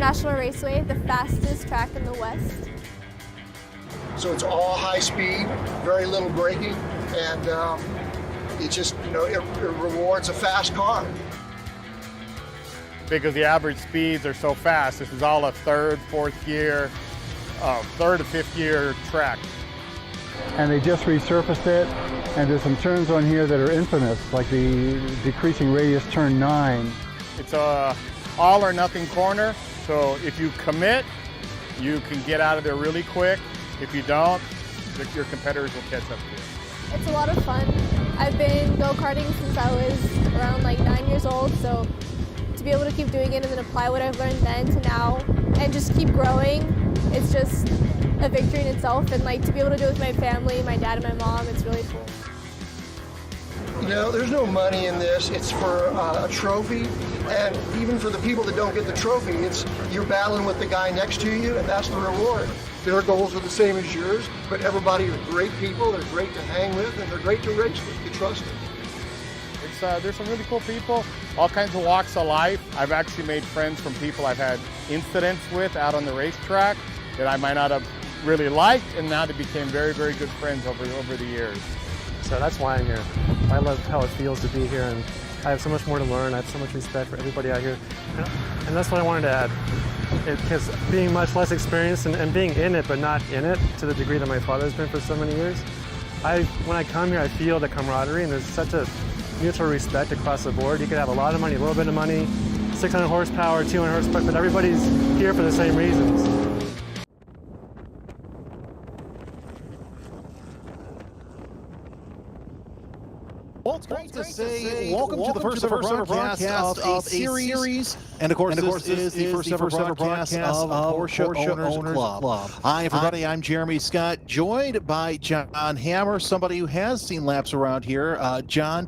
International Raceway, the fastest track in the West. So it's all high speed, very little braking, and it just, it rewards a fast car. Because the average speeds are so fast. This is all a third to fifth year track. And they just resurfaced it, and there's some turns on here that are infamous, like the decreasing radius turn 9. It's a all or nothing corner, so if you commit, you can get out of there really quick. If you don't, your competitors will catch up to you. It's a lot of fun. I've been go-karting since I was around like 9 years old, so to be able to keep doing it and then apply what I've learned then to now and just keep growing, it's just a victory in itself. And like to be able to do it with my family, my dad and my mom, it's really cool. There's no money in this. It's for a trophy, and even for the people that don't get the trophy, you're battling with the guy next to you, and that's the reward. Their goals are the same as yours, but everybody are great people. They're great to hang with, and they're great to race with. You trust them. There's some really cool people, all kinds of walks of life. I've actually made friends from people I've had incidents with out on the racetrack that I might not have really liked, and now they became very, very good friends over the years. So that's why I'm here. I love how it feels to be here, and I have so much more to learn. I have so much respect for everybody out here, and that's what I wanted to add. Because being much less experienced and being in it but not in it to the degree that my father has been for so many years, when I come here I feel the camaraderie, and there's such a mutual respect across the board. You could have a lot of money, a little bit of money, 600 horsepower, 200 horsepower, but everybody's here for the same reasons. Well, it's great to say welcome to the first ever broadcast of a series. And of course, this is the first ever broadcast of Porsche Owners Club. Hi, everybody. I'm Jeremy Scott, joined by John Hammer, somebody who has seen laps around here. John,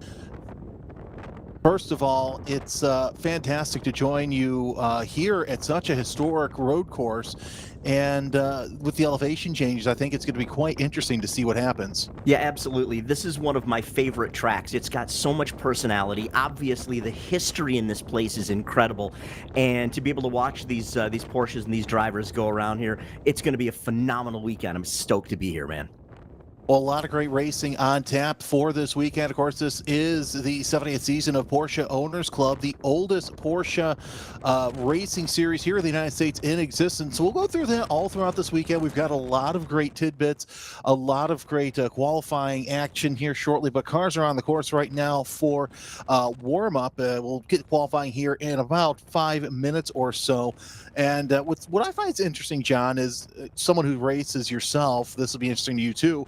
first of all, it's fantastic to join you here at such a historic road course. And with the elevation changes, I think it's going to be quite interesting to see what happens. Yeah, absolutely. This is one of my favorite tracks. It's got so much personality. Obviously, the history in this place is incredible. And to be able to watch these Porsches and these drivers go around here, it's going to be a phenomenal weekend. I'm stoked to be here, man. Well, a lot of great racing on tap for this weekend. Of course, this is the 70th season of Porsche Owners Club, the oldest Porsche racing series here in the United States in existence. So we'll go through that all throughout this weekend. We've got a lot of great tidbits, a lot of great qualifying action here shortly, but cars are on the course right now for warm-up. We'll get qualifying here in about 5 minutes or so. And what I find is interesting, John, is someone who races yourself, this will be interesting to you too.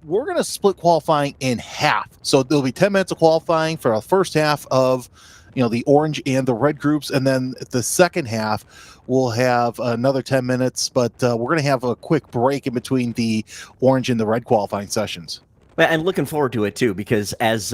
We're going to split qualifying in half. So there'll be 10 minutes of qualifying for the first half of, the orange and the red groups. And then the second half, we'll have another 10 minutes, but we're going to have a quick break in between the orange and the red qualifying sessions. And looking forward to it too, because as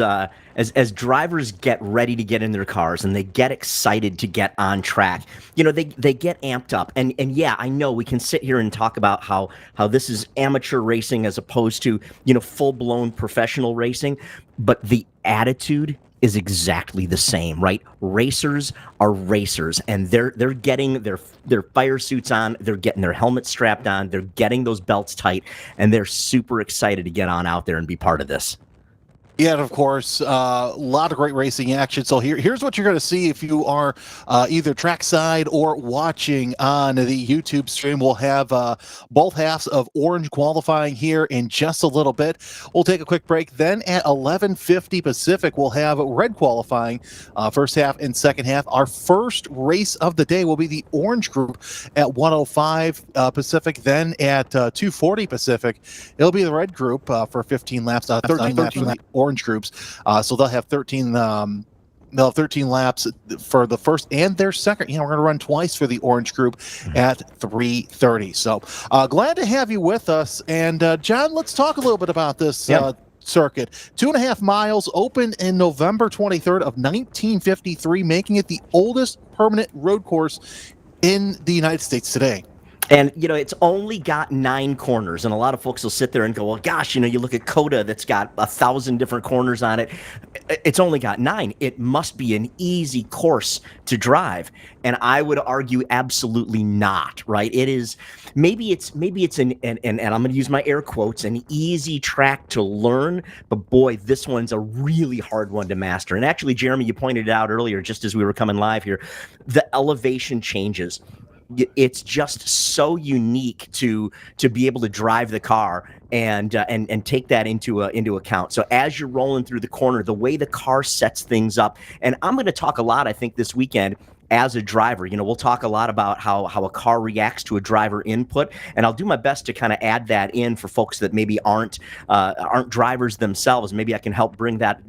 drivers get ready to get in their cars and they get excited to get on track, they get amped up. And yeah, I know we can sit here and talk about how this is amateur racing as opposed to, full-blown professional racing, but the attitude is exactly the same, right? Racers are racers, and they're getting their fire suits on, they're getting their helmets strapped on, they're getting those belts tight, and they're super excited to get on out there and be part of this. Yeah, and of course, a lot of great racing action. So here's what you're going to see if you are either trackside or watching on the YouTube stream. We'll have both halves of orange qualifying here in just a little bit. We'll take a quick break. Then at 11:50 Pacific, we'll have red qualifying, first half and second half. Our first race of the day will be the orange group at 1:05 Pacific. Then at 2:40 Pacific, it'll be the red group for 15 laps, 13 laps for the orange groups. So they'll have 13 laps for the first and their second. We're going to run twice for the orange group at 3:30. So glad to have you with us. And John, let's talk a little bit about this circuit. 2.5 miles, opened in November 23rd of 1953, making it the oldest permanent road course in the United States today. And, it's only got 9 corners. And a lot of folks will sit there and go, well, gosh, you look at Coda that's got 1,000 different corners on it. It's only got 9. It must be an easy course to drive. And I would argue absolutely not, right? It is, maybe it's and I'm going to use my air quotes, an easy track to learn. But boy, this one's a really hard one to master. And actually, Jeremy, you pointed it out earlier, just as we were coming live here, the elevation changes. It's just so unique to be able to drive the car and take that into account. So as you're rolling through the corner, the way the car sets things up, and I'm going to talk a lot, I think, this weekend as a driver. We'll talk a lot about how a car reacts to a driver input, and I'll do my best to kind of add that in for folks that maybe aren't drivers themselves. Maybe I can help bring that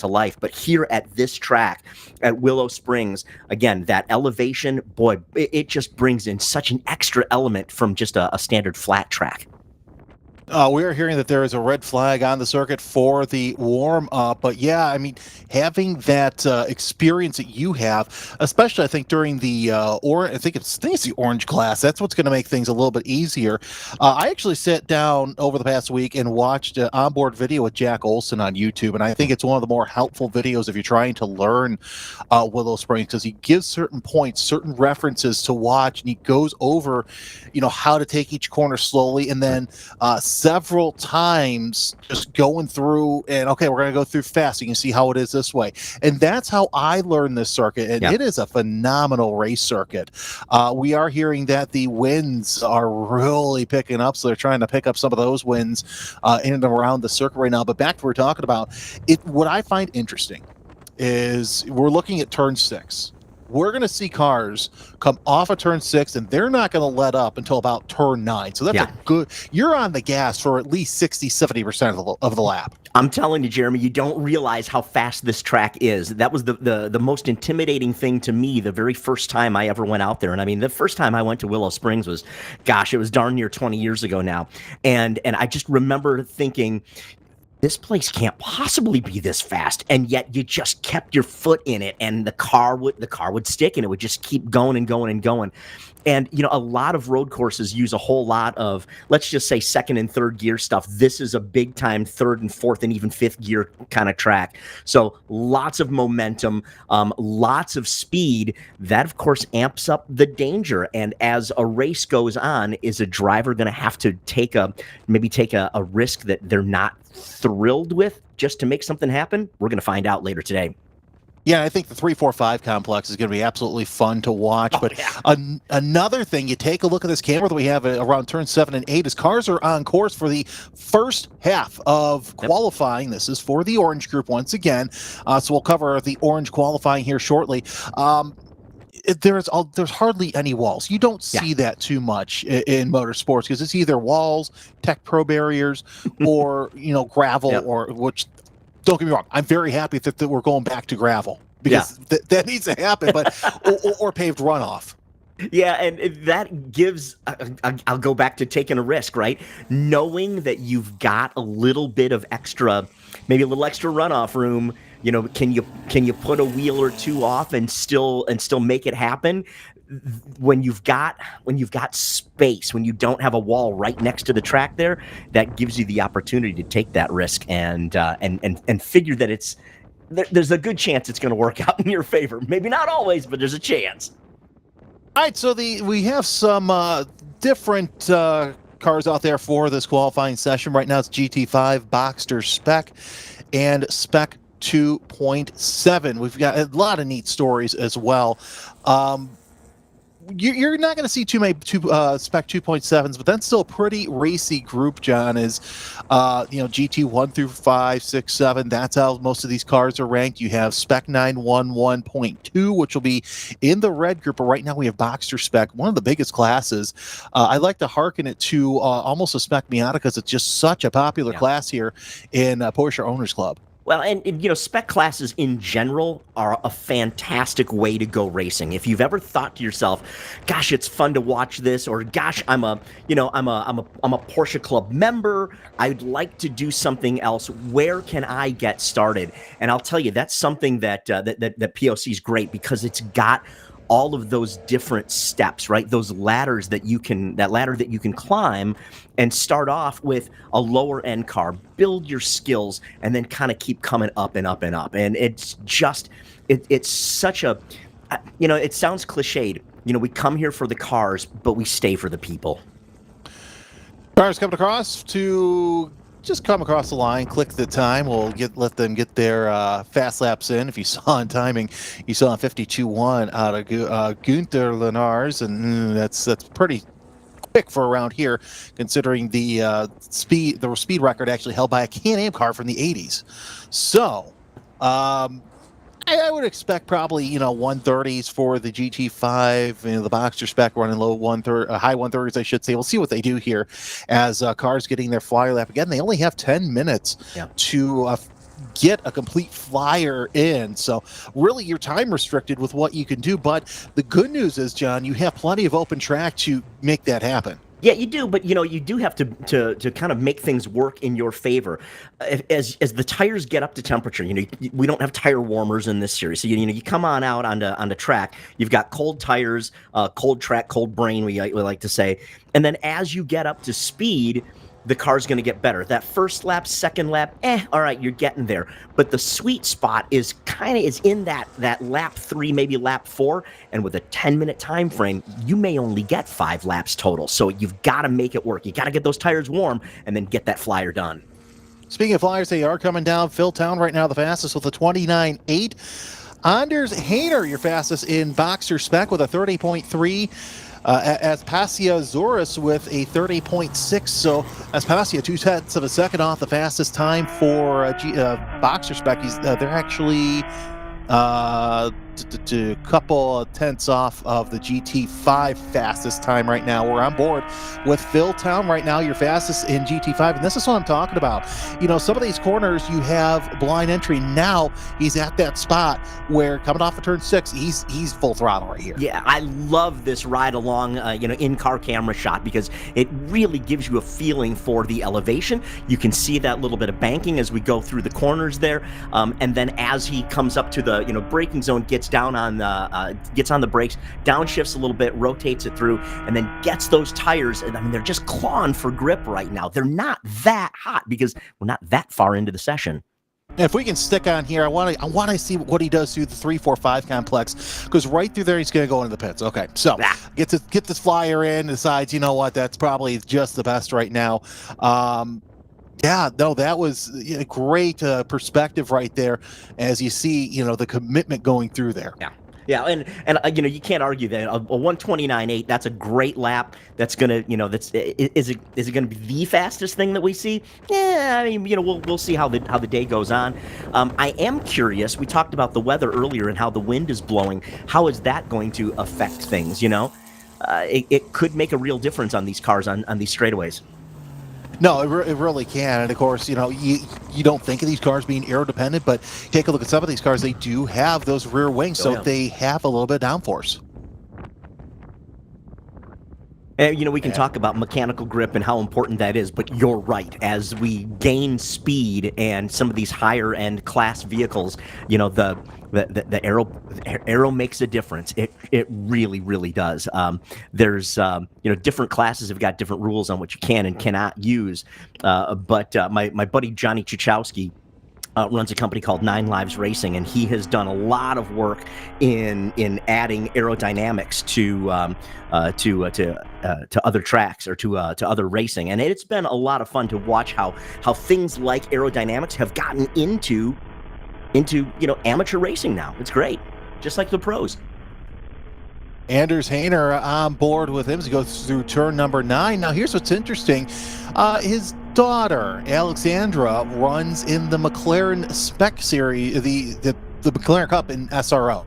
to life. But here at this track at Willow Springs, again, that elevation, boy, it just brings in such an extra element from just a standard flat track. We are hearing that there is a red flag on the circuit for the warm-up, but yeah, I mean, having that experience that you have, especially I think during the I think it's the orange class, that's what's going to make things a little bit easier. I actually sat down over the past week and watched an onboard video with Jack Olson on YouTube, and I think it's one of the more helpful videos if you're trying to learn Willow Springs, because he gives certain points, certain references to watch, and he goes over, how to take each corner slowly, and then several times just going through and okay, we're going to go through fast. You can see how it is this way. And that's how I learned this circuit. And It is a phenomenal race circuit. We are hearing that the winds are really picking up. So they're trying to pick up some of those winds in and around the circuit right now. But back to what we're talking about, what I find interesting is we're looking at turn 6. We're going to see cars come off of turn 6, and they're not going to let up until about turn 9. So that's a good, you're on the gas for at least 60-70% of the lap. I'm telling you, Jeremy, you don't realize how fast this track is. That was the most intimidating thing to me the very first time I ever went out there. And I mean, the first time I went to Willow Springs was, gosh, it was darn near 20 years ago now. And I just remember thinking, this place can't possibly be this fast, and yet you just kept your foot in it, and the car would stick, and it would just keep going and going and going. And a lot of road courses use a whole lot of, let's just say, second and third gear stuff. This is a big time third and fourth and even fifth gear kind of track. So lots of momentum, lots of speed. That, of course, amps up the danger. And as a race goes on, is a driver going to have to take a risk that they're not thrilled with just to make something happen? We're going to find out later today. Yeah, I think the 3-4-5 complex is going to be absolutely fun to watch. Another thing, you take a look at this camera that we have around turn 7 and 8, is cars are on course for the first half of qualifying. This is for the orange group once again. So we'll cover the orange qualifying here shortly. There's hardly any walls. You don't see that too much in motorsports because it's either walls, Tech Pro barriers, or gravel, or which. Don't get me wrong. I'm very happy that we're going back to gravel because that needs to happen, but or paved runoff. Yeah, and that gives. I'll go back to taking a risk, right? Knowing that you've got a little bit of extra, maybe a little extra runoff room. Can you put a wheel or two off and still make it happen? When you've got space, when you don't have a wall right next to the track there, that gives you the opportunity to take that risk and figure that there's a good chance it's going to work out in your favor. Maybe not always, but there's a chance. All right, so we have some different cars out there for this qualifying session. Right now it's GT5, Boxster Spec, and Spec 2.7. We've got a lot of neat stories as well. You're not going to see too many Spec 2.7s, but that's still a pretty racy group, John, is GT 1 through 5, 6, 7. That's how most of these cars are ranked. You have Spec 911.2, which will be in the red group, but right now we have Boxster Spec, one of the biggest classes. I like to hearken it to almost a Spec Miata because it's just such a popular class here in Porsche Owners Club. Well, and spec classes in general are a fantastic way to go racing. If you've ever thought to yourself, "Gosh, it's fun to watch this," or "Gosh, I'm a Porsche Club member. I'd like to do something else. Where can I get started?" And I'll tell you, that's something that POC is great because it's got all of those different steps, right? Those ladders that that ladder that you can climb and start off with a lower end car, build your skills, and then kind of keep coming up and up and up. And it's just, it's such a, it sounds cliched. We come here for the cars, but we stay for the people. Cars coming across to just come across the line, click the time. We'll let them get their fast laps in. If you saw on timing, you saw 52.1 out of Gunther Lenars, and that's pretty quick for around here, considering the speed record actually held by a Can-Am car from the 80s. So, I would expect probably 130s for the GT5, the Boxster spec running high 130s, I should say. We'll see what they do here as cars getting their flyer lap. Again, they only have 10 minutes to get a complete flyer in, so really you're time restricted with what you can do. But the good news is, John, you have plenty of open track to make that happen. Yeah, you do, but you do have to kind of make things work in your favor. As the tires get up to temperature, we don't have tire warmers in this series. So you come on out onto track, you've got cold tires, cold track, cold brain, we like to say. And then as you get up to speed, the car's going to get better. That first lap, second lap, all right, you're getting there. But the sweet spot is in that lap 3, maybe lap 4, and with a 10-minute time frame, you may only get 5 laps total. So you've got to make it work. You got to get those tires warm and then get that flyer done. Speaking of flyers, they are coming down. Phil Town right now the fastest with a 29.8. Anders Hayner, your fastest in Boxster spec with a 30.3. Aspasia Zoris with a 30.6. So Aspasia 2/10 of a second off the fastest time for Boxster spec. They're actually a couple of tenths off of the GT5 fastest time right now. We're on board with Phil Town right now, your fastest in GT5, and this is what I'm talking about. Some of these corners you have blind entry. Now he's at that spot where coming off of turn 6, he's full throttle right here. Yeah, I love this ride along, in-car camera shot, because it really gives you a feeling for the elevation. You can see that little bit of banking as we go through the corners there, and then as he comes up to the braking zone, gets on the brakes, downshifts a little bit, rotates it through, and then gets those tires. And I mean, they're just clawing for grip right now. They're not that hot because we're not that far into the session. If we can stick on here, I want to see what he does through the 3, 4, 5 complex, because right through there he's going to go into the pits. Okay, so get this flyer in, decides, that's probably just the best right now. Yeah, no, that was a great perspective right there, as you see, the commitment going through there. Yeah, and you can't argue that a 129.8. That's a great lap. That's gonna, is it gonna be the fastest thing that we see? Yeah, I mean, we'll see how the day goes on. I am curious. We talked about the weather earlier and how the wind is blowing. How is that going to affect things? It could make a real difference on these cars on these straightaways. No, it really can. And of course, you don't think of these cars being aero dependent, but take a look at some of these cars. They do have those rear wings, so they have a little bit of downforce. And, we can talk about mechanical grip and how important that is, but you're right. As we gain speed and some of these higher end class vehicles, the aero makes a difference. It really, really does. There's different classes have got different rules on what you can and cannot use. But my buddy Johnny Chichowski runs a company called 9 Lives Racing, and he has done a lot of work in adding aerodynamics to other tracks or to other racing, and it's been a lot of fun to watch how things like aerodynamics have gotten into amateur racing now. It's great, just like the pros. Anders Hayner on board with him as he goes through turn number 9. Now, here's what's interesting. His daughter, Alexandra, runs in the McLaren Spec Series, the McLaren Cup in SRO.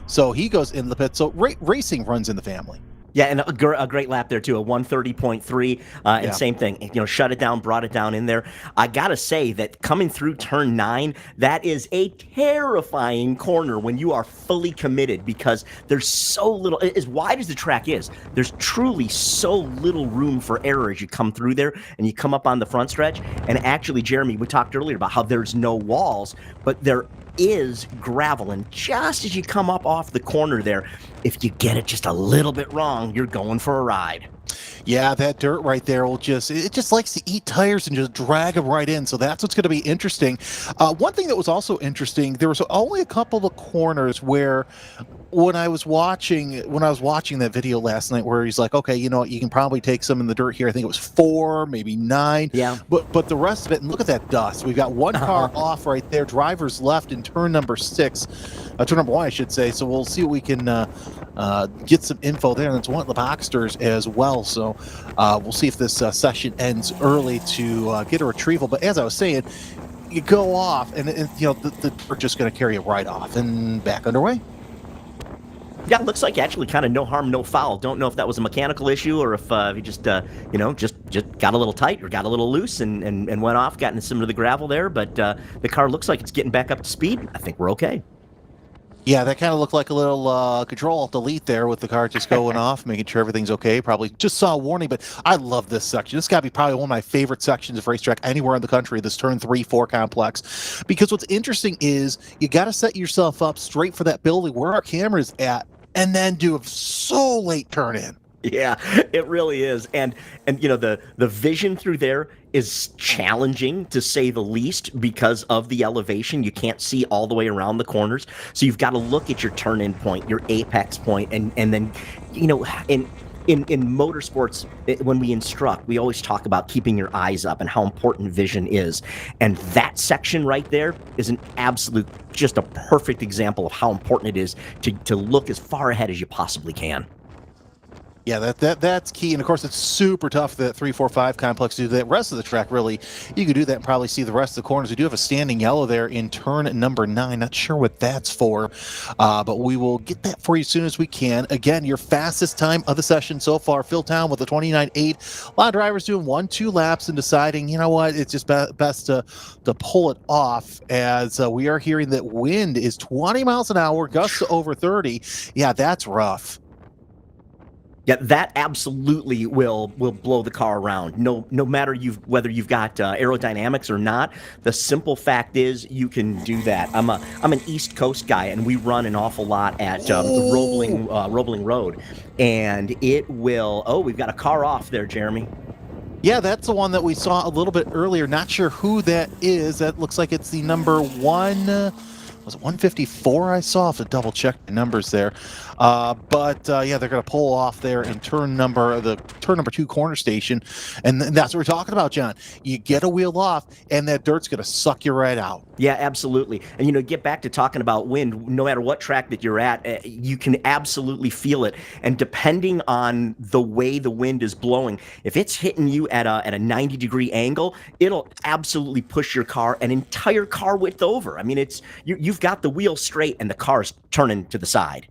So he goes in the pit. So racing runs in the family. Yeah, and a great lap there, too, a 130.3, and same thing, shut it down, brought it down in there. I got to say that coming through turn 9, that is a terrifying corner when you are fully committed, because there's so little, as wide as the track is, there's truly so little room for error as you come through there and you come up on the front stretch. And actually, Jeremy, we talked earlier about how there's no walls, but there is gravel, and just as you come up off the corner there, if you get it just a little bit wrong, you're going for a ride. Yeah, that dirt right there will it just likes to eat tires and just drag them right in. So that's what's going to be interesting. One thing that was also interesting, there was only a couple of corners where when I was watching that video last night where he's like, okay, you know what, you can probably take some in the dirt here. I think it was 4, maybe 9. Yeah. But the rest of it, and look at that dust. We've got one car off right there, driver's left in turn number 6, turn number 1, I should say. So we'll see what we can get some info there. And it's one of the Boxsters as well. So we'll see if this session ends early to get a retrieval. But as I was saying, you go off, and you know we're just going to carry it right off and back underway. Yeah, it looks like actually kind of no harm, no foul. Don't know if that was a mechanical issue or if he just, just got a little tight or got a little loose and went off, got into some of the gravel there. But the car looks like it's getting back up to speed. I think we're okay. Yeah, that kind of looked like a little Control-Alt-Delete there with the car just going off, making sure everything's okay. Probably just saw a warning, but I love this section. This got to be probably one of my favorite sections of racetrack anywhere in the country, this turn 3-4 complex. Because what's interesting is you got to set yourself up straight for that building where our camera's at, and then do a so late turn in. Yeah, it really is. And you know, the vision through there is challenging to say the least because of the elevation. You can't see all the way around the corners. So you've got to look at your turn-in point, your apex point, and then, you know, in motorsports, when we instruct, we always talk about keeping your eyes up and how important vision is. And that section right there is an absolute, just a perfect example of how important it is to look as far ahead as you possibly can. Yeah, that's key. And of course, it's super tough, that 3-4-5 complex, to do that. Rest of the track, really, you could do that and probably see the rest of the corners. We do have a standing yellow there in turn number 9. Not sure what that's for, but we will get that for you as soon as we can. Again, your fastest time of the session so far, Phil Town with a 29.8. A lot of drivers doing 1-2 laps and deciding, you know what, it's just best to pull it off, as we are hearing that wind is 20 miles an hour, gusts to over 30. Yeah, that's rough. Yeah, that absolutely will blow the car around. No matter whether you've got aerodynamics or not. The simple fact is you can do that. I'm an East Coast guy, and we run an awful lot at the Roebling Road, and it will. Oh, we've got a car off there, Jeremy. Yeah, that's the one that we saw a little bit earlier. Not sure who that is. That looks like it's the number 1. Was it 154 I saw? I have to double check the numbers there. But yeah, they're going to pull off there in turn number 2 corner station. And that's what we're talking about, John. You get a wheel off, and that dirt's going to suck you right out. Yeah, absolutely. And, you know, get back to talking about wind. No matter what track that you're at, you can absolutely feel it. And depending on the way the wind is blowing, if it's hitting you at a 90-degree angle, it'll absolutely push your car an entire car width over. I mean, you've got the wheel straight, and the car's turning to the side.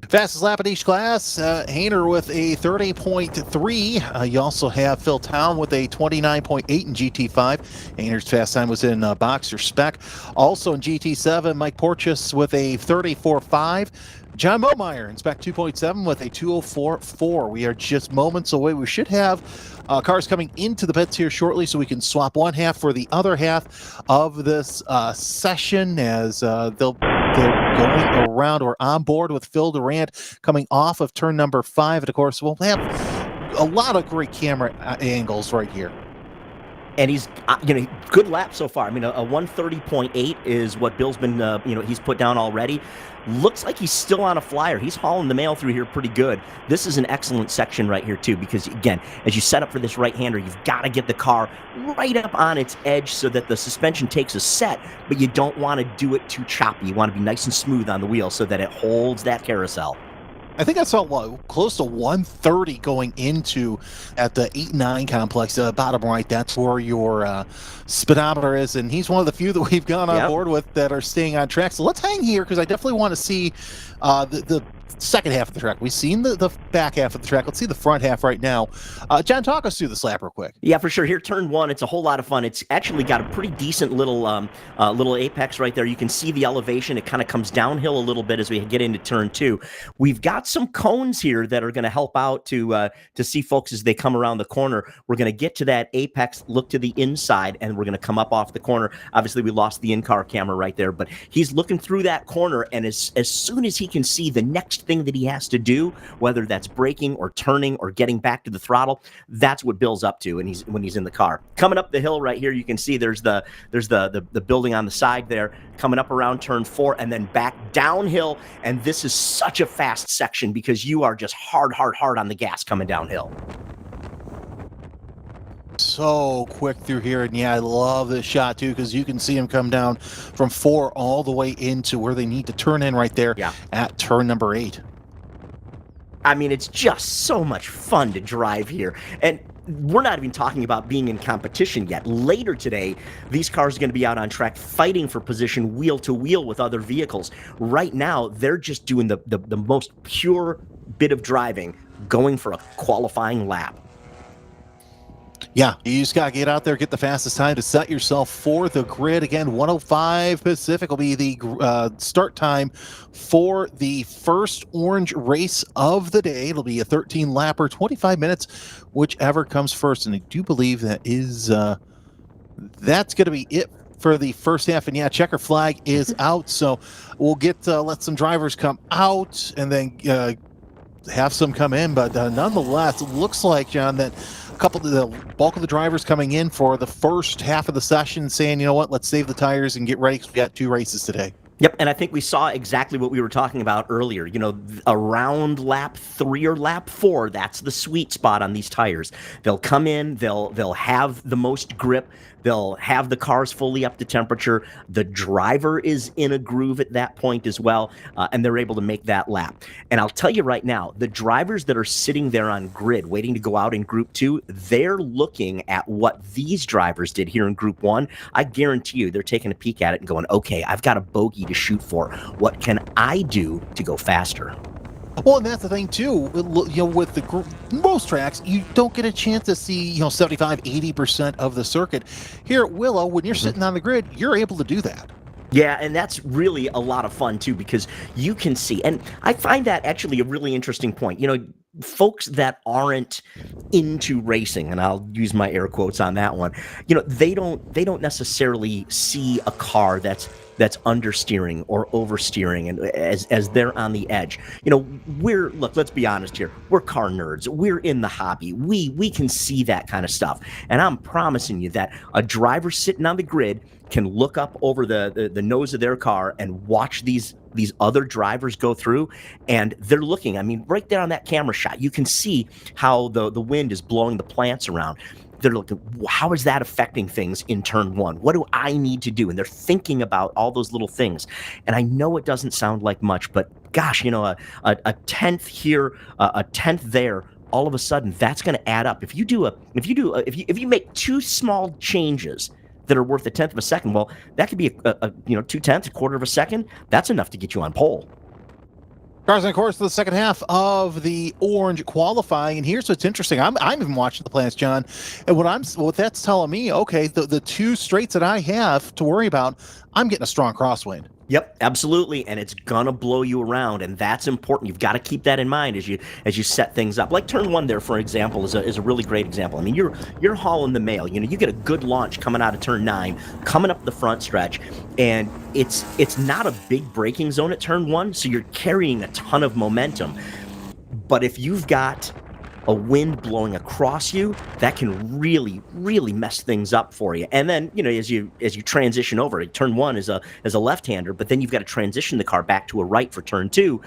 Fastest lap in each class, Hayner with a 30.3. You also have Phil Town with a 29.8 in GT5. Hayner's fast time was in Boxer spec. Also in GT7, Mike Porteous with a 34.5. John Momeyer in spec 2.7 with a 204.4. We are just moments away. We should have cars coming into the pits here shortly, so we can swap one half for the other half of this session, as they're going around. We're on board with Phil Durant coming off of turn number 5. And of course, we'll have a lot of great camera angles right here. And he's, good lap so far. I mean, a 130.8 is what Bill's been, he's put down already. Looks like he's still on a flyer. He's hauling the mail through here pretty good. This is an excellent section right here, too, because, again, as you set up for this right-hander, you've got to get the car right up on its edge so that the suspension takes a set, but you don't want to do it too choppy. You want to be nice and smooth on the wheel so that it holds that carousel. I think I saw close to 130 going into at the 8-9 complex, bottom right. That's where your speedometer is, and he's one of the few that we've gone on board with that are staying on track. So let's hang here, because I definitely want to see the second half of the track. We've seen the back half of the track. Let's see the front half right now. John, talk us through this lap real quick. Yeah, for sure. Here, turn one, it's a whole lot of fun. It's actually got a pretty decent little apex right there. You can see the elevation. It kind of comes downhill a little bit as we get into turn two. We've got some cones here that are going to help out to see folks as they come around the corner. We're going to get to that apex, look to the inside, and we're going to come up off the corner. Obviously, we lost the in-car camera right there, but he's looking through that corner, and as soon as he can see the next thing that he has to do, whether that's braking or turning or getting back to the throttle, that's what Bill's up to, and when he's in the car. Coming up the hill right here, you can see there's the building on the side there, coming up around turn four, and then back downhill, and this is such a fast section because you are just hard on the gas coming downhill. So quick through here, and yeah, I love this shot too because you can see him come down from 4 all the way into where they need to turn in right there at turn number 8. I mean, it's just so much fun to drive here, and we're not even talking about being in competition yet. Later today, these cars are going to be out on track fighting for position wheel to wheel with other vehicles. Right now, they're just doing the most pure bit of driving, going for a qualifying lap. Yeah, you just got to get out there, get the fastest time to set yourself for the grid. Again, 1:05 Pacific will be the start time for the first orange race of the day. It'll be a 13-lapper, 25 minutes, whichever comes first. And I do believe that is that's going to be it for the first half. And yeah, checker flag is out, so we'll get let some drivers come out and then have some come in. But nonetheless, it looks like, John, that the bulk of the drivers coming in for the first half of the session saying, you know what, let's save the tires and get ready because we got 2 races today. Yep, and I think we saw exactly what we were talking about earlier. You know, around lap 3 or lap 4, that's the sweet spot on these tires. They'll come in, they'll have the most grip, they'll have the cars fully up to temperature, the driver is in a groove at that point as well, and they're able to make that lap. And I'll tell you right now, the drivers that are sitting there on grid waiting to go out in Group 2, they're looking at what these drivers did here in Group 1. I guarantee you they're taking a peek at it and going, okay, I've got a bogey to shoot for. What can I do to go faster? Well, and that's the thing too, you know, with most tracks, you don't get a chance to see, you know, 75, 80% of the circuit. Here at Willow, when you're sitting on the grid, you're able to do that. Yeah, and that's really a lot of fun too, because you can see, and I find that actually a really interesting point. You know, folks that aren't into racing, and I'll use my air quotes on that one, you know, they don't necessarily see a car that's understeering or oversteering, and as they're on the edge. You know, let's be honest here, we're car nerds, we're in the hobby, we can see that kind of stuff, and I'm promising you that a driver sitting on the grid can look up over the nose of their car and watch these other drivers go through, and they're looking, I mean, right there on that camera shot, you can see how the wind is blowing the plants around. They're looking, how is that affecting things in turn 1? What do I need to do? And they're thinking about all those little things. And I know it doesn't sound like much, but gosh, you know, a tenth here, a tenth there, all of a sudden that's going to add up. If you make 2 small changes that are worth a tenth of a second, well, that could be a 2/10, a quarter of a second. That's enough to get you on pole. Cars on course for the second half of the orange qualifying, and here's what's interesting. I'm even watching the plans, John, and what that's telling me, okay, the 2 straights that I have to worry about, I'm getting a strong crosswind. Yep, absolutely, and it's gonna blow you around, and that's important. You've got to keep that in mind as you set things up. Like turn 1 there, for example, is a really great example. I mean, you're hauling the mail. You know, you get a good launch coming out of turn 9, coming up the front stretch, and it's not a big braking zone at turn 1, so you're carrying a ton of momentum. But if you've got a wind blowing across you, that can really, really mess things up for you. And then, you know, as you transition over, turn 1 is a left-hander, but then you've got to transition the car back to a right for turn 2.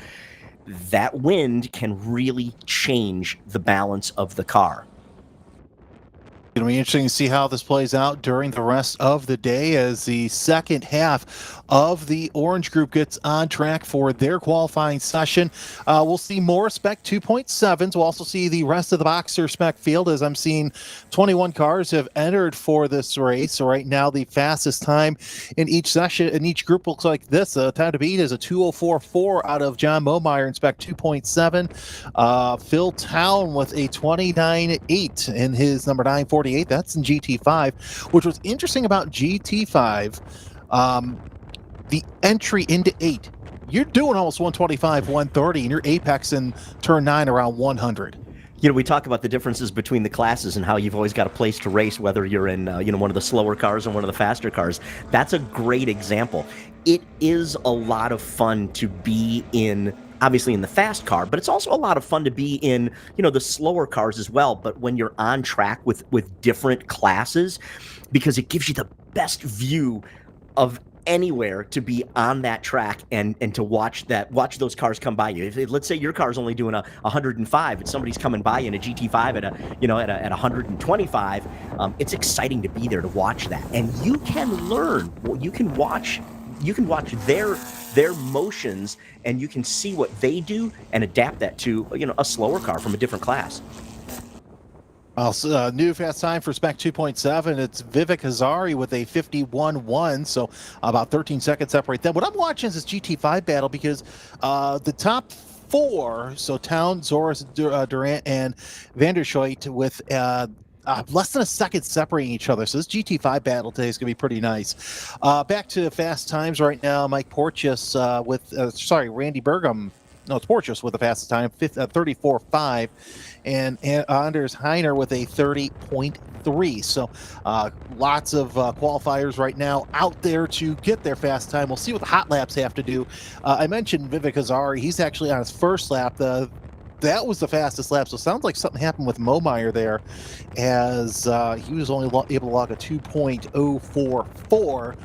That wind can really change the balance of the car. It'll be interesting to see how this plays out during the rest of the day as the second half of the Orange Group gets on track for their qualifying session. We'll see more Spec 2.7s. We'll also see the rest of the Boxer Spec field, as I'm seeing 21 cars have entered for this race. So right now, the fastest time in each session, in each group, looks like this. Time to beat is a 2:04.4 out of John Momeyer in Spec 2.7. Phil Town with a 29.8 in his number 948. That's in GT5, which was interesting about GT5. The entry into 8, you're doing almost 125, 130, and your apex in turn 9 around 100. You know, we talk about the differences between the classes and how you've always got a place to race, whether you're in, one of the slower cars or one of the faster cars. That's a great example. It is a lot of fun to be in, obviously in the fast car, but it's also a lot of fun to be in, the slower cars as well. But when you're on track with different classes, because it gives you the best view of anywhere to be on that track and to watch those cars come by you. If let's say your car's only doing a 105 and somebody's coming by in a GT5 at 125, it's exciting to be there to watch that. And you can learn, you can watch their motions, and you can see what they do and adapt that to a slower car from a different class. New fast time for Spec 2.7. It's Vivek Hazari with a 51.1, so about 13 seconds separate them. What I'm watching is this GT5 battle because the top 4, so Town, Zoris, Durant, and Vandershoit with less than a second separating each other. So this GT5 battle today is going to be pretty nice. Back to fast times right now. Mike Porteous Randy Burgum. No, it's Porteous with the fastest time, 34.5, and Anders Heiner with a 30.3. So lots of qualifiers right now out there to get their fast time. We'll see what the hot laps have to do. I mentioned Vivek Hazari. He's actually on his first lap. That was the fastest lap, so it sounds like something happened with Momeyer there, as he was only able to log a 2.044.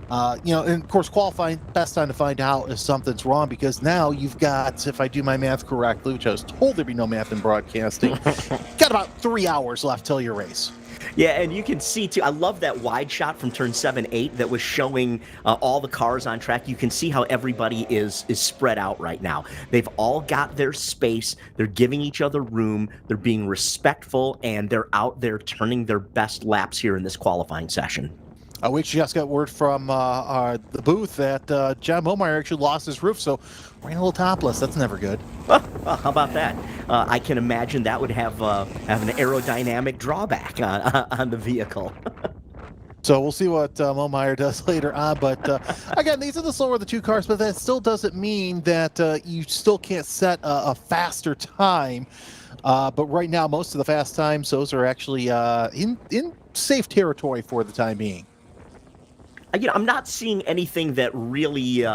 And of course, qualifying, best time to find out if something's wrong, because now you've got, if I do my math correctly, which I was told there'd be no math in broadcasting, got about 3 hours left till your race. Yeah, and you can see, too, I love that wide shot from turn 7-8 that was showing all the cars on track. You can see how everybody is spread out right now. They've all got their space. They're giving each other room. They're being respectful, and they're out there turning their best laps here in this qualifying session. We just got word from the booth that John Momeyer actually lost his roof, so ran a little topless. That's never good. Well, how about that? I can imagine that would have an aerodynamic drawback on the vehicle. So we'll see what Momeyer does later on. But again, these are the slower of the two cars, but that still doesn't mean that you still can't set a faster time. But right now, most of the fast times, those are actually in safe territory for the time being. I'm not seeing anything that really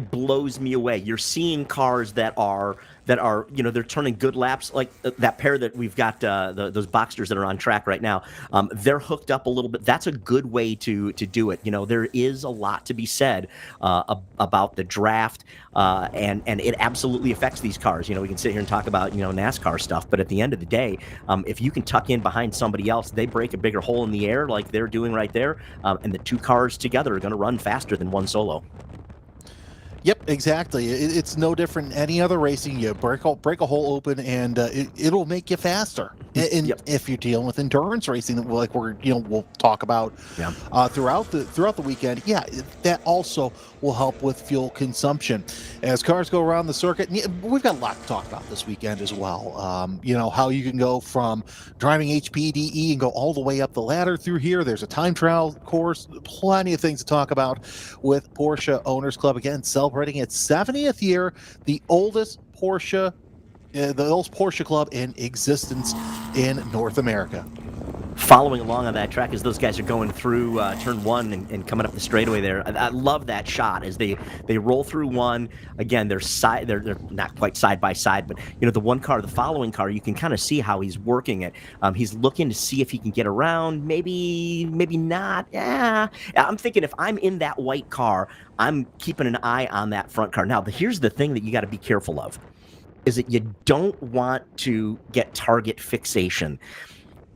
blows me away. You're seeing cars that are they're turning good laps, like that pair that we've got, those Boxsters that are on track right now. They're hooked up a little bit. That's a good way to do it. There is a lot to be said about the draft, and it absolutely affects these cars. We can sit here and talk about NASCAR stuff, but at the end of the day, if you can tuck in behind somebody else, they break a bigger hole in the air like they're doing right there, and the two cars together are going to run faster than one solo. Yep, exactly. It's no different than any other racing. You break a hole open, and it'll make you faster. And Yep. if you're dealing with endurance racing, like we'll talk about throughout the weekend, that also will help with fuel consumption. As cars go around the circuit, we've got a lot to talk about this weekend as well. How you can go from driving HPDE and go all the way up the ladder through here. There's a time trial course, plenty of things to talk about with Porsche Owners Club, again celebrating its 70th year, the oldest Porsche Club in existence in North America. Following along on that track as those guys are going through turn 1 and coming up the straightaway there. I love that shot as they roll through one. Again, they're not quite side by side, but the following car, you can kind of see how he's working it. He's looking to see if he can get around, maybe not. Yeah, I'm thinking if I'm in that white car, I'm keeping an eye on that front car. Now, here's the thing that you got to be careful of, is that you don't want to get target fixation.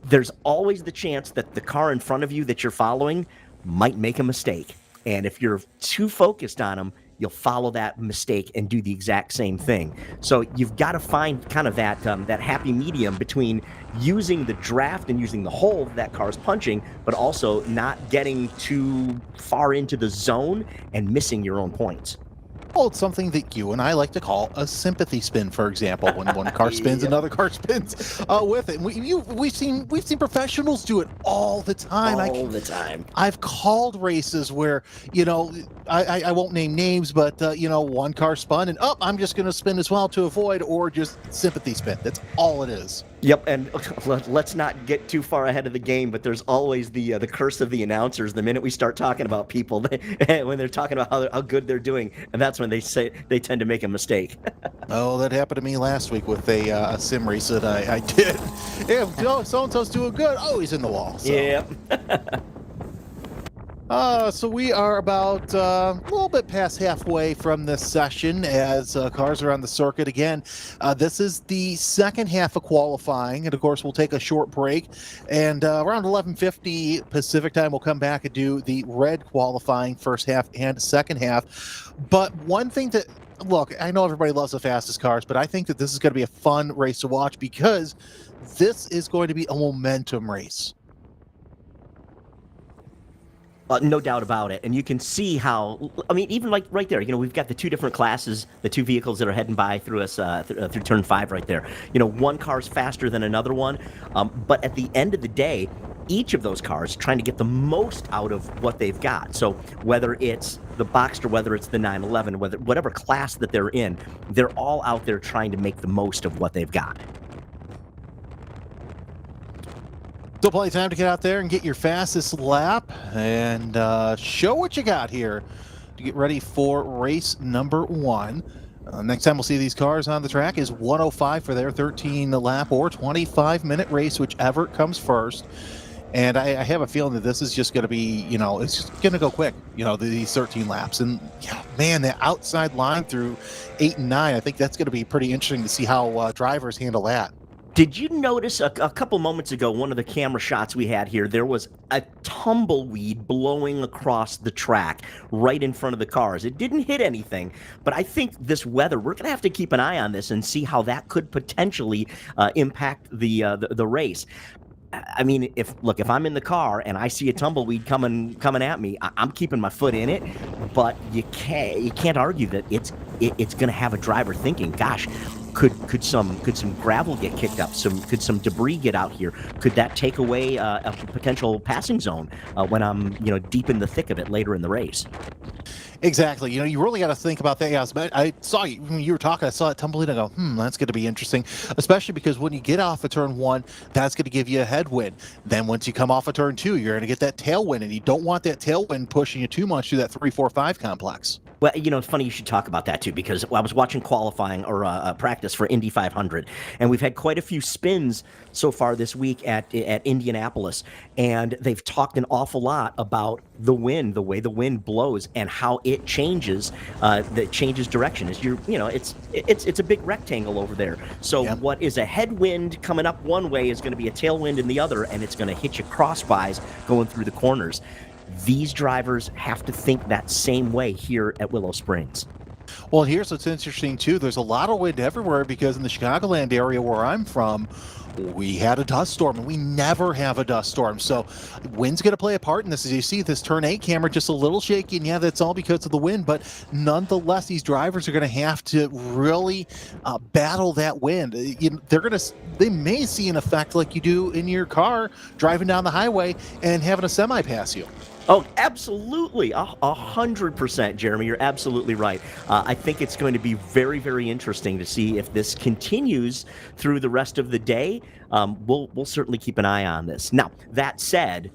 there's always the chance that the car in front of you that you're following might make a mistake. And if you're too focused on them, you'll follow that mistake and do the exact same thing. So you've got to find kind of that happy medium between using the draft and using the hole that car's punching, but also not getting too far into the zone and missing your own points. Well, it's something that you and I like to call a sympathy spin, for example. When one car spins, another car spins with it. We've seen professionals do it all the time. All the time. I've called races where, I won't name names, but, one car spun and, I'm just going to spin as well to avoid, or just sympathy spin. That's all it is. Yep, and let's not get too far ahead of the game, but there's always the curse of the announcers. The minute we start talking about people, when they're talking about how good they're doing, and that's when they say they tend to make a mistake. Oh, that happened to me last week with a sim race that I did. Yeah, so-and-so's doing good. Oh, he's in the wall. So. Yep. So we are about a little bit past halfway from this session as cars are on the circuit again. This is the second half of qualifying, and of course we'll take a short break. And around 11:50 Pacific time, we'll come back and do the red qualifying first half and second half. But one thing that, look, I know everybody loves the fastest cars, but I think that this is going to be a fun race to watch because this is going to be a momentum race. No doubt about it. And you can see how, even like right there, we've got the two different classes, the two vehicles that are heading by through us, through turn 5 right there. One car's faster than another one. But at the end of the day, each of those cars trying to get the most out of what they've got. So whether it's the Boxster, whether it's the 911, whatever class that they're in, they're all out there trying to make the most of what they've got. Still plenty of time to get out there and get your fastest lap and show what you got here to get ready for race number 1. Next time we'll see these cars on the track is 1:05 for their 13-lap or 25-minute race, whichever comes first. And I have a feeling that this is just going to be, it's just going to go quick, these 13 laps. And, yeah, man, the outside line through 8 and 9, I think that's going to be pretty interesting to see how drivers handle that. Did you notice a couple moments ago, one of the camera shots we had here, there was a tumbleweed blowing across the track right in front of the cars. It didn't hit anything, but I think this weather, we're going to have to keep an eye on this and see how that could potentially impact the race. If I'm in the car and I see a tumbleweed coming at me, I'm keeping my foot in it. But you can't argue that it's going to have a driver thinking, gosh, could some gravel get kicked up? Could some debris get out here? Could that take away a potential passing zone when I'm deep in the thick of it later in the race? Exactly. You really got to think about that. Yeah, I saw you when you were talking. I saw that tumbleweed. I go, that's going to be interesting, especially because when you get off of turn 1, that's going to give you a headwind. Then once you come off of turn 2, you're going to get that tailwind, and you don't want that tailwind pushing you too much through that 3, 4, 5 complex. Well, it's funny you should talk about that, too, because I was watching qualifying or practice for Indy 500, and we've had quite a few spins so far this week at Indianapolis, and they've talked an awful lot about the wind, the way the wind blows, and how it changes direction. As it's a big rectangle over there. So What is a headwind coming up one way is going to be a tailwind in the other, and it's going to hit you crosswise going through the corners. These drivers have to think that same way here at Willow Springs. Well, here's what's interesting, too. There's a lot of wind everywhere because in the Chicagoland area where I'm from, we had a dust storm, and we never have a dust storm. So wind's going to play a part in this. As you see, this turn 8 camera just a little shaky, and yeah, that's all because of the wind. But nonetheless, these drivers are going to have to really battle that wind. They may see an effect like you do in your car driving down the highway and having a semi pass you. Oh, absolutely. 100%, Jeremy. You're absolutely right. I think it's going to be very, very interesting to see if this continues through the rest of the day. We'll certainly keep an eye on this. Now, that said,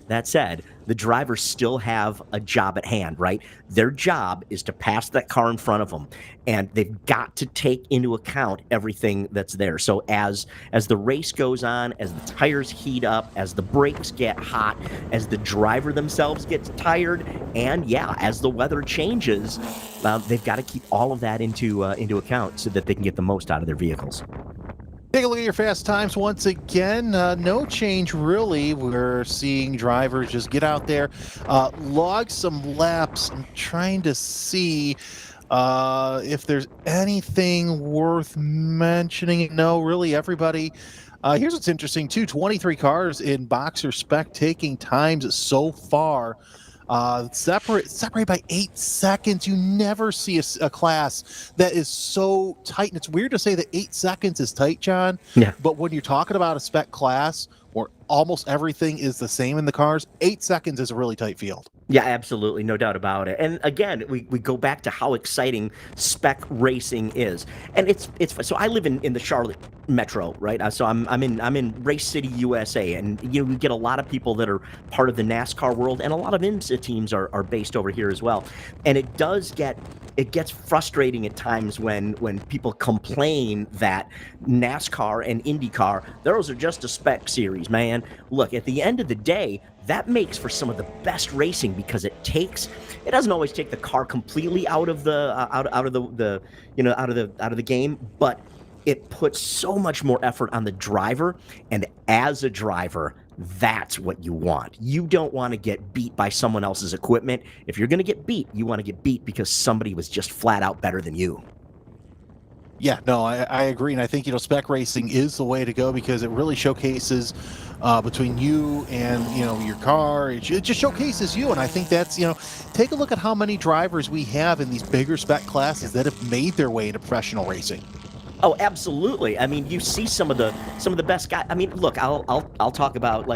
the drivers still have a job at hand, right? Their job is to pass that car in front of them, and they've got to take into account everything that's there. So as the race goes on, as the tires heat up, as the brakes get hot, as the driver themselves gets tired, and as the weather changes, they've got to keep all of that into account so that they can get the most out of their vehicles. Take a look at your fast times once again. No change really. We're seeing drivers just get out there, log some laps. I'm trying to see if there's anything worth mentioning. No, really, everybody. Here's what's interesting too: 23 cars in boxer spec taking times so far. Separate by 8 seconds. You never see a class that is so tight. And it's weird to say that 8 seconds is tight, John. Yeah. But when you're talking about a spec class where almost everything is the same in the cars, 8 seconds is a really tight field. Yeah, absolutely, no doubt about it. And again, we go back to how exciting spec racing is, and it's so I live in the Charlotte metro, right? So I'm in Race City, USA, and we get a lot of people that are part of the NASCAR world, and a lot of IMSA teams are based over here as well. And it gets frustrating at times when people complain that NASCAR and IndyCar, those are just a spec series, man. Look, at the end of the day, that makes for some of the best racing because it doesn't always take the car completely out of the game, but it puts so much more effort on the driver. And as a driver, that's what you want. You don't want to get beat by someone else's equipment. If you're going to get beat, you want to get beat because somebody was just flat out better than you. Yeah, no, I agree. And I think, spec racing is the way to go because it really showcases between you and, your car. It just showcases you. And I think that's, take a look at how many drivers we have in these bigger spec classes that have made their way into professional racing. Oh, absolutely. I mean, you see some of the best guys. I mean, look, I'll talk about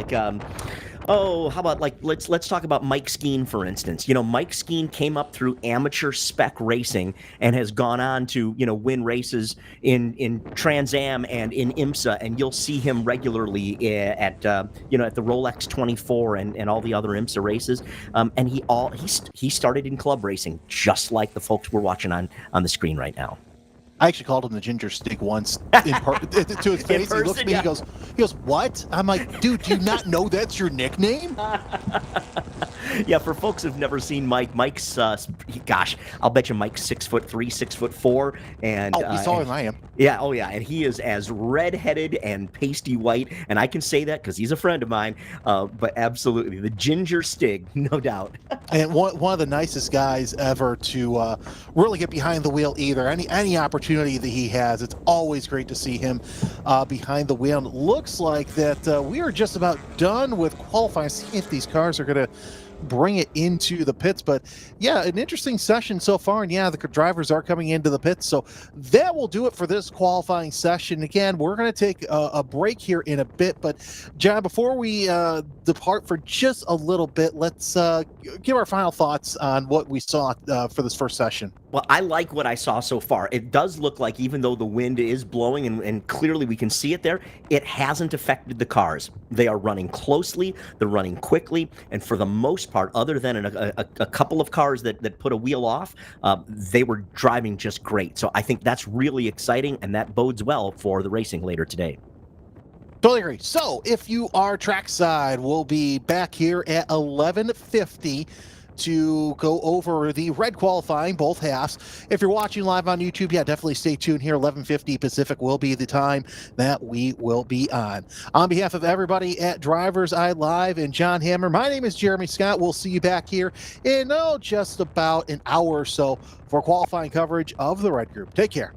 how about let's talk about Mike Skeen, for instance. Mike Skeen came up through amateur spec racing and has gone on to win races in Trans Am and in IMSA, and you'll see him regularly at the Rolex 24 and all the other IMSA races. And he started in club racing, just like the folks we're watching on the screen right now. I actually called him the Ginger Stick once to his face. He looks at me, yeah. he goes, "What?" I'm like, "Dude, do you not know that's your nickname?" Yeah, for folks who've never seen Mike's, I'll bet you Mike's 6'3", 6'4", and he's taller than I am. Yeah, oh yeah, and he is as red-headed and pasty white, and I can say that because he's a friend of mine. But absolutely, the Ginger Stig, no doubt. And one of the nicest guys ever to really get behind the wheel either. Any opportunity that he has, it's always great to see him behind the wheel. And it looks like that we are just about done with qualifying. See if these cars are going to bring it into the pits. But yeah, an interesting session so far. And yeah, the drivers are coming into the pits. So that will do it for this qualifying session. Again, we're going to take a break here in a bit. But John, before we depart for just a little bit, let's give our final thoughts on what we saw for this first session. Well, I like what I saw so far. It does look like, even though the wind is blowing and clearly we can see it there, it hasn't affected the cars. They are running closely, they're running quickly, and for the most part, other than a couple of cars that put a wheel off, they were driving just great. So I think that's really exciting, and that bodes well for the racing later today. Totally agree. So if you are trackside, we'll be back here at 11:50 to go over the red qualifying, both halves. If you're watching live on YouTube, yeah, definitely stay tuned here. 11:50 Pacific will be the time that we will be on. On behalf of everybody at DriversEye Live and John Hammer, my name is Jeremy Scott. We'll see you back here in just about an hour or so for qualifying coverage of the Red Group. Take care.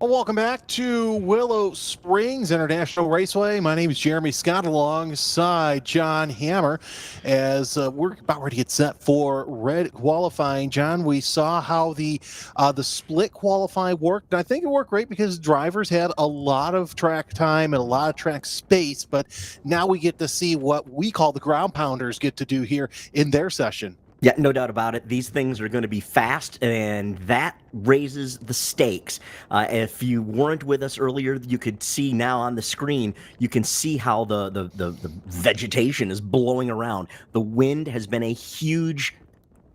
Well, welcome back to Willow Springs International Raceway. My name is Jeremy Scott alongside John Hammer as we're about ready to get set for red qualifying. John, we saw how the split qualifying worked. And I think it worked great because drivers had a lot of track time and a lot of track space, but now we get to see what we call the ground pounders get to do here in their session. Yeah, no doubt about it. These things are going to be fast, and that raises the stakes. If you weren't with us earlier, you could see now on the screen, you can see how the vegetation is blowing around. The wind has been a huge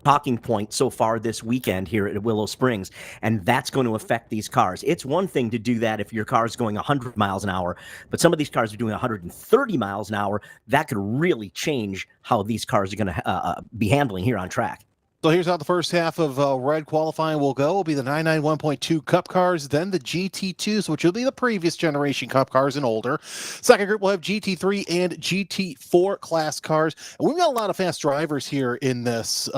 talking point so far this weekend here at Willow Springs, and that's going to affect these cars. It's one thing to do that if your car is going 100 miles an hour, but some of these cars are doing 130 miles an hour. That could really change how these cars are going to be handling here on track. So here's how the first half of red qualifying will go. It'll be the 991.2 Cup cars, then the GT2s, which will be the previous generation Cup cars and older. Second group will have GT3 and GT4 class cars. And we've got a lot of fast drivers here in this.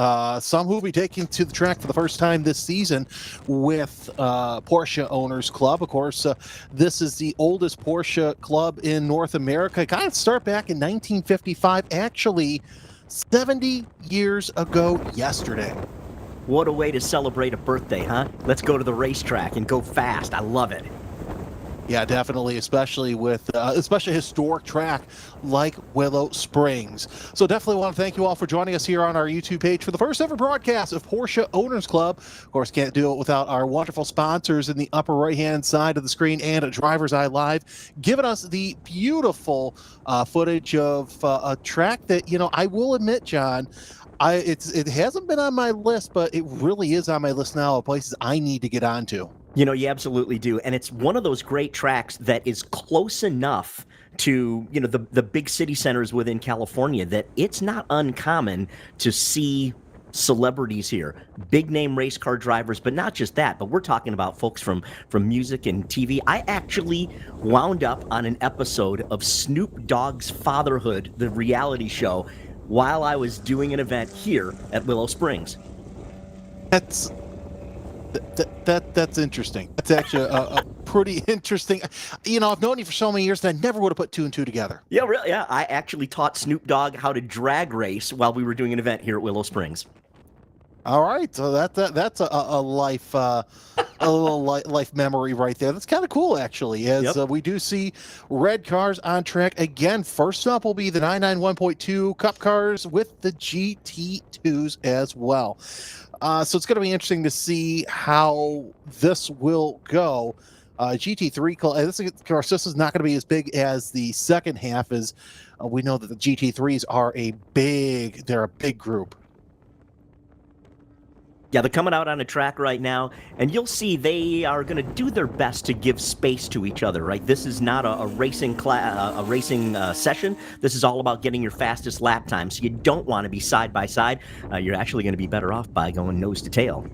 Some who will be taking to the track for the first time this season with Porsche Owners Club. Of course, this is the oldest Porsche club in North America. It got its start back in 1955, actually 70 years ago yesterday. What a way to celebrate a birthday, huh? Let's go to the racetrack and go fast. I love it. Yeah, definitely, especially with especially a historic track like Willow Springs. So definitely want to thank you all for joining us here on our YouTube page for the first ever broadcast of Porsche Owners Club. Of course, can't do it without our wonderful sponsors in the upper right-hand side of the screen and DriversEye Live, giving us the beautiful footage of a track that, you know, I will admit, John, it hasn't been on my list, but it really is on my list now of places I need to get onto. You know, you absolutely do. And it's one of those great tracks that is close enough to, you know, the big city centers within California that it's not uncommon to see celebrities here, big name race car drivers, but not just that, but we're talking about folks from music and TV. I actually wound up on an episode of Snoop Dogg's Fatherhood, the reality show, while I was doing an event here at Willow Springs. That's interesting. That's actually a pretty interesting. You know, I've known you for so many years, and I never would have put two and two together. Yeah, really. Yeah, I actually taught Snoop Dogg how to drag race while we were doing an event here at Willow Springs. All right, so that's a life a little life memory right there. That's kind of cool, actually. As we do see red cars on track again. First up will be the 991.2 Cup cars with the GT2s as well. So it's going to be interesting to see how this will go. GT3, of course, this is not going to be as big as the second half, as we know that the GT3s are they're a big group. Yeah, they're coming out on a track right now, and you'll see they are going to do their best to give space to each other, right? This is not a racing session. This is all about getting your fastest lap time, so you don't want to be side by side. You're actually going to be better off by going nose to tail.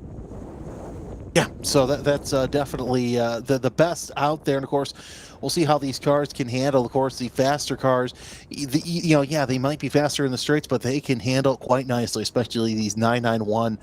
Yeah, so that's definitely the best out there, and of course, we'll see how these cars can handle. Of course, the faster cars, they might be faster in the straights, but they can handle quite nicely, especially these 991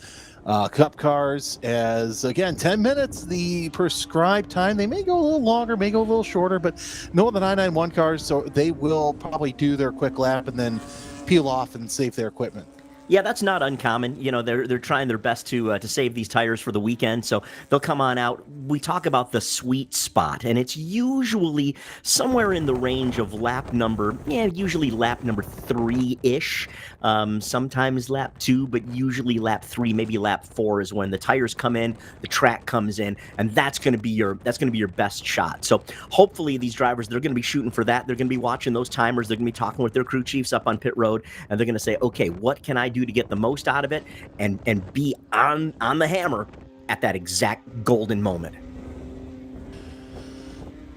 Cup cars. As again, 10 minutes, the prescribed time. They may go a little longer, may go a little shorter, but no, the 991 cars, so they will probably do their quick lap and then peel off and save their equipment. Yeah, that's not uncommon. You know, they're trying their best to save these tires for the weekend, so they'll come on out. We talk about the sweet spot, and it's usually somewhere in the range of usually lap number 3-ish. Sometimes lap 2, but usually lap 3, maybe lap 4 is when the tires come in, the track comes in, and that's going to be your best shot. So hopefully these drivers, they're going to be shooting for that. They're going to be watching those timers. They're going to be talking with their crew chiefs up on pit road, and they're going to say, okay, what can I do to get the most out of it and be on the hammer at that exact golden moment.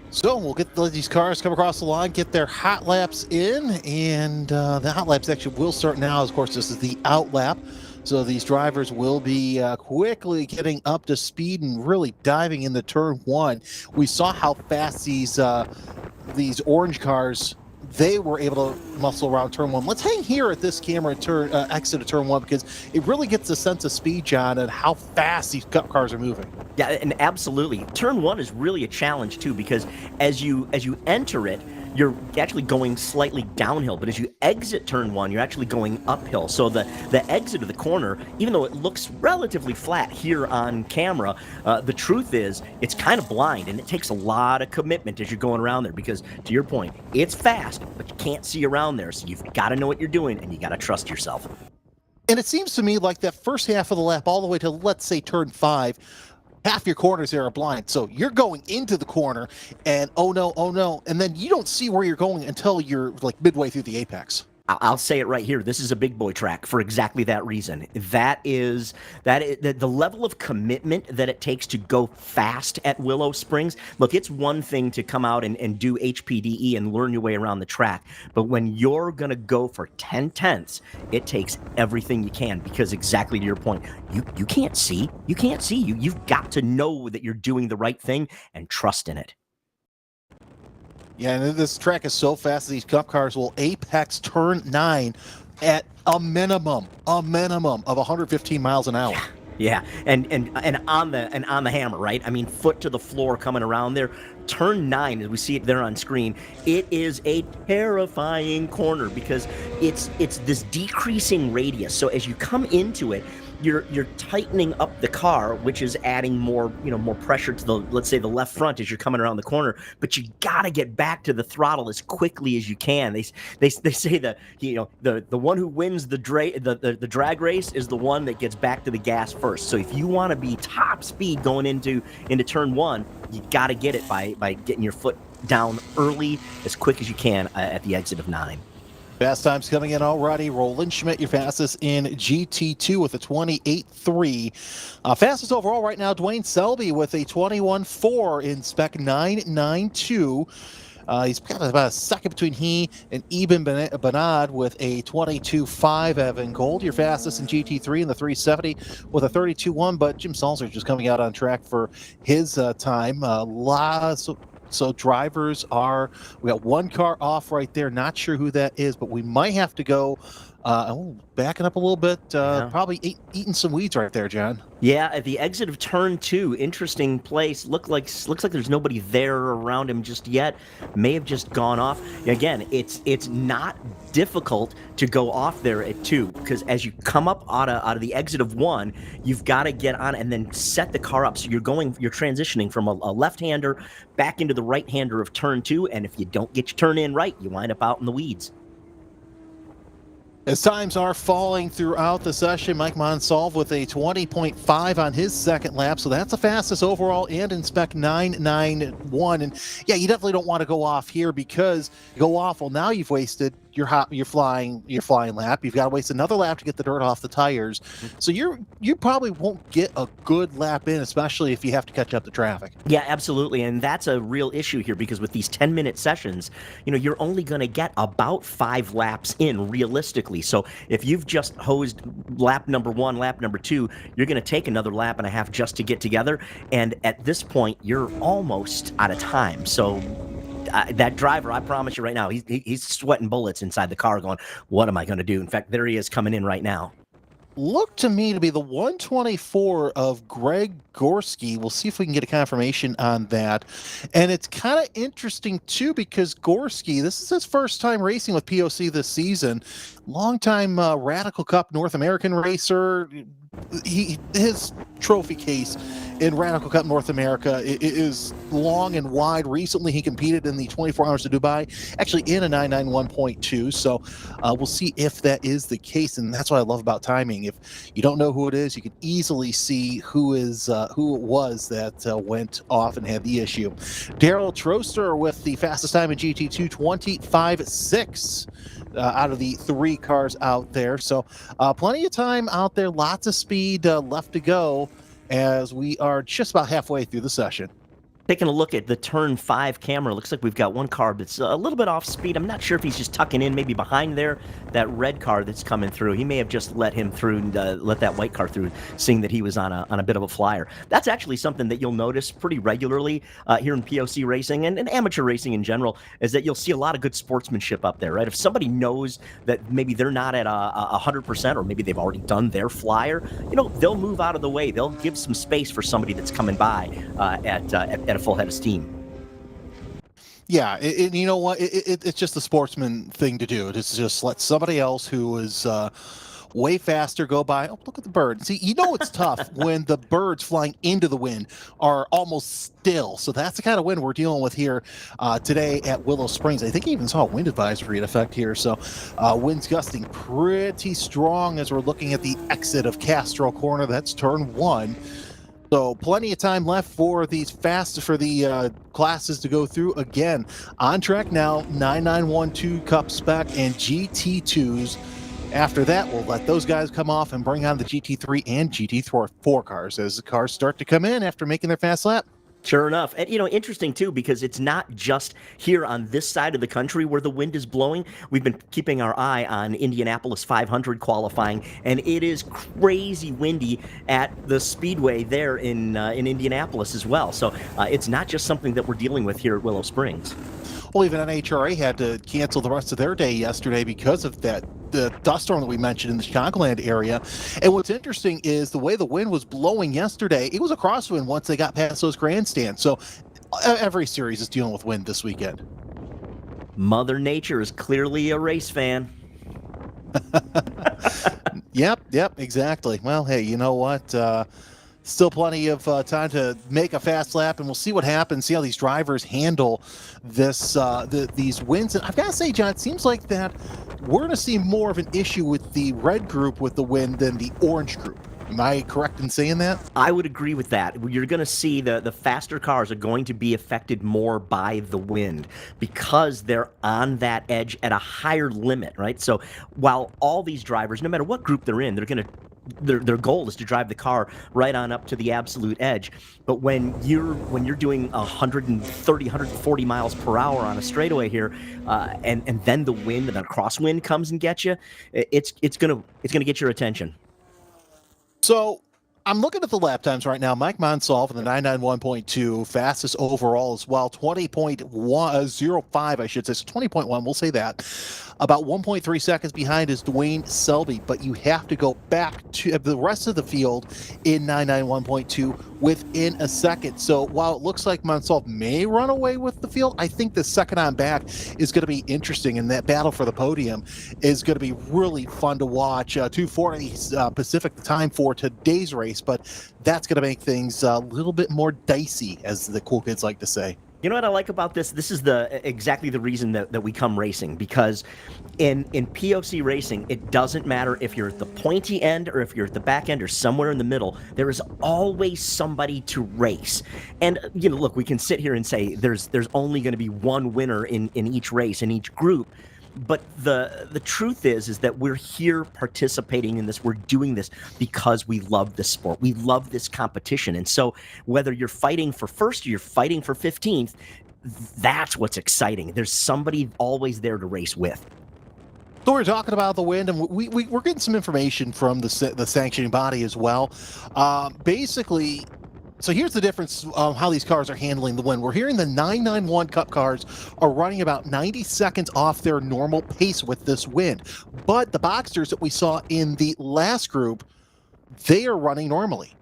So we'll let these cars come across the line, get their hot laps in, and the hot laps actually will start now. Of course, this is the out lap, so these drivers will be quickly getting up to speed and really diving into turn one. We saw how fast these orange cars they were able to muscle around turn one. Let's hang here at this camera turn exit of turn one, because it really gets a sense of speed, John, and how fast these Cup cars are moving. Yeah, and absolutely. Turn one is really a challenge too, because as you enter it, you're actually going slightly downhill, but as you exit turn one, you're actually going uphill. So the exit of the corner, even though it looks relatively flat here on camera, the truth is it's kind of blind, and it takes a lot of commitment as you're going around there, because to your point, it's fast, but you can't see around there. So you've got to know what you're doing, and you got to trust yourself. And it seems to me like that first half of the lap all the way to, let's say, turn 5, half your corners there are blind. So you're going into the corner and oh no, and then you don't see where you're going until you're like midway through the apex. I'll say it right here. This is a big boy track for exactly that reason. That is the level of commitment that it takes to go fast at Willow Springs. Look, it's one thing to come out and do HPDE and learn your way around the track, but when you're going to go for 10 tenths, it takes everything you can, because exactly to your point, you can't see. You can't see. You've got to know that you're doing the right thing and trust in it. Yeah, and this track is so fast that these Cup cars will apex turn 9 at a minimum of 115 miles an hour. Yeah, and on the hammer, right? I mean, foot to the floor coming around there. Turn 9, as we see it there on screen, it is a terrifying corner because it's this decreasing radius. So as you come into it, you're tightening up the car, which is adding more pressure to the, let's say, the left front as you're coming around the corner. But you got to get back to the throttle as quickly as you can. They say that the one who wins the drag race is the one that gets back to the gas first. So if you want to be top speed going into turn 1, you got to get it by getting your foot down early as quick as you can at the exit of 9. Fast times coming in already. Roland Schmidt, your fastest in GT2 with a 28.3. Fastest overall right now, Dwayne Selby with a 21.4 in spec 9.92. He's got about a second between he and Eben Benad with a 22.5. Evan Gold, your fastest in GT3 in the 370 with a 32.1. But Jim Salzer just coming out on track for his time. So drivers we got one car off right there. Not sure who that is, but we might have to go backing up a little bit. Probably eating some weeds right there, John. Yeah, at the exit of turn 2, interesting place. Looks like there's nobody there around him just yet. May have just gone off. Again, it's not difficult to go off there at 2, because as you come up out of the exit of 1, you've got to get on and then set the car up. So you're transitioning from a left-hander back into the right-hander of turn 2, and if you don't get your turn in right, you wind up out in the weeds. As times are falling throughout the session, Mike Monsalve with a 20.5 on his second lap. So that's the fastest overall and in spec 9.91. And yeah, you definitely don't want to go off here, because you go off, well, now you've wasted your flying lap. You've got to waste another lap to get the dirt off the tires. So you probably won't get a good lap in, especially if you have to catch up the traffic. Yeah, absolutely. And that's a real issue here, because with these 10-minute sessions, you're only going to get about 5 laps in realistically. So if you've just hosed lap number 1, lap number 2, you're going to take another lap and a half just to get together. And at this point, you're almost out of time. So that driver, I promise you right now, he's sweating bullets inside the car going, what am I going to do? In fact, there he is coming in right now. Looked to me to be the 124 of Greg Gorski. We'll see if we can get a confirmation on that. And it's kind of interesting, too, because Gorski, this is his first time racing with POC this season. Longtime Radical Cup North American racer. His trophy case in Radical Cup North America is long and wide. Recently, he competed in the 24 Hours of Dubai, actually in a 991.2. So we'll see if that is the case, and that's what I love about timing. If you don't know who it is, you can easily see who it was that went off and had the issue. Daryl Troster with the fastest time in GT2, 25.6. Out of the 3 cars out there. So plenty of time out there, lots of speed left to go as we are just about halfway through the session. Taking a look at the turn 5 camera, looks like we've got one car that's a little bit off speed. I'm not sure if he's just tucking in, maybe behind there, that red car that's coming through. He may have just let him through and let that white car through, seeing that he was on a bit of a flyer. That's actually something that you'll notice pretty regularly here in POC racing and amateur racing in general, is that you'll see a lot of good sportsmanship up there, right? If somebody knows that maybe they're not at 100%, or maybe they've already done their flyer, they'll move out of the way. They'll give some space for somebody that's coming by at a full head of steam. Yeah, you know what? It's just a sportsman thing to do. It's just let somebody else who is way faster go by. Oh, look at the bird. See, it's tough when the birds flying into the wind are almost still. So that's the kind of wind we're dealing with here today at Willow Springs. I think I even saw a wind advisory in effect here. So winds gusting pretty strong as we're looking at the exit of Castro Corner. That's turn 1. So plenty of time left for the classes to go through. Again, on track now, 9912 Cup Spec and GT2s. After that, we'll let those guys come off and bring on the GT3 and GT4 cars as the cars start to come in after making their fast lap. Sure enough. And, interesting, too, because it's not just here on this side of the country where the wind is blowing. We've been keeping our eye on Indianapolis 500 qualifying, and it is crazy windy at the speedway there in Indianapolis as well. So it's not just something that we're dealing with here at Willow Springs. Well, even NHRA had to cancel the rest of their day yesterday because of the dust storm that we mentioned in the Chicagoland area. And what's interesting is the way the wind was blowing yesterday, it was a crosswind once they got past those grandstands. So every series is dealing with wind this weekend. Mother Nature is clearly a race fan. Yep, exactly. Well, hey, you know what? Still plenty of time to make a fast lap, and we'll see what happens, see how these drivers handle this these wins. And I've got to say, John, it seems like that we're going to see more of an issue with the red group with the win than the orange group. Am I correct in saying that? I would agree with that. You're going to see the faster cars are going to be affected more by the wind because they're on that edge at a higher limit, right? So while all these drivers, no matter what group they're in, they're going to their goal is to drive the car right on up to the absolute edge. But when you're doing 130, 140 miles per hour on a straightaway here, and then the wind and the crosswind comes and gets you, it's gonna get your attention. So I'm looking at the lap times right now. Mike Monsalve in the 991.2, fastest overall as well, 20.105, I should say. So 20.1, we'll say that. About 1.3 seconds behind is Dwayne Selby, but you have to go back to the rest of the field in 991.2 within a second. So while it looks like Monsalve may run away with the field, I think the second on back is going to be interesting, and that battle for the podium is going to be really fun to watch. 2:40 Pacific time for today's race, but that's going to make things a little bit more dicey, as the cool kids like to say. You know what I like about this? This is exactly the reason that we come racing, because in POC racing, it doesn't matter if you're at the pointy end or if you're at the back end or somewhere in the middle. There is always somebody to race. And look, we can sit here and say there's only going to be one winner in each race, in each group. But the truth is that we're here participating in this. We're doing this because we love this sport. We love this competition. And so whether you're fighting for first or you're fighting for 15th, that's what's exciting. There's somebody always there to race with. So we're talking about the wind, and we're getting some information from the sanctioning body as well. Basically, so here's the difference of how these cars are handling the wind. We're hearing the 991 Cup cars are running about 90 seconds off their normal pace with this wind. But the Boxsters that we saw in the last group, they are running normally.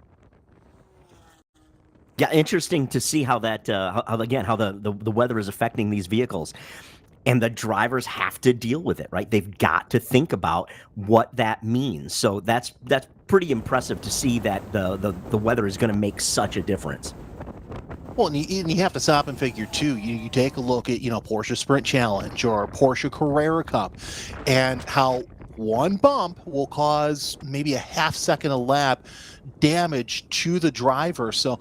Yeah, interesting to see how that, how the weather is affecting these vehicles. And the drivers have to deal with it, right? They've got to think about what that means. So that's pretty impressive to see that the weather is going to make such a difference. Well, and you have to stop and figure too. You take a look at Porsche Sprint Challenge or Porsche Carrera Cup, and how one bump will cause maybe a half second a lap damage to the driver. So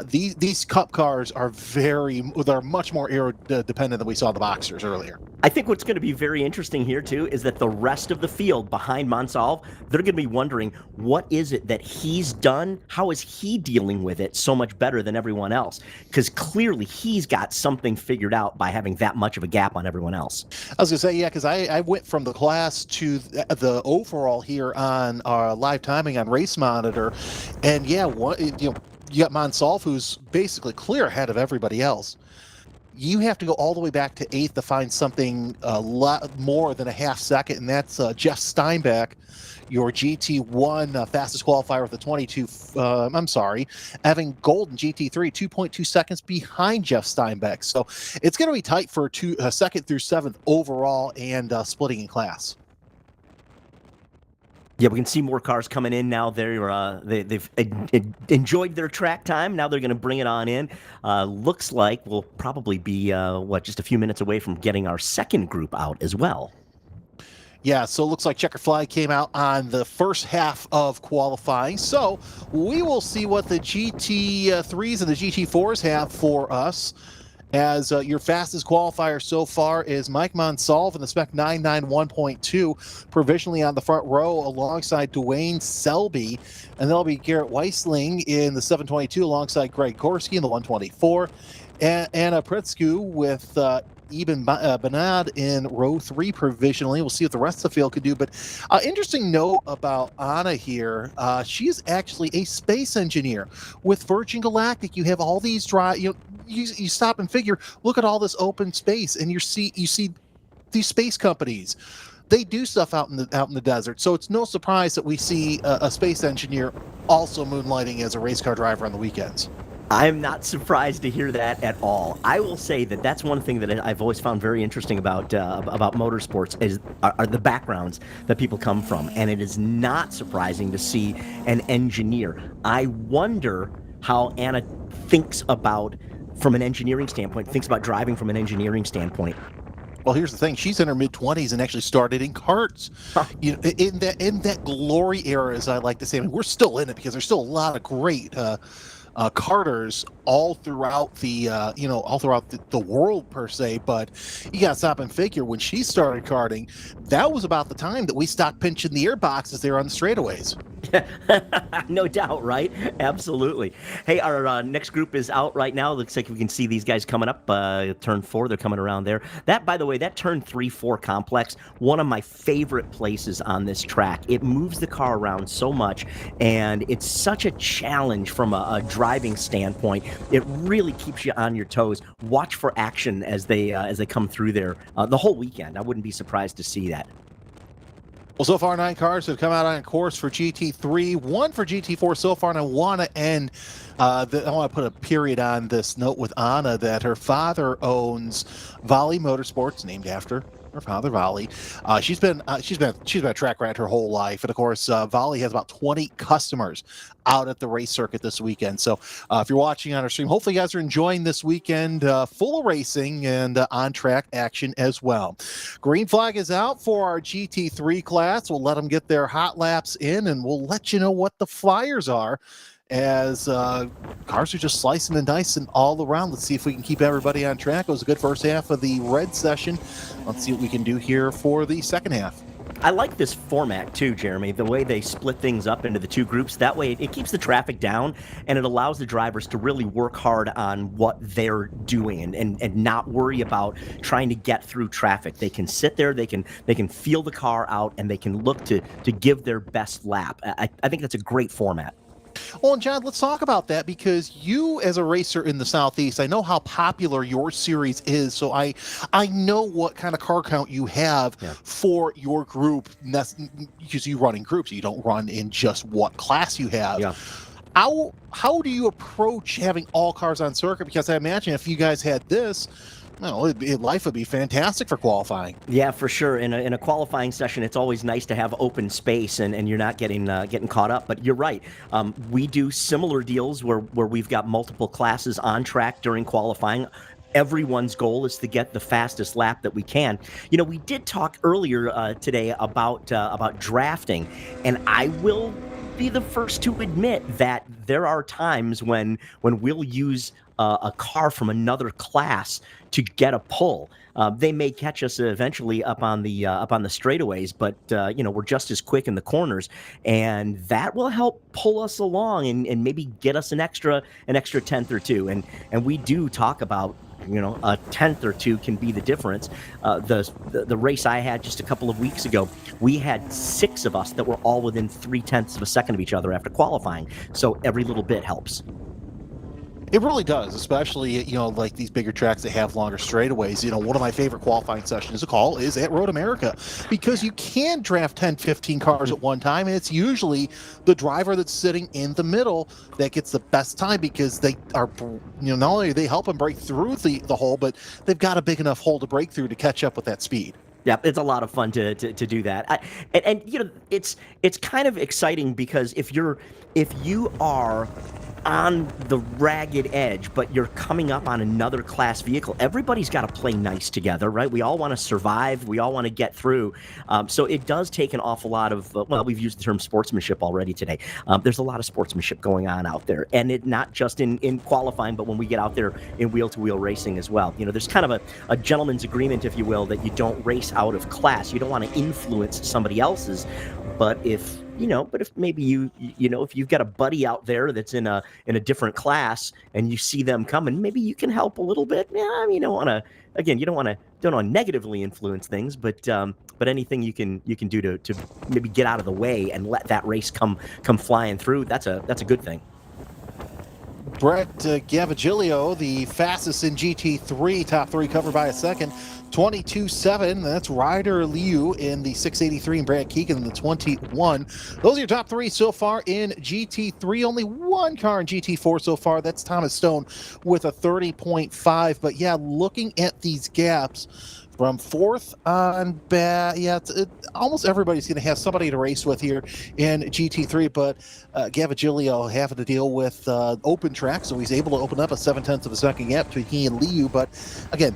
these Cup cars are they're much more aero dependent than we saw the Boxsters earlier. I think what's going to be very interesting here, too, is that the rest of the field behind Monsalve, they're going to be wondering, what is it that he's done? How is he dealing with it so much better than everyone else? Because clearly he's got something figured out by having that much of a gap on everyone else. I was going to say, yeah, because I went from the class to the overall here on live timing on Race Monitor. And yeah, you got Monsalve, who's basically clear ahead of everybody else. You have to go all the way back to 8th to find something a lot more than a half second, and that's Jeff Steinbeck, your GT1 fastest qualifier with a 22. Evan Golden, GT3, 2.2 seconds behind Jeff Steinbeck. So it's going to be tight for 2nd through 7th overall and splitting in class. Yeah, we can see more cars coming in now. They've enjoyed their track time. Now they're going to bring it on in. Looks like we'll probably be, just a few minutes away from getting our second group out as well. Yeah, so it looks like Checker Flag came out on the first half of qualifying. So we will see what the GT3s and the GT4s have for us. As your fastest qualifier so far is Mike Monsalve in the Spec 991.2, provisionally on the front row alongside Dwayne Selby. And there'll be Garrett Weisling in the 722 alongside Greg Gorski in the 124. And Anna Pritzku with Eben Benad in row 3 provisionally. We'll see what the rest of the field could do. But interesting note about Anna here, she is actually a space engineer with Virgin Galactic. You have all these you stop and figure, look at all this open space, and you see these space companies. They do stuff out in the desert. So it's no surprise that we see a space engineer also moonlighting as a race car driver on the weekends. I'm not surprised to hear that at all. I will say that that's one thing that I've always found very interesting about motorsports are the backgrounds that people come from, and it is not surprising to see an engineer. I wonder how Anna thinks about, from an engineering standpoint, thinks about driving from an engineering standpoint. Well, here's the thing: she's in her mid-20s and actually started in karts. In that glory era, as I like to say. I mean, we're still in it because there's still a lot of great karters all throughout the world per se. But you got to stop and figure, when she started karting, that was about the time that we stopped pinching the air boxes there on the straightaways. No doubt, right? Absolutely. Hey, our next group is out right now. Looks like we can see these guys coming up. Turn 4, they're coming around there. That, by the way, that turn 3-4 complex, one of my favorite places on this track. It moves the car around so much, and it's such a challenge from a driving standpoint. It really keeps you on your toes. Watch for action as they come through there the whole weekend. I wouldn't be surprised to see that. Well, so far 9 cars have come out on course for GT3, 1 for GT4 so far, and I want to end. I want to put a period on this note with Anna that her father owns Volley Motorsports, named after her father, Volley. She's been a track rat her whole life, and of course, Volley has about 20 customers out at the race circuit this weekend. So if you're watching on our stream, hopefully you guys are enjoying this weekend full of racing and on-track action as well. Green flag is out for our GT3 class. We'll let them get their hot laps in, and we'll let you know what the flyers are as cars are just slicing and dicing all around. Let's see if we can keep everybody on track. It was a good first half of the red session. Let's see what we can do here for the second half. I like this format too, Jeremy, the way they split things up into the 2 groups. That way it keeps the traffic down, and it allows the drivers to really work hard on what they're doing and not worry about trying to get through traffic. They can sit there, they can feel the car out, and they can look to give their best lap. I think that's a great format. Well, and John, let's talk about that, because you, as a racer in the Southeast, I know how popular your series is, so I know what kind of car count you have for your group, because you run in groups. You don't run in just what class you have. Yeah. How do you approach having all cars on circuit? Because I imagine if you guys had this, life would be fantastic for qualifying. Yeah, for sure. In a qualifying session, it's always nice to have open space and you're not getting caught up. But you're right. We do similar deals where we've got multiple classes on track during qualifying. everyone's goal is to get the fastest lap that we can. You know, we did talk earlier today about drafting, and I will be the first to admit that there are times when we'll use a car from another class to get a pull. They may catch us eventually up on the straightaways, but you know, we're just as quick in the corners, and that will help pull us along and maybe get us an extra tenth or two. And we do talk about, you know, a tenth or two can be the difference. The race I had just a couple of weeks ago, we had 6 of us that were all within 0.3 of a second of each other after qualifying. So every little bit helps. It really does, especially, you know, like these bigger tracks that have longer straightaways. You know, one of my favorite qualifying sessions to call is at Road America, because you can draft 10, 15 cars at one time, and it's usually the driver that's sitting in the middle that gets the best time, because they are, you know, not only they help them break through the hole, but they've got a big enough hole to break through to catch up with that speed. Yeah, it's a lot of fun to do that. And you know, it's kind of exciting, because if you are on the ragged edge, but you're coming up on another class vehicle, everybody's got to play nice together, right? We all want to survive. We all want to get through. So it does take an awful lot of, well, we've used the term sportsmanship already today. There's a lot of sportsmanship going on out there, and it not just in qualifying, but when we get out there in wheel-to-wheel racing as well. You know, there's kind of a gentleman's agreement, if you will, that you don't race out of class. You don't want to influence somebody else's, but if maybe you know, if you've got a buddy out there that's in a different class and you see them coming, maybe you can help a little bit. Yeah, I mean, you don't want to negatively influence things, but anything you can do to maybe get out of the way and let that race come flying through, that's a good thing. Brett Gavigilio, the fastest in GT3, top 3 covered by a second, 22.7. That's Ryder Liu in the 683 and Brad Keegan in the 21. Those are your top 3 so far in GT3. Only one car in GT4 so far. That's Thomas Stone with a 30.5. But yeah, looking at these gaps from 4th on back, yeah, almost everybody's going to have somebody to race with here in GT3, but Gavigilio having to deal with open track, so he's able to open up a 0.7 of a second gap between he and Liu. But again,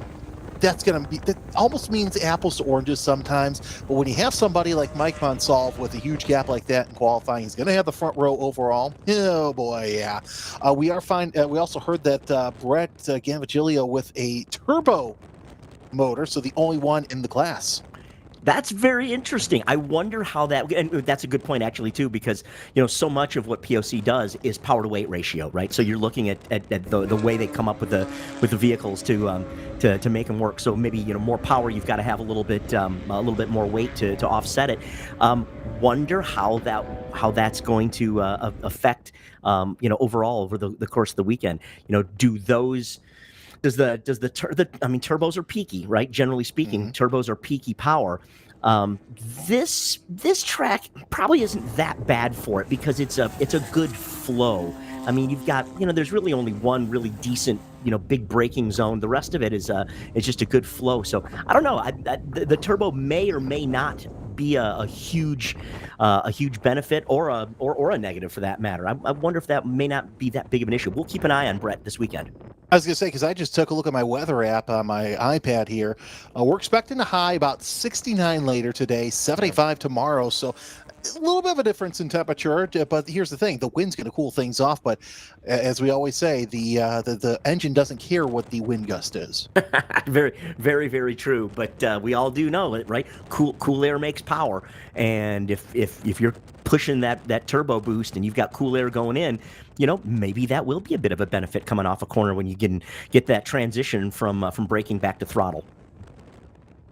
that almost means apples to oranges sometimes. But when you have somebody like Mike Monsalve with a huge gap like that in qualifying, he's going to have the front row overall. Oh boy, yeah. We also heard that Brett Gavigilio with a turbo motor, so the only one in the class. That's very interesting. I wonder how that, and that's a good point actually too, because you know, so much of what POC does is power to weight ratio, right? So you're looking at the way they come up with the vehicles to make them work. So maybe, you know, more power, you've got to have a little bit more weight to offset it. Wonder how that's going to affect you know, overall over the course of the weekend. You know, turbos are peaky, right? Generally speaking, turbos are peaky power. This track probably isn't that bad for it, because it's a good flow. I mean, you've got, you know, there's really only one really decent, you know, big braking zone. The rest of it is just a good flow. So I don't know. The turbo may or may not be a huge benefit or a negative for that matter. I wonder if that may not be that big of an issue. We'll keep an eye on Brett this weekend. I was going to say, because I just took a look at my weather app on my iPad here. We're expecting a high about 69 later today, 75 tomorrow. So a little bit of a difference in temperature, but here's the thing: the wind's going to cool things off. But as we always say, the engine doesn't care what the wind gust is. Very, very, very true. But we all do know it, right? Cool air makes power, and if you're pushing that turbo boost and you've got cool air going in, you know, maybe that will be a bit of a benefit coming off a corner when you get that transition from braking back to throttle.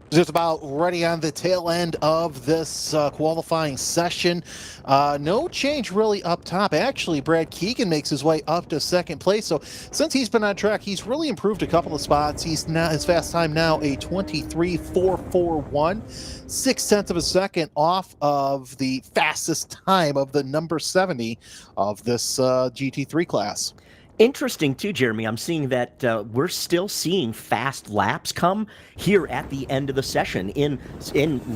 Just about ready on the tail end of this qualifying session. No change really up top. Actually, Brad Keegan makes his way up to second place. So since he's been on track, he's really improved a couple of spots. He's now, his fast time now a 23.441, 0.6 of a second off of the fastest time of the number 70 of this GT3 class. Interesting too, Jeremy. I'm seeing that we're still seeing fast laps come here at the end of the session in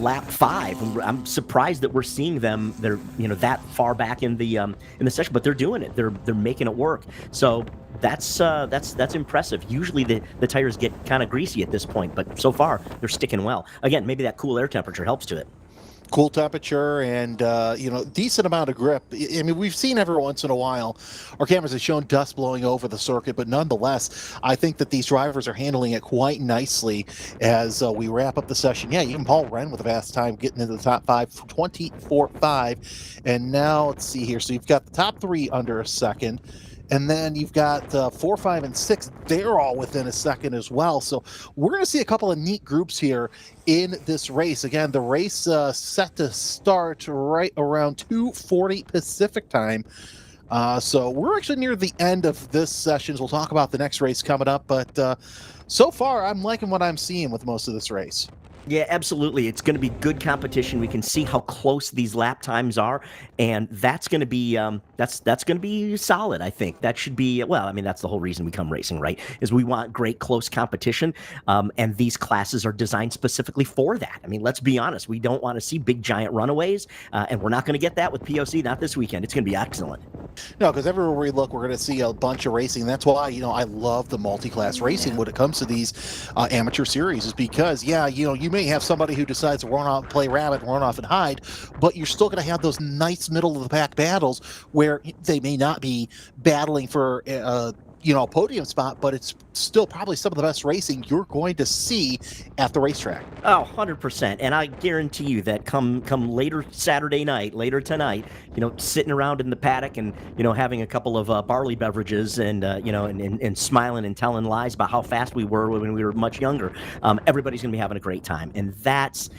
lap 5. And I'm surprised that we're seeing them. They're that far back in the session, but they're doing it. They're making it work. So that's impressive. Usually the tires get kind of greasy at this point, but so far they're sticking well. Again, maybe that cool air temperature helps to it. Cool temperature and decent amount of grip. I mean, we've seen every once in a while our cameras have shown dust blowing over the circuit, but nonetheless I think that these drivers are handling it quite nicely as we wrap up the session. Yeah, even Paul Wren with a fast time getting into the top 5, 24.5. And now let's see here, so you've got the top 3 under a second. And then you've got 4, 5, and 6. They're all within a second as well. So we're going to see a couple of neat groups here in this race. Again, the race set to start right around 2:40 Pacific time. So we're actually near the end of this session. We'll talk about the next race coming up. But so far, I'm liking what I'm seeing with most of this race. Yeah, absolutely. It's going to be good competition. We can see how close these lap times are, and that's going to be that's going to be solid. I think that should be well. I mean, that's the whole reason we come racing, right? Is we want great close competition, and these classes are designed specifically for that. I mean, let's be honest. We don't want to see big giant runaways, and we're not going to get that with POC. Not this weekend. It's going to be excellent. No, because everywhere we look, we're going to see a bunch of racing. That's why I love the multi-class racing when it comes to these amateur series. Is because you may have somebody who decides to run off, play rabbit, run off and hide, but you're still going to have those nice middle of the pack battles where they may not be battling for a podium spot, but it's still probably some of the best racing you're going to see at the racetrack. Oh, 100%. And I guarantee you that come later Saturday night, later tonight, sitting around in the paddock and, having a couple of barley beverages and, and smiling and telling lies about how fast we were when we were much younger, everybody's going to be having a great time. And that's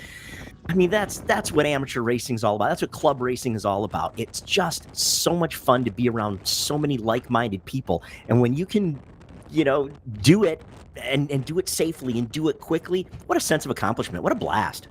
what amateur racing is all about. That's what club racing is all about. It's just so much fun to be around so many like-minded people. And when you can, do it and do it safely and do it quickly, what a sense of accomplishment. What a blast.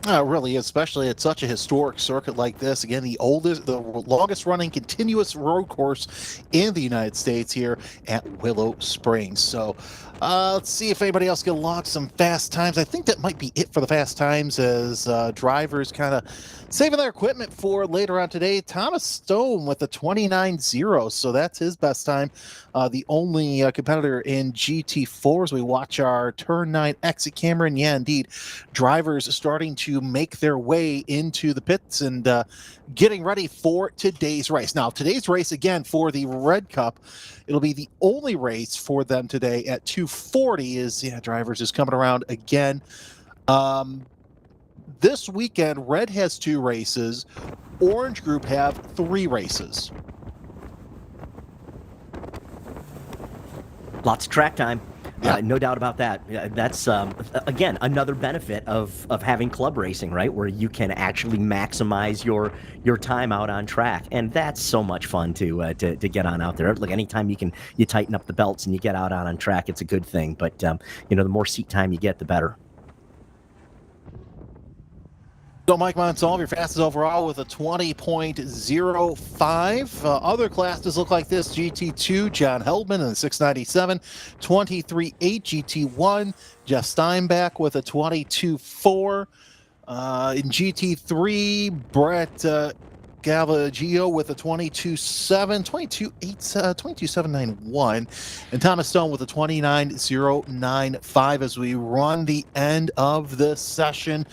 Really, especially at such a historic circuit like this. Again, the longest running continuous road course in the United States here at Willow Springs. So let's see if anybody else can log some fast times. I think that might be it for the fast times as drivers kind of saving their equipment for later on today. Thomas Stone with a 29.0, so that's his best time. The only competitor in GT4 as we watch our turn 9 exit camera. And yeah, indeed, drivers starting to make their way into the pits and getting ready for today's race. Now, today's race, again, for the Red Cup, it'll be the only race for them today at 2:40 as drivers is coming around again. This weekend, Red has 2 races. Orange Group have 3 races. Lots of track time. Yeah. No doubt about that. That's, again, another benefit of having club racing, right? Where you can actually maximize your time out on track. And that's so much fun to get on out there. Look, anytime you tighten up the belts and you get out on track, it's a good thing. But, the more seat time you get, the better. So Mike Monsalve, your fastest overall with a 20.05. Other classes look like this. GT2, John Heldman in the 697. 23.8 GT1, Jeff Steinbach with a 22.4. In GT3, Brett Gavaggio with a 22.7, 22.791. And Thomas Stone with a 29.095 as we run the end of this session.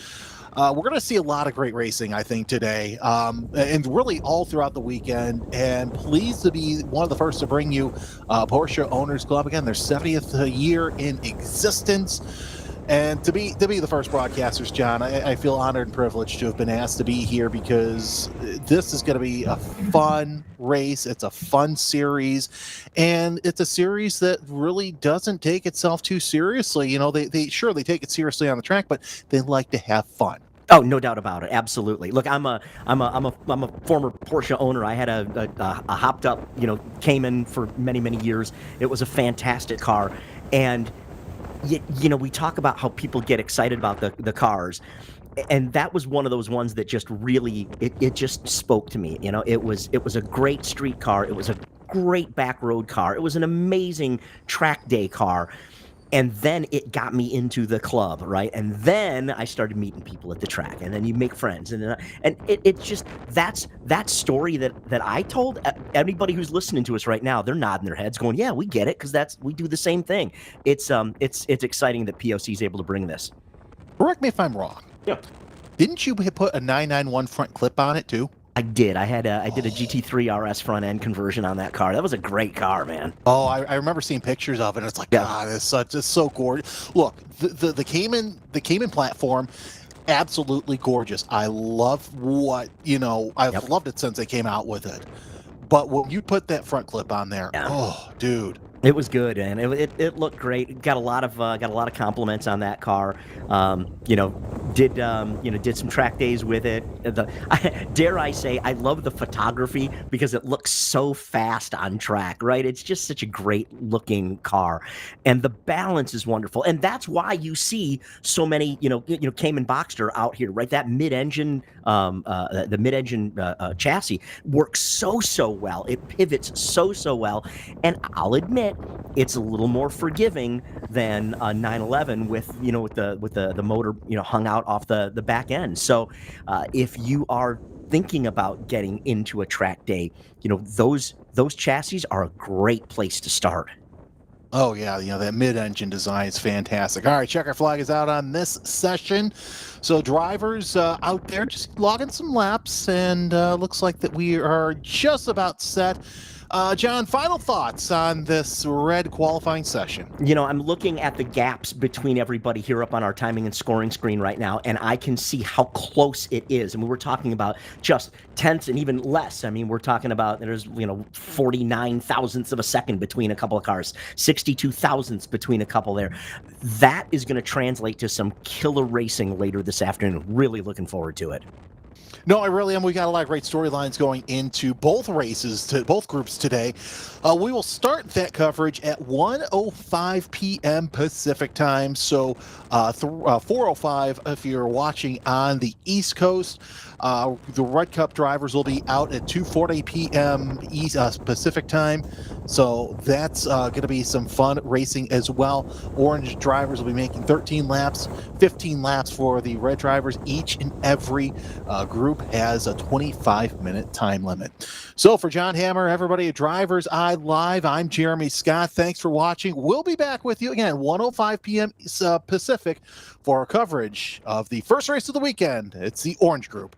We're going to see a lot of great racing, I think, today, and really all throughout the weekend. And pleased to be one of the first to bring you Porsche Owners Club. Again, their 70th year in existence. And to be the first broadcasters, John, I feel honored and privileged to have been asked to be here because this is going to be a fun race. It's a fun series, and it's a series that really doesn't take itself too seriously. They take it seriously on the track, but they like to have fun. Oh, no doubt about it. Absolutely. Look, I'm a former Porsche owner. I had a hopped up, Cayman for many, many years. It was a fantastic car. And, we talk about how people get excited about the cars. And that was one of those ones that just really, it just spoke to me. It was a great street car. It was a great back road car. It was an amazing track day car. And then it got me into the club, right? And then I started meeting people at the track, and then you make friends, and then it's just that's that story that I told. Anybody who's listening to us right now, they're nodding their heads, going, "Yeah, we get it," because we do the same thing. It's exciting that POC is able to bring this. Correct me if I'm wrong. Yeah. Didn't you put a 991 front clip on it too? I did. I did a GT3 RS front end conversion on that car. That was a great car, man. Oh, I remember seeing pictures of it. And it's like, God, it's so gorgeous. Look, the Cayman platform, absolutely gorgeous. I love I've loved it since they came out with it. But when you put that front clip on there, oh, dude. It was good, and it looked great. Got a lot of compliments on that car. Did some track days with it. Dare I say, I love the photography because it looks so fast on track, right? It's just such a great looking car, and the balance is wonderful, and that's why you see so many Cayman Boxster out here, right? That mid-engine, the mid-engine chassis works so well. It pivots so well, and I'll admit, it's a little more forgiving than a 911 with the motor hung out off the back end. So if you are thinking about getting into a track day, those chassis are a great place to start. Oh yeah, that mid-engine design is fantastic. All right, checker flag is out on this session. So drivers out there just logging some laps, and looks like that we are just about set. John, final thoughts on this red qualifying session? I'm looking at the gaps between everybody here up on our timing and scoring screen right now, and I can see how close it is. I mean, we're talking about just tenths and even less. I mean, we're talking about there's 49 thousandths of a second between a couple of cars, 62 thousandths between a couple there. That is going to translate to some killer racing later this afternoon. Really looking forward to it. No, I really am. We got a lot of great storylines going into both races, to both groups today. We will start that coverage at 1:05 p.m. Pacific time. So 4:05 if you're watching on the East Coast. The Red Cup drivers will be out at 2:40 p.m. Pacific time. So that's going to be some fun racing as well. Orange drivers will be making 13 laps, 15 laps for the red drivers. Each and every group has a 25-minute time limit. So for John Hammer, everybody at DriversEye Live, I'm Jeremy Scott. Thanks for watching. We'll be back with you again at 1:05 p.m. Pacific for our coverage of the first race of the weekend. It's the Orange Group.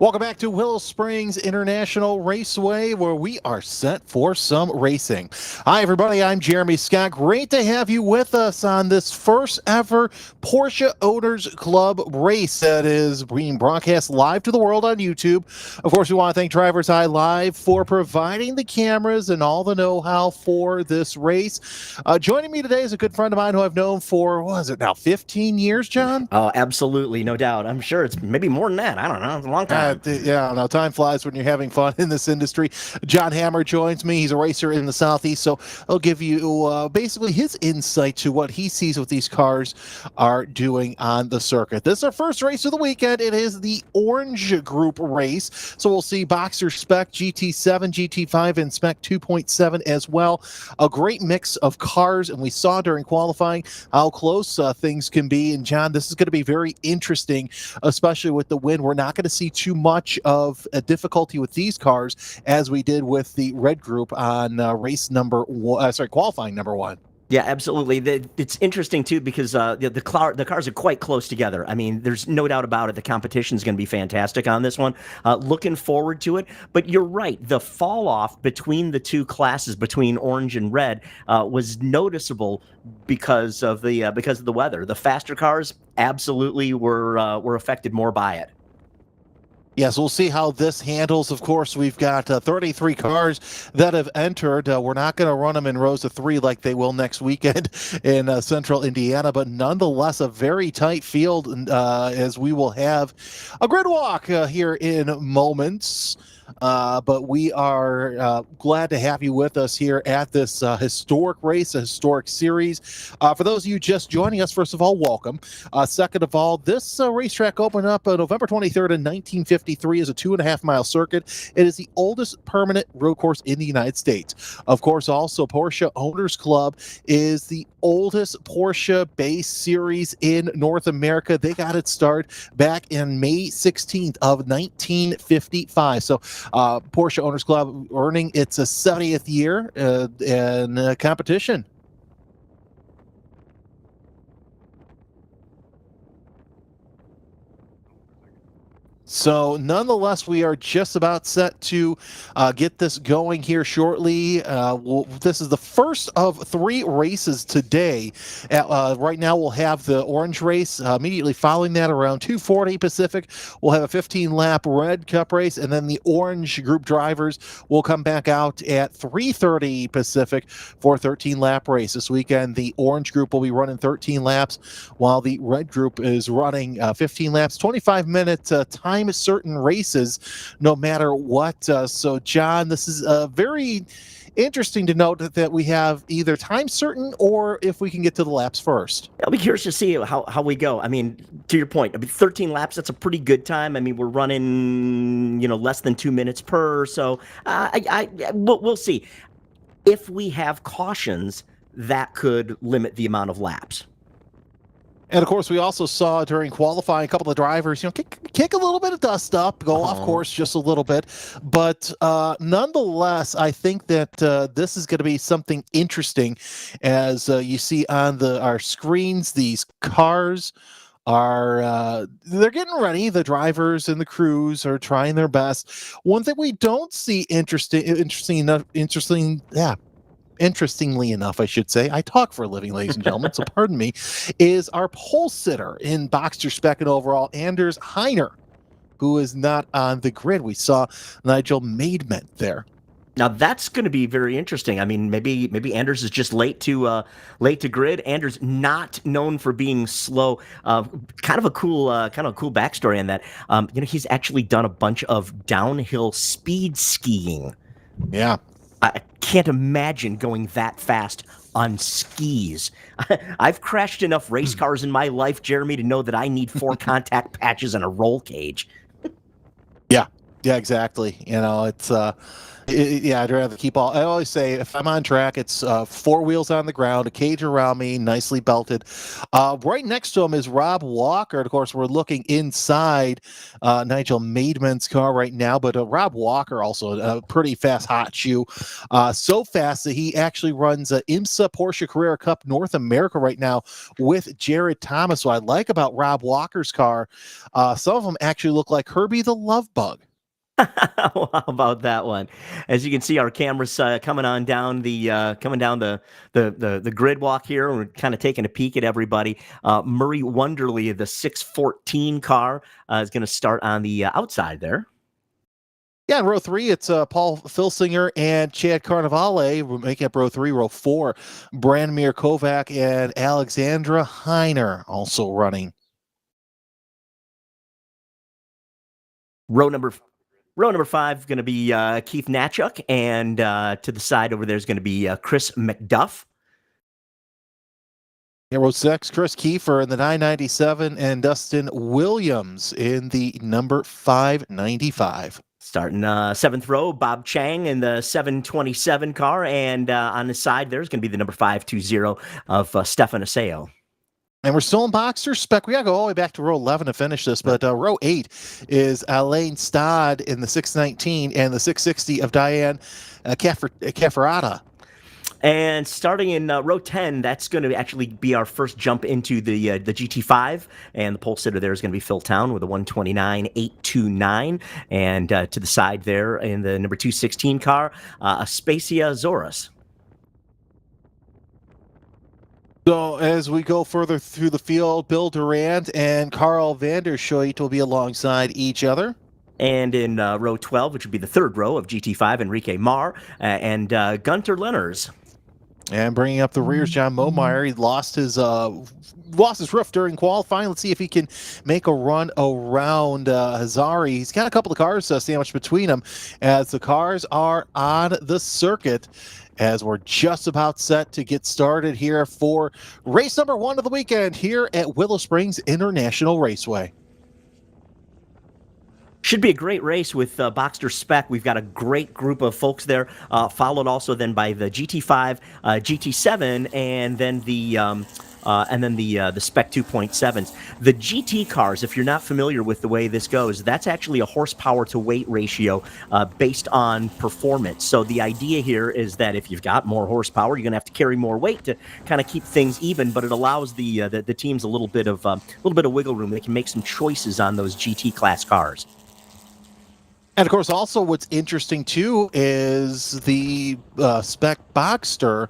Welcome back to Willow Springs International Raceway, where we are set for some racing. Hi, everybody. I'm Jeremy Scott. Great to have you with us on this first ever Porsche Owners Club race that is being broadcast live to the world on YouTube. Of course, we want to thank DriversEye Live for providing the cameras and all the know-how for this race. Joining me today is a good friend of mine who I've known for, what is it now, 15 years, John? Oh, absolutely, no doubt. I'm sure it's maybe more than that. I don't know. It's a long time. Yeah, now time flies when you're having fun in this industry. John Hammer joins me. He's a racer in the Southeast, so I'll give you basically his insight to what he sees what these cars are doing on the circuit. This is our first race of the weekend. It is the Orange Group race, so we'll see Boxer Spec GT7, GT5, and Spec 2.7 as well. A great mix of cars, and we saw during qualifying how close things can be. And John, this is going to be very interesting, especially with the wind. We're not going to see too much of a difficulty with these cars as we did with the red group on race number one, qualifying number one. Yeah, absolutely. It's interesting, too, because the cars are quite close together. I mean, there's no doubt about it. The competition is going to be fantastic on this one. Looking forward to it. But you're right. The fall off between the two classes, between orange and red, was noticeable because of the weather. The faster cars absolutely were affected more by it. Yes, we'll see how this handles. Of course, we've got 33 cars that have entered. We're not going to run them in rows of three like they will next weekend in central Indiana, but nonetheless, a very tight field as we will have a grid walk here in moments. But we are glad to have you with us here at this historic race, a historic series. For those of you just joining us, first of all, welcome. Second of all, this racetrack opened up November 23rd in 1953 as a 2.5-mile circuit. It is the oldest permanent road course in the United States. Of course, also Porsche Owners Club is the oldest Porsche-based series in North America. They got its start back in May 16th of 1955. So Porsche Owners Club earning its 70th year in competition. So nonetheless, we are just about set to get this going here shortly. This is the first of 3 races today. Right now, we'll have the orange race. Immediately following that, around 2:40 Pacific, we'll have a 15-lap red cup race, and then the orange group drivers will come back out at 3:30 Pacific for a 13-lap race. This weekend, the orange group will be running 13 laps, while the red group is running 15 laps, 25-minute time certain races, no matter what. So, John, this is very interesting to note that we have either time certain or if we can get to the laps first. I'll be curious to see how we go. I mean, to your point, 13 laps, that's a pretty good time. I mean, we're running, less than 2 minutes per. So we'll see. If we have cautions, that could limit the amount of laps. And of course, we also saw during qualifying a couple of drivers, kick a little bit of dust up, go off course just a little bit. But nonetheless, I think that this is going to be something interesting, as you see on our screens. These cars are they're getting ready. The drivers and the crews are trying their best. One thing we don't see interestingly enough, I should say, I talk for a living, ladies and gentlemen, so pardon me, is our pole sitter in Boxster Spec and overall, Anders Heiner, who is not on the grid. We saw Nigel Maidment there. Now that's going to be very interesting. I mean, maybe Anders is just late to grid. Anders not known for being slow. Kind of a cool backstory on that. He's actually done a bunch of downhill speed skiing. Yeah. I can't imagine going that fast on skis. I've crashed enough race cars in my life, Jeremy, to know that I need 4 contact patches and a roll cage. Yeah. Yeah, exactly. It's yeah, I'd rather keep all. I always say if I'm on track, it's four wheels on the ground, a cage around me, nicely belted. Right next to him is Rob Walker. And of course, we're looking inside Nigel Maidman's car right now, but Rob Walker also a pretty fast hot shoe. So fast that he actually runs IMSA Porsche Carrera Cup North America right now with Jared Thomas. What I like about Rob Walker's car, some of them actually look like Herbie the Love Bug. How about that one? As you can see, our cameras coming on down the grid walk here. We're kind of taking a peek at everybody. Murray Wonderly, the 614 car, is going to start on the outside there. Yeah, in row 3, it's Paul Filsinger and Chad Carnevale. We're making up row 3. Row 4, Branimir Kovac and Alexandra Heiner also running. Row number 5 going to be Keith Natchuk, and to the side over there is going to be Chris McDuff. In row 6, Chris Kiefer in the 997 and Dustin Williams in the number 595. Starting 7th row, Bob Chang in the 727 car, and on the side there's going to be the number 520 of Stefan Aseo. And we're still in Boxster spec. We got to go all the way back to row 11 to finish this, but row 8 is Alain Stad in the 619 and the 660 of Diane Cafferata. And starting in row 10, that's going to actually be our first jump into the GT5, and the pole sitter there is going to be Phil Town with a 129.829, and to the side there in the number 216 car, Aspasia Zoras. So as we go further through the field, Bill Durant and Carl Vanderschoot will be alongside each other. And in row 12, which would be the 3rd row of GT5, Enrique Marr and Gunter Lenners. And bringing up the rears, John Momeyer. He lost his roof during qualifying. Let's see if he can make a run around Hazari. He's got a couple of cars sandwiched between them as the cars are on the circuit, as we're just about set to get started here for race number 1 of the weekend here at Willow Springs International Raceway. Should be a great race with Boxster Spec. We've got a great group of folks there, followed also then by the GT5, GT7, and then the Spec 2.7s. The GT cars, if you're not familiar with the way this goes, that's actually a horsepower to weight ratio based on performance. So the idea here is that if you've got more horsepower, you're going to have to carry more weight to kind of keep things even, but it allows the teams a little bit of wiggle room. They can make some choices on those GT class cars. And of course, also what's interesting too is the Spec Boxster.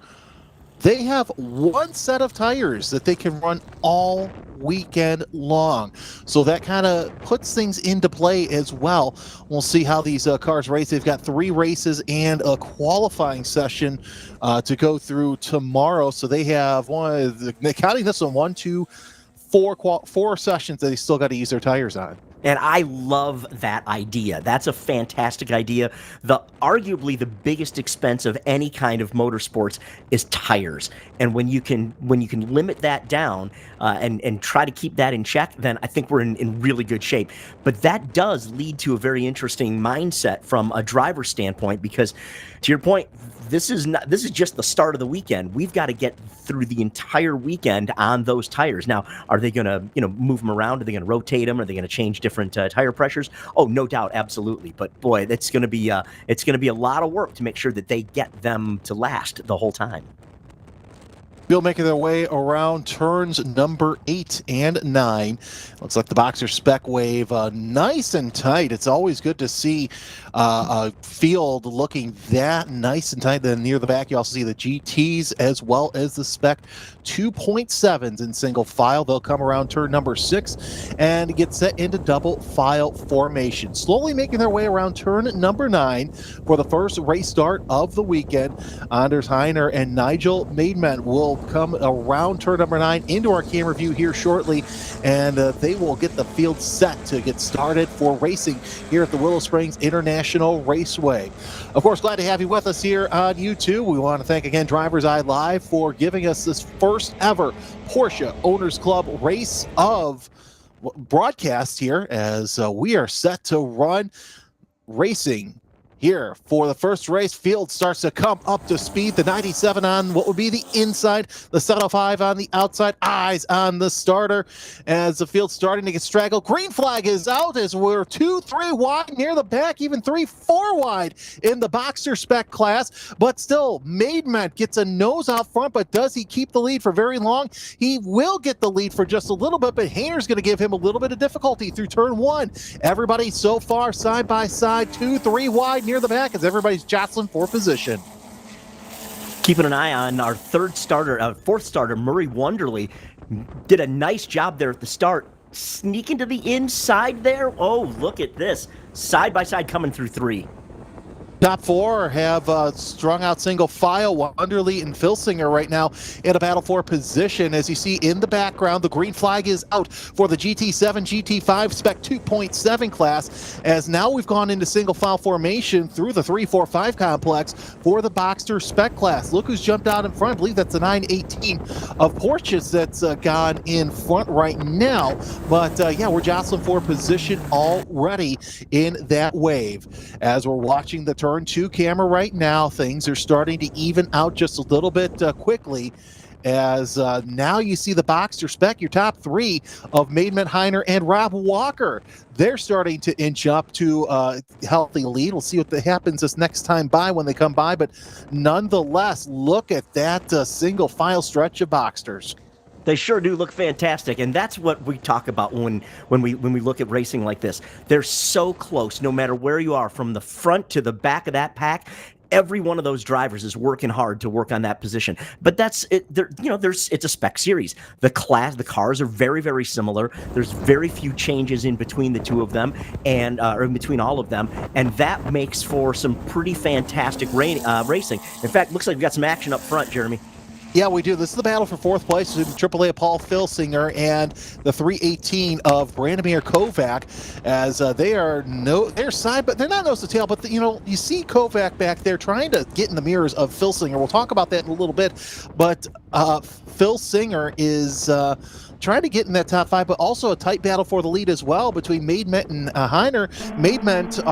They have one set of tires that they can run all weekend long. So that kind of puts things into play as well. We'll see how these cars race. They've got 3 races and a qualifying session to go through tomorrow. So they have counting this one, 4 sessions that they still got to use their tires on. And I love that idea. That's a fantastic idea. Arguably the biggest expense of any kind of motorsports is tires. And when you can limit that down and try to keep that in check, then I think we're in really good shape. But that does lead to a very interesting mindset from a driver's standpoint, because to your point, this is just the start of the weekend. We've got to get through the entire weekend on those tires. Now, are they going to move them around? Are they going to rotate them? Are they going to change different tire pressures? Oh, no doubt, absolutely. But boy, it's going to be a lot of work to make sure that they get them to last the whole time. Bill making their way around turns number 8 and 9. Looks like the Boxster Spec Wave nice and tight. It's always good to see a field looking that nice and tight. Then near the back, you also see the GTs as well as the Spec 2.7s in single file. They'll come around turn number 6 and get set into double file formation. Slowly making their way around turn number 9 for the first race start of the weekend. Anders Heiner and Nigel Maidman will come around turn number 9 into our camera view here shortly, and they will get the field set to get started for racing here at the Willow Springs International Raceway. Of course, glad to have you with us here on YouTube. We want to thank again DriversEye Live for giving us this first ever Porsche Owners Club race of broadcast here, as we are set to run Racing here for the first race. Field starts to come up to speed. The 97 on what would be the inside, the 705 on the outside, eyes on the starter as the field's starting to get straggled. Green flag is out as we're 2-3 wide near the back, even 3-4 wide in the Boxster spec class, but still Maidment gets a nose out front, but does he keep the lead for very long? He will get the lead for just a little bit, but Hayner's going to give him a little bit of difficulty through turn one. Everybody so far side by side, 2-3 wide near the back as everybody's jostling for position. Keeping an eye on our fourth starter, Murray Wonderly, did a nice job there at the start, sneaking to the inside there. Oh, look at this, side by side coming through three. Top four have strung out single file. Wonderly and Filsinger right now in a battle for position. As you see in the background, the green flag is out for the GT7, GT5 Spec 2.7 class, as now we've gone into single file formation through the 3-4-5 complex for the Boxster Spec class. Look who's jumped out in front. I believe that's the 918 of Porsches that's gone in front right now. But yeah, we're jostling for position already in that wave. As we're watching the turn two camera right now, things are starting to even out just a little bit quickly, as now you see the Boxster spec, your top three of Maidment, Heiner, and Rob Walker. They're starting to inch up to a healthy lead. We'll see what happens this next time by when they come by, but nonetheless, look at that single file stretch of Boxsters. They sure do look fantastic, and that's what we talk about when we look at racing like this. They're so close, no matter where you are, from the front to the back of that pack. Every one of those drivers is working hard to work on that position. But that's it. It's a spec series. The cars are very, very similar. There's very few changes in between the two of them, and or in between all of them, and that makes for some pretty fantastic racing. In fact, looks like we've got some action up front, Jeremy. Yeah, we do. This is the battle for fourth place between AAA Paul Filsinger and the 318 of Branimir Kovac, as they're side, but they're not nose to tail. But you see Kovac back there trying to get in the mirrors of Filsinger. We'll talk about that in a little bit. But Filsinger is trying to get in that top five, but also a tight battle for the lead as well between Maidment and Heiner. Maidment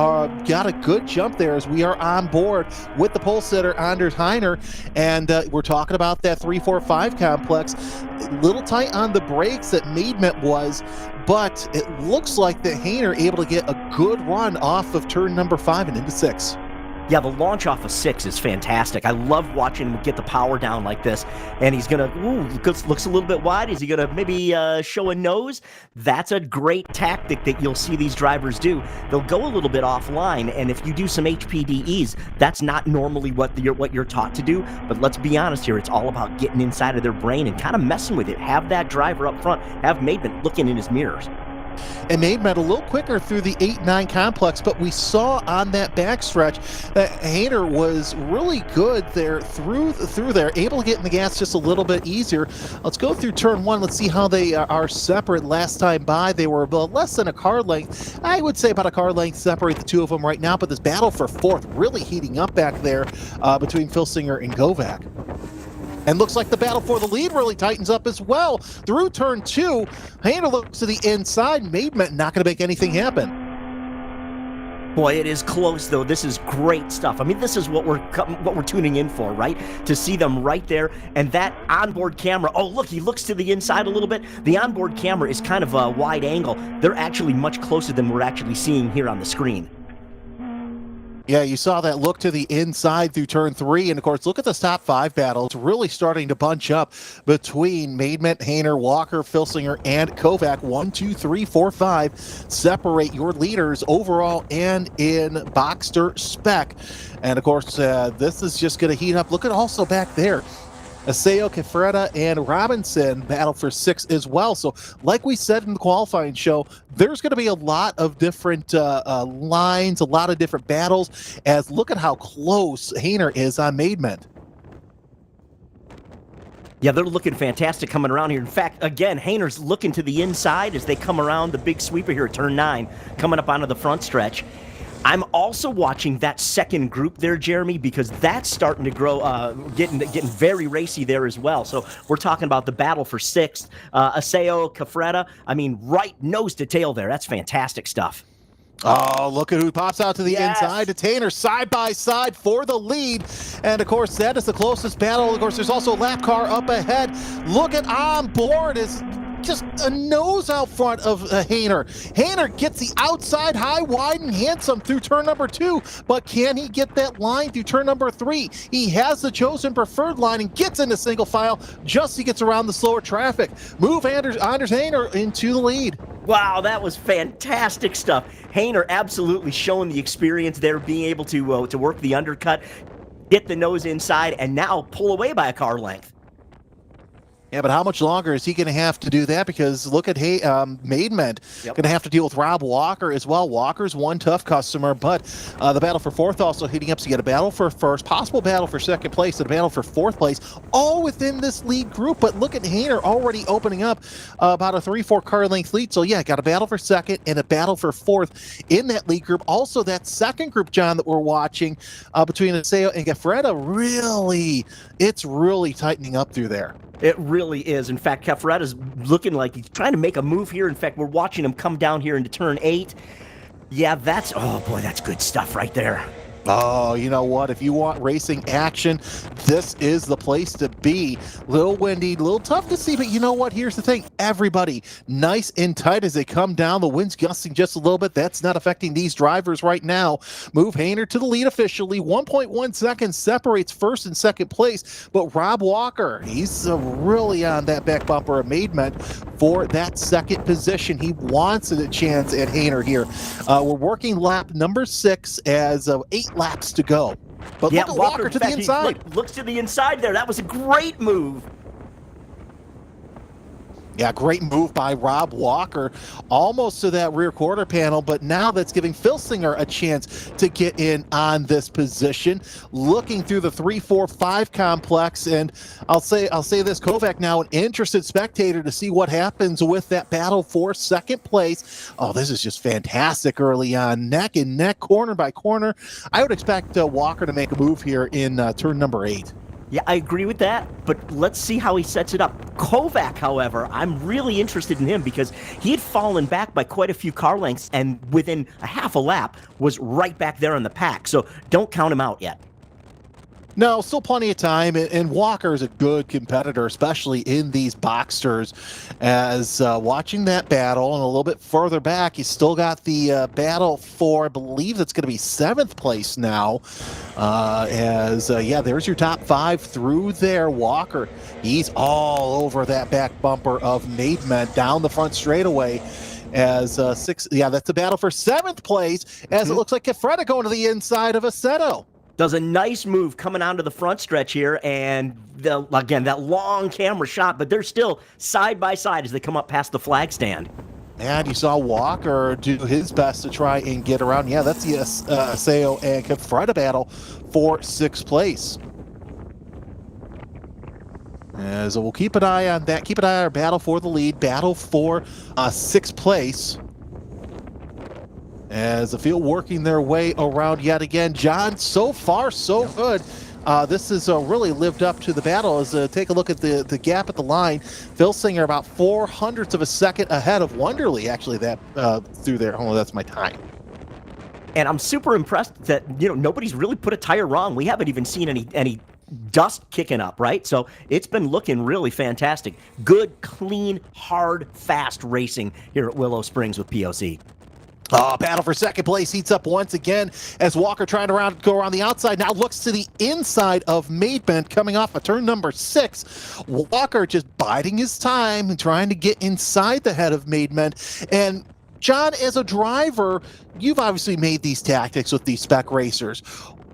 got a good jump there as we are on board with the pole sitter Anders Heiner, and we're talking about that 3-4-5 complex. A little tight on the brakes that Maidment was, but it looks like that Heiner able to get a good run off of turn number 5 and into 6. Yeah, the launch off of 6 is fantastic. I love watching him get the power down like this. And he's going to, looks a little bit wide. Is he going to maybe show a nose? That's a great tactic that you'll see these drivers do. They'll go a little bit offline, and if you do some HPDEs, that's not normally what you're taught to do. But let's be honest here, it's all about getting inside of their brain and kind of messing with it. Have that driver up front, have Maidment looking in his mirrors. And Maidment a little quicker through the 8-9 complex, but we saw on that backstretch that Hayner was really good there through there, able to get in the gas just a little bit easier. Let's go through turn one. Let's see how they are separate. Last time by, they were about less than a car length. I would say about a car length separate the two of them right now, but this battle for fourth really heating up back there between Filsinger and Kovac. And looks like the battle for the lead really tightens up as well. Through turn two, Hayner looks to the inside. Maidment not going to make anything happen. Boy, it is close, though. This is great stuff. I mean, this is what we're tuning in for, right? To see them right there, and that onboard camera. Oh, look, he looks to the inside a little bit. The onboard camera is kind of a wide angle. They're actually much closer than we're actually seeing here on the screen. Yeah, you saw that look to the inside through turn three. And of course, look at this top five battle. It's really starting to bunch up between Maidment, Hayner, Walker, Filsinger, and Kovac. 1, 2, 3, 4, 5 separate your leaders overall and in Boxster spec. And of course, this is just going to heat up. Look at also back there. Aseo, Kefreda, and Robinson battle for 6 as well. So like we said in the qualifying show, there's going to be a lot of different lines, a lot of different battles, as look at how close Hayner is on Maidment. Yeah, they're looking fantastic coming around here. In fact, again, Hayner's looking to the inside as they come around the big sweeper here at turn 9, coming up onto the front stretch. I'm also watching that second group there, Jeremy, because that's starting to grow, getting very racy there as well. So we're talking about the battle for 6th. Aseo, Kefreda, I mean, right nose to tail there. That's fantastic stuff. Oh, look at who pops out to the Yes. inside. Detainer side by side for the lead. And of course, that is the closest battle. Of course, there's also a lap car up ahead. Look at on board is just a nose out front of Hayner. Hayner gets the outside high, wide, and handsome through turn number 2, but can he get that line through turn number 3? He has the chosen preferred line and gets into single file just as he gets around the slower traffic. Move Anders Hayner into the lead. Wow, that was fantastic stuff. Hayner absolutely showing the experience there, being able to work the undercut, get the nose inside, and now pull away by a car length. Yeah, but how much longer is he going to have to do that? Because look at Maidment going to have to deal with Rob Walker as well. Walker's one tough customer, but the battle for fourth also heating up. So you get a battle for first, possible battle for second place, and a battle for fourth place, all within this lead group. But look at Hayner already opening up about a 3-4 car length lead. So yeah, got a battle for second and a battle for fourth in that lead group. Also, that second group, John, that we're watching between Aseo and Gaffreda, it's really tightening up through there. It really is. In fact, Gaffreda's looking like he's trying to make a move here. In fact, we're watching him come down here into turn 8. Yeah, oh boy, that's good stuff right there. Oh, you know what? If you want racing action, this is the place to be. Little windy, little tough to see, but you know what? Here's the thing. Everybody nice and tight as they come down. The wind's gusting just a little bit. That's not affecting these drivers right now. Move Hayner to the lead officially. 1.1 seconds separates first and second place, but Rob Walker, he's really on that back bumper of Maidment for that second position. He wants a chance at Hayner here. We're working lap number 6 as 8 laps to go. But yeah, look at Walker to the inside. Looks to the inside there. That was a great move. Yeah, great move by Rob Walker, almost to that rear quarter panel, but now that's giving Filsinger a chance to get in on this position. Looking through the 3-4-5 complex, and I'll say this, Kovac now an interested spectator to see what happens with that battle for second place. Oh, this is just fantastic early on, neck and neck, corner by corner. I would expect Walker to make a move here in turn number 8. Yeah, I agree with that, but let's see how he sets it up. Kovac, however, I'm really interested in him because he had fallen back by quite a few car lengths and within a half a lap was right back there in the pack, so don't count him out yet. No, still plenty of time, and Walker is a good competitor, especially in these Boxsters. As watching that battle, and a little bit further back, you still got the battle for, I believe that's going to be 7th place now. There's your top 5 through there. Walker, he's all over that back bumper of Maidment down the front straightaway. As that's the battle for 7th place, as it looks like Gaffreda going to the inside of Assetto. Does a nice move coming onto the front stretch here, and again, that long camera shot, but they're still side by side as they come up past the flag stand. And you saw Walker do his best to try and get around. Yeah, that's the Aseo and Gaffreda battle for 6th place. As we'll keep an eye on that. Keep an eye on our battle for the lead, battle for 6th place. As the field working their way around yet again. John, so far so good. This has really lived up to the battle. As take a look at the gap at the line. Filsinger about 0.04 of a second ahead of Wonderly, actually, that through there. Oh, that's my time. And I'm super impressed that nobody's really put a tire wrong. We haven't even seen any dust kicking up, right? So it's been looking really fantastic. Good, clean, hard, fast racing here at Willow Springs with POC. Battle for second place heats up once again as Walker trying to go around the outside. Now looks to the inside of Maidment coming off of turn number 6. Walker just biding his time and trying to get inside the head of Maidment. And John, as a driver, you've obviously made these tactics with these spec racers.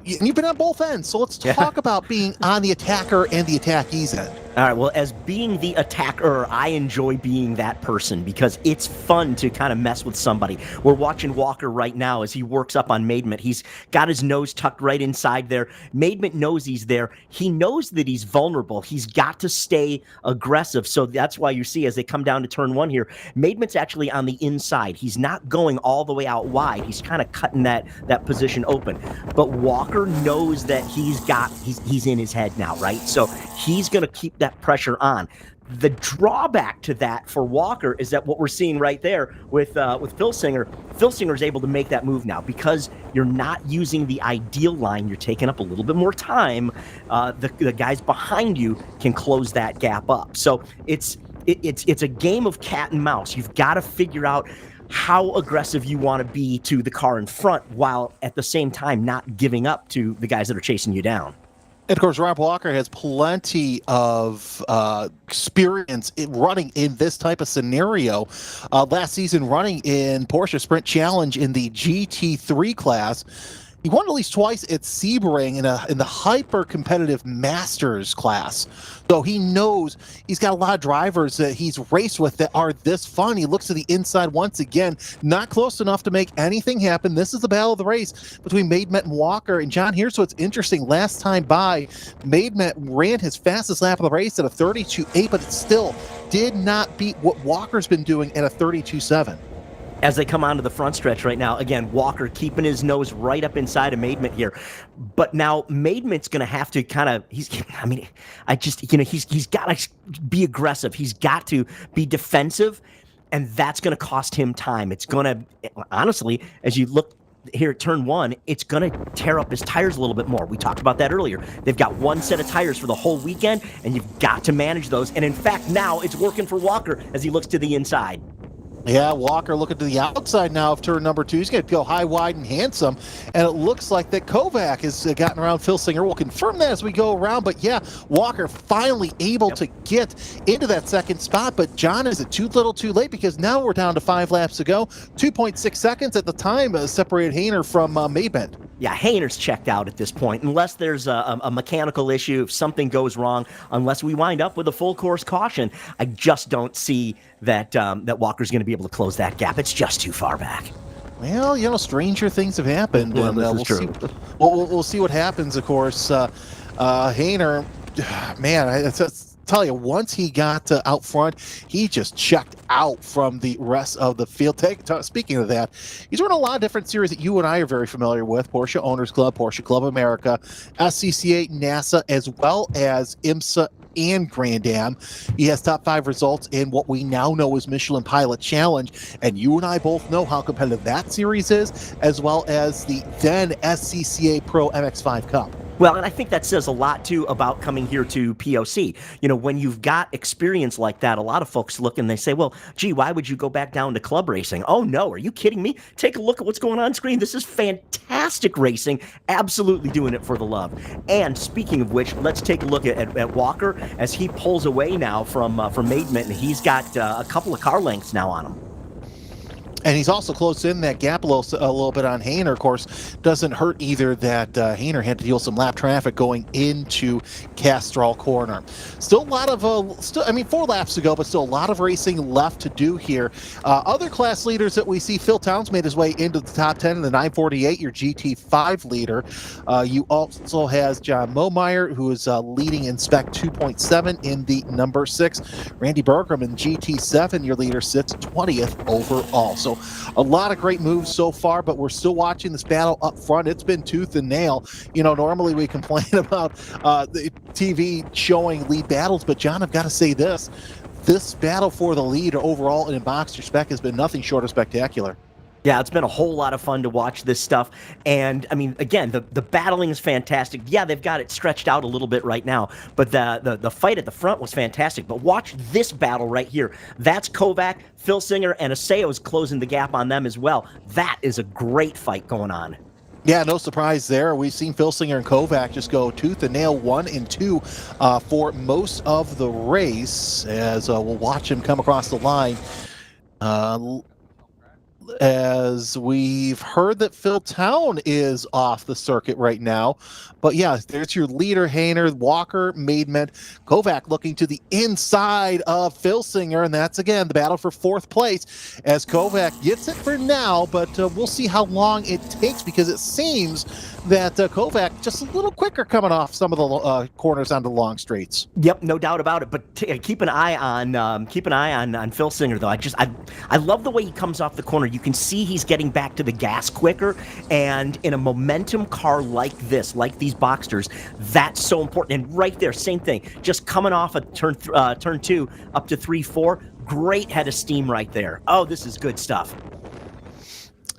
You've been on both ends, so let's talk about being on the attacker and the attackee's end. All right, well, as being the attacker, I enjoy being that person because it's fun to kind of mess with somebody. We're watching Walker right now as he works up on Maidment. He's got his nose tucked right inside there. Maidment knows he's there. He knows that he's vulnerable. He's got to stay aggressive, so that's why you see as they come down to turn 1 here, Maidment's actually on the inside. He's not going all the way out wide. He's kind of cutting that position open. But Walker knows that he's in his head now, right? So he's going to keep that pressure on. The drawback to that for Walker is that what we're seeing right there with Phil Singer is able to make that move now because you're not using the ideal line. You're taking up a little bit more time. The guys behind you can close that gap up. So it's a game of cat and mouse. You've got to figure out how aggressive you want to be to the car in front while at the same time not giving up to the guys that are chasing you down. And of course, Rob Walker has plenty of experience in running in this type of scenario. Last season, running in Porsche Sprint Challenge in the GT3 class. He won at least twice at Sebring in the hyper-competitive Masters class. So he knows he's got a lot of drivers that he's raced with that are this fun. He looks to the inside once again, not close enough to make anything happen. This is the battle of the race between Maidmet and Walker. And John, here's what's interesting. Last time by, Maidmet ran his fastest lap of the race at a 32.8, but it still did not beat what Walker's been doing at a 32.7. As they come onto the front stretch right now, again, Walker keeping his nose right up inside of Maidmet here. But now Maidmet's going to have to kind of, he's got to be aggressive. He's got to be defensive, and that's going to cost him time. It's going to, honestly, as you look here at turn one, it's going to tear up his tires a little bit more. We talked about that earlier. They've got one set of tires for the whole weekend, and you've got to manage those. And in fact, now it's working for Walker as he looks to the inside. Yeah, Walker looking to the outside now of turn number 2. He's going to go high, wide, and handsome. And it looks like that Kovac has gotten around Phil Singer. We'll confirm that as we go around. But yeah, Walker finally able to get into that second spot. But John, is it too little too late? Because now we're down to 5 laps to go. 2.6 seconds at the time separated Hayner from Maidmet. Yeah, Hayner's checked out at this point. Unless there's a mechanical issue, if something goes wrong, unless we wind up with a full course caution, I just don't see that Walker's going to be able to close that gap. It's just too far back. Well, stranger things have happened. Well, and we'll see what happens, of course. Hayner, man, tell you, once he got out front, he just checked out from the rest of the field. Speaking of that, he's run a lot of different series that you and I are very familiar with: Porsche Owners Club, Porsche Club America, SCCA, NASA, as well as IMSA and Grand Am. He has top 5 results in what we now know as Michelin Pilot Challenge, and you and I both know how competitive that series is, as well as the then SCCA Pro MX5 Cup. Well, and I think that says a lot, too, about coming here to POC. When you've got experience like that, a lot of folks look and they say, well, gee, why would you go back down to club racing? Oh, no, are you kidding me? Take a look at what's going on screen. This is fantastic racing. Absolutely doing it for the love. And speaking of which, let's take a look at Walker as he pulls away now from Maidmet, and he's got a couple of car lengths now on him. And he's also closed in that gap a little bit on Hayner. Of course, doesn't hurt either that Hayner had to deal with some lap traffic going into Castrol Corner. Still a lot of, 4 laps to go, but still a lot of racing left to do here. Other class leaders that we see, Phil Towns made his way into the top 10 in the 948, your GT5 leader. You also has John Momeyer, who is leading in spec 2.7 in the number 6. Randy Bergram in GT7, your leader, sits 20th overall. So a lot of great moves so far, but we're still watching this battle up front. It's been tooth and nail. Normally we complain about the TV showing lead battles, but John, I've got to say this battle for the lead overall in Boxster spec has been nothing short of spectacular. Yeah, it's been a whole lot of fun to watch this stuff. And, again, the battling is fantastic. Yeah, they've got it stretched out a little bit right now, but the fight at the front was fantastic. But watch this battle right here. That's Kovac, Phil Singer, and Aseo's closing the gap on them as well. That is a great fight going on. Yeah, no surprise there. We've seen Phil Singer and Kovac just go tooth and nail 1 and 2 for most of the race, as we'll watch him come across the line. As we've heard that Phil Town is off the circuit right now. But yeah, there's your leader, Hayner, Walker, Maidmet, Kovac looking to the inside of Phil Singer, and that's, again, the battle for 4th place as Kovac gets it for now, but we'll see how long it takes, because it seems that Kovac just a little quicker coming off some of the corners onto the long straights. Yep, no doubt about it. But keep an eye on Phil Singer, though. I love the way he comes off the corner. You You can see he's getting back to the gas quicker, and in a momentum car like this, like these Boxsters, that's so important. And right there, same thing, just coming off of turn 2 up to 3-4, great head of steam right there. Oh, this is good stuff.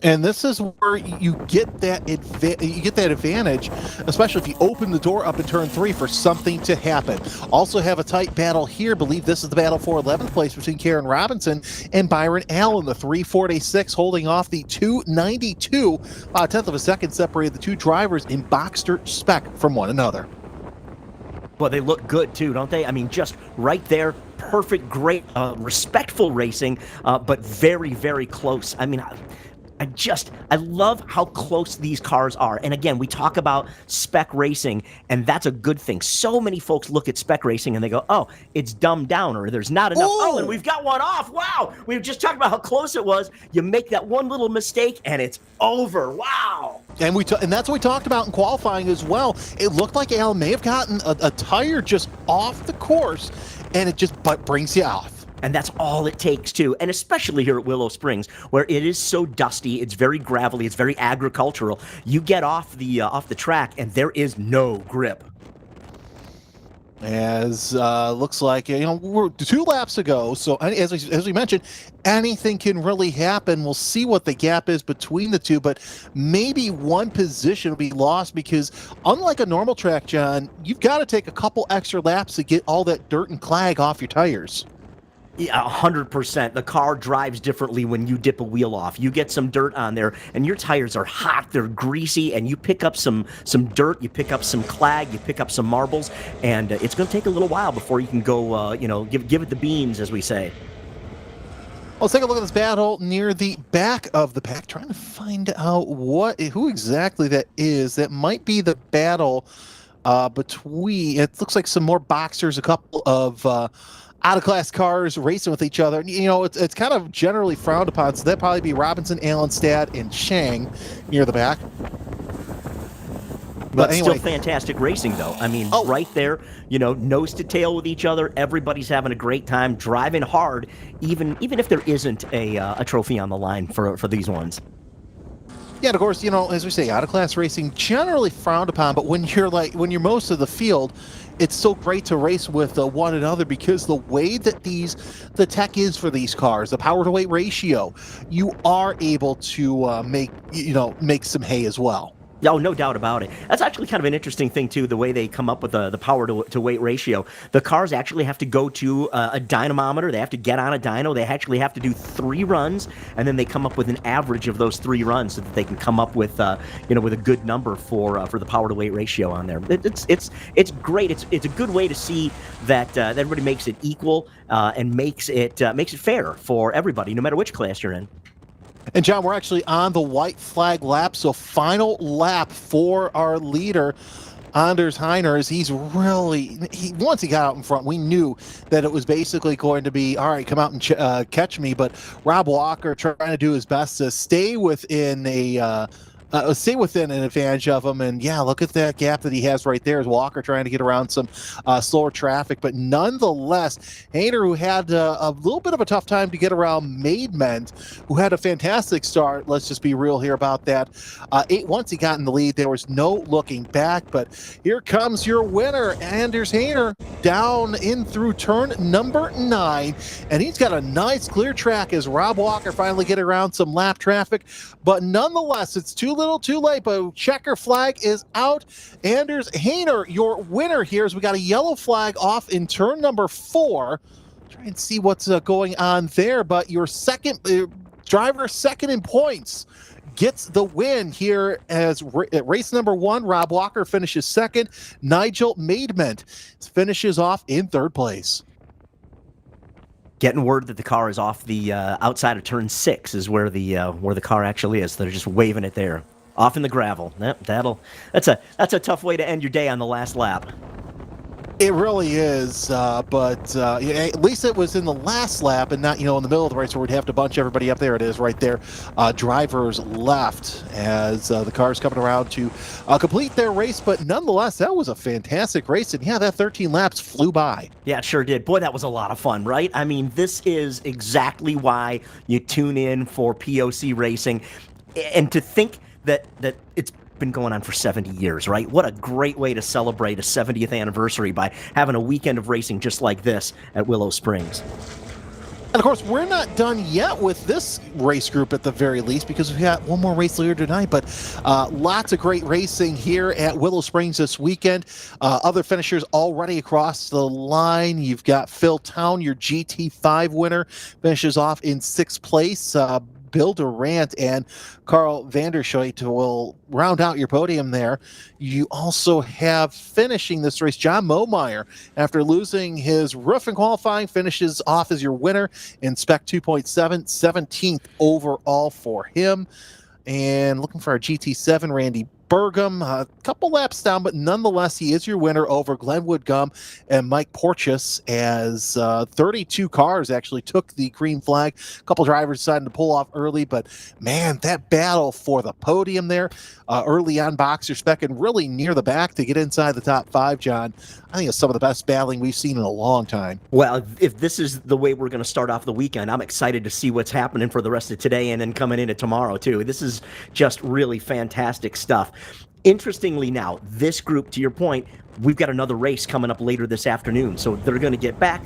And this is where you get that advantage, especially if you open the door up in turn 3 for something to happen. Also have a tight battle here. Believe this is the battle for 11th place between Karen Robinson and Byron Allen. The 346 holding off the 292. A tenth of a second separated the two drivers in Boxster spec from one another. Well, they look good too, don't they? I mean, just right there, perfect, great, respectful racing, but very, very close. I mean, I love how close these cars are. And again, we talk about spec racing, and that's a good thing. So many folks look at spec racing and they go, oh, it's dumbed down, or there's not enough. Oh, and we've got one off. Wow. We were just talking about how close it was. You make that one little mistake and it's over. Wow. And and that's what we talked about in qualifying as well. It looked like Allen may have gotten a tire just off the course, and it just brings you off. And that's all it takes, too. And especially here at Willow Springs, where it is so dusty, it's very gravelly, it's very agricultural. You get off the track, and there is no grip. As looks like, we're 2 laps ago, so as we mentioned, anything can really happen. We'll see what the gap is between the two, but maybe one position will be lost because unlike a normal track, John, you've got to take a couple extra laps to get all that dirt and clag off your tires. Yeah, 100%. The car drives differently when you dip a wheel off. You get some dirt on there, and your tires are hot, they're greasy, and you pick up some dirt, you pick up some clag, you pick up some marbles, and it's going to take a little while before you can go, give it the beans, as we say. Let's take a look at this battle near the back of the pack, trying to find out who exactly that is. That might be the battle between, it looks like some more Boxsters, a couple of out-of-class cars racing with each other. It's kind of generally frowned upon, so that'd probably be Robinson, Allenstad, and Chang near the back. But anyway, still fantastic racing, though. I mean, right there, nose to tail with each other. Everybody's having a great time, driving hard, even if there isn't a trophy on the line for these ones. Yeah, and of course, as we say, out-of-class racing generally frowned upon, but when you're most of the field, it's so great to race with one another because the way that the tech is for these cars, the power to weight ratio, you are able to make some hay as well. Oh, no doubt about it. That's actually kind of an interesting thing, too, the way they come up with the power to weight ratio. The cars actually have to go to a dynamometer. They have to get on a dyno. They actually have to do 3 runs, and then they come up with an average of those 3 runs so that they can come up with, with a good number for the power to weight ratio on there. It's great. It's a good way to see that everybody makes it equal and makes it fair for everybody, no matter which class you're in. And John, we're actually on the white flag lap, so final lap for our leader, Anders Heiner. Once he got out in front, we knew that it was basically going to be, all right, come out and catch me, but Rob Walker trying to do his best to stay within an advantage of him. And yeah, look at that gap that he has right there as Walker trying to get around some slower traffic. But nonetheless, Hayner, who had a little bit of a tough time to get around Maidment, who had a fantastic start. Let's just be real here about that. Once he got in the lead, there was no looking back. But here comes your winner, Anders Hayner, down in through turn number 9. And he's got a nice clear track as Rob Walker finally get around some lap traffic. But nonetheless, it's too little too late, but checker flag is out. Anders Hayner, your winner here, as we got a yellow flag off in turn number 4. Try and see what's going on there, but your driver second in points gets the win here as race number 1. Rob Walker finishes second. Nigel Maidment finishes off in 3rd place. Getting word that the car is off the outside of turn 6 is where the car actually is. They're just waving it there, off in the gravel. That's a tough way to end your day on the last lap. It really is, but yeah, at least it was in the last lap and not, in the middle of the race where we'd have to bunch everybody up. There it is right there. Drivers left as the cars coming around to complete their race, but nonetheless, that was a fantastic race. And yeah, that 13 laps flew by. Yeah, it sure did. Boy, that was a lot of fun, right? I mean, this is exactly why you tune in for POC Racing. And to think that it's been going on for 70 years, right? What a great way to celebrate a 70th anniversary by having a weekend of racing just like this at Willow Springs. And of course, we're not done yet with this race group at the very least, because we've got one more race later tonight, but lots of great racing here at Willow Springs this weekend. Other finishers already across the line. You've got Phil Town, your GT5 winner, finishes off in 6th place. Bill Durant and Carl Vanderschoot will round out your podium there. You also have finishing this race, John Momeyer, after losing his roof in qualifying, finishes off as your winner in Spec 2.7, 17th overall for him. And looking for our GT7, Randy Burgum, a couple laps down, but nonetheless, he is your winner over Glenwood Gum and Mike Porteous, as 32 cars actually took the green flag. A couple drivers decided to pull off early, but man, that battle for the podium there, early on boxer spec and really near the back to get inside the top 5, John, I think it's some of the best battling we've seen in a long time. Well, if this is the way we're going to start off the weekend, I'm excited to see what's happening for the rest of today and then coming into tomorrow, too. This is just really fantastic stuff. Interestingly now, this group, to your point, we've got another race coming up later this afternoon, so they're going to get back.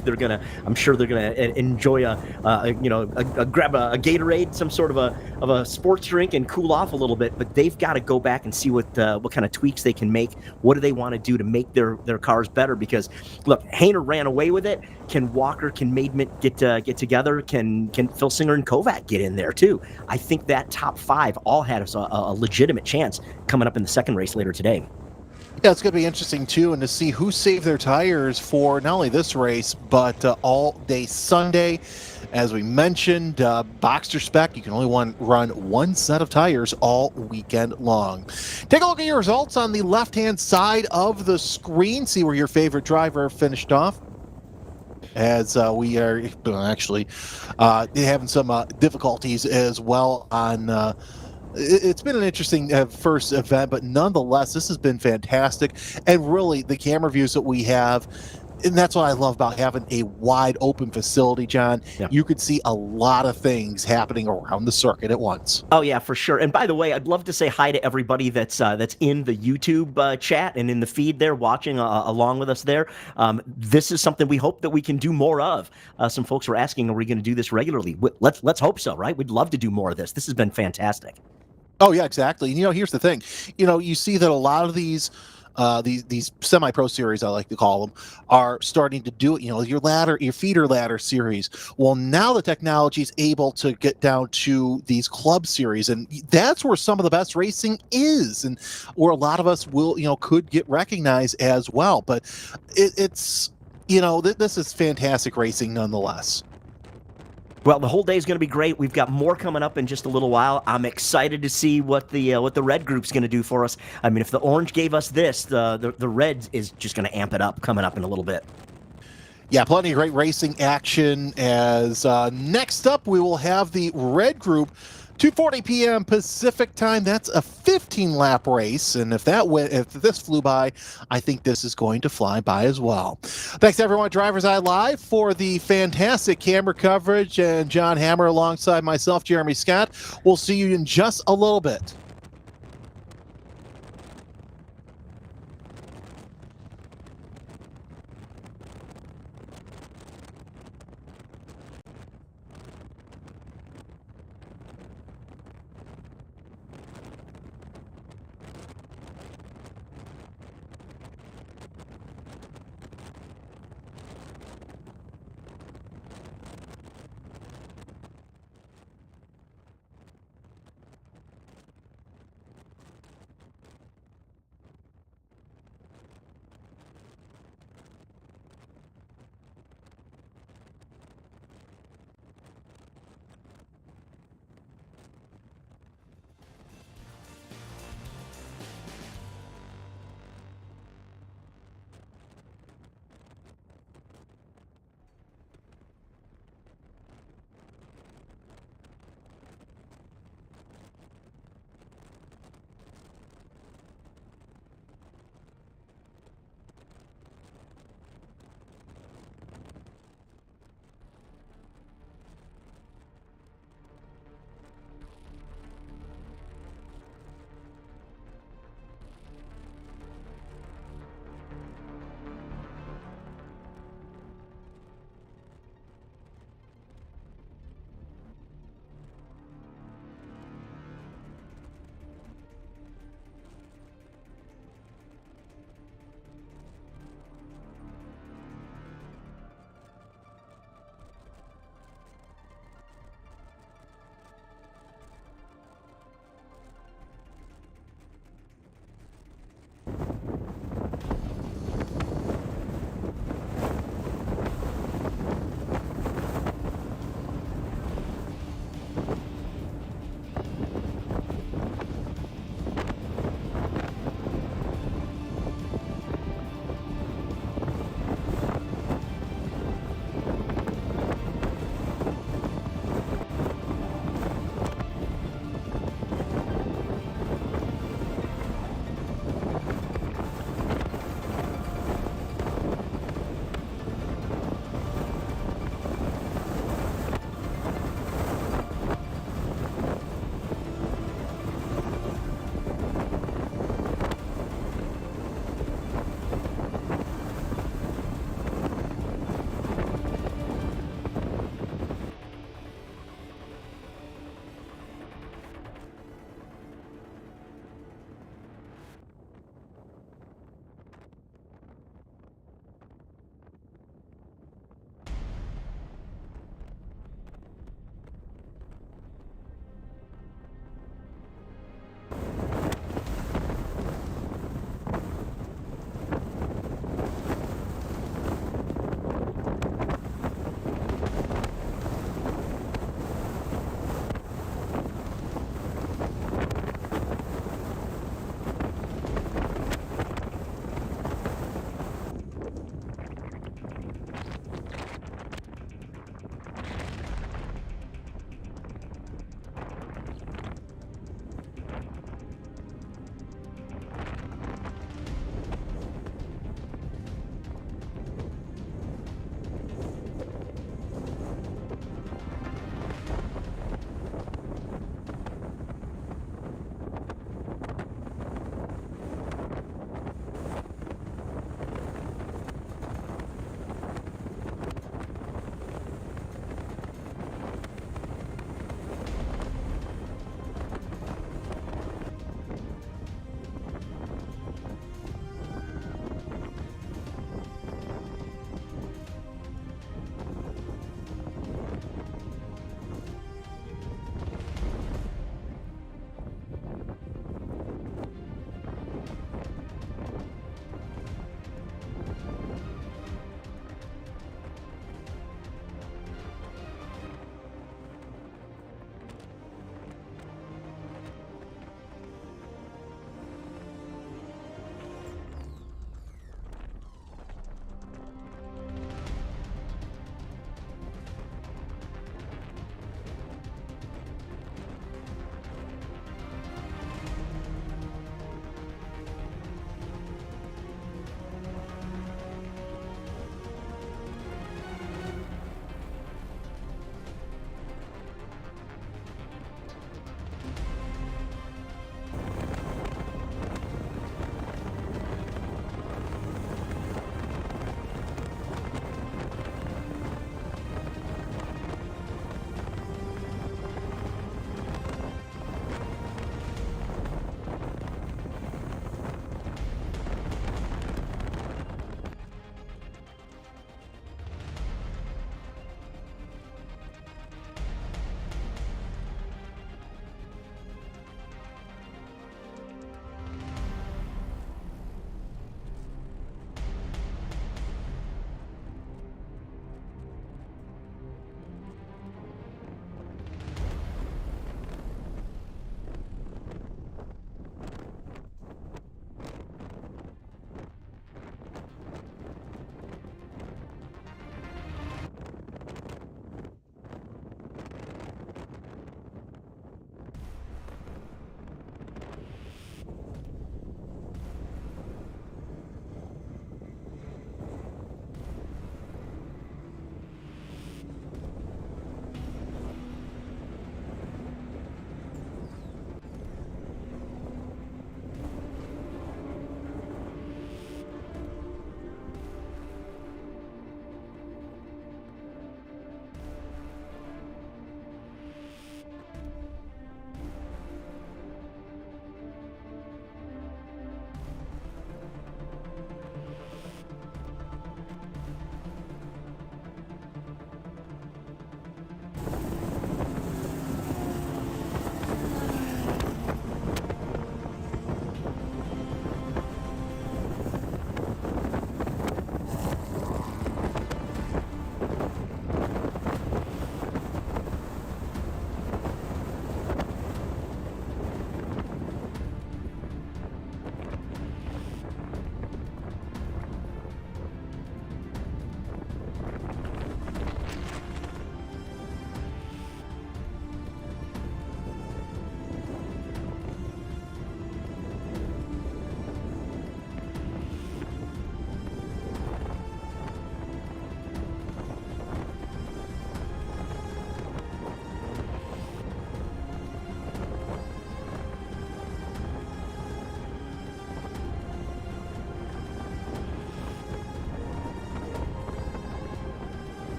I'm sure they're going to enjoy grab a Gatorade, some sort of a sports drink, and cool off a little bit. But they've got to go back and see what kind of tweaks they can make. What do they want to do to make their cars better? Because look, Hayner ran away with it. Can Walker, can Maidment get together? Can Phil Singer and Kovac get in there too? I think that top 5 all had us a legitimate chance coming up in the second race later today. Yeah, it's going to be interesting, too, and to see who saved their tires for not only this race, but all day Sunday. As we mentioned, Boxster Spec, you can only run one set of tires all weekend long. Take a look at your results on the left-hand side of the screen. See where your favorite driver finished off. As we are actually having some difficulties as well on... It's been an interesting first event, but nonetheless, this has been fantastic. And really, the camera views that we have, and that's what I love about having a wide open facility, John. Yeah. You could see a lot of things happening around the circuit at once. Oh, yeah, for sure. And by the way, I'd love to say hi to everybody that's in the YouTube chat and in the feed there watching along with us there. This is something we hope that we can do more of. Some folks were asking, are we going to do this regularly? Let's hope so, right? We'd love to do more of this. This has been fantastic. Oh, yeah, exactly. Here's the thing. You see that a lot of these semi-pro series, I like to call them, are starting to do it. Your feeder ladder series. Well, now the technology is able to get down to these club series, and that's where some of the best racing is, and where a lot of us could get recognized as well. But it's this is fantastic racing nonetheless. Well, the whole day is going to be great. We've got more coming up in just a little while. I'm excited to see what the red group's going to do for us. I mean, if the orange gave us this, the red is just going to amp it up coming up in a little bit. Yeah, plenty of great racing action. As next up, we will have the red group. 2:40 p.m. Pacific time. That's a 15-lap race, and if this flew by, I think this is going to fly by as well. Thanks everyone at DriversEye Live for the fantastic camera coverage, and John Hammer alongside myself, Jeremy Scott. We'll see you in just a little bit.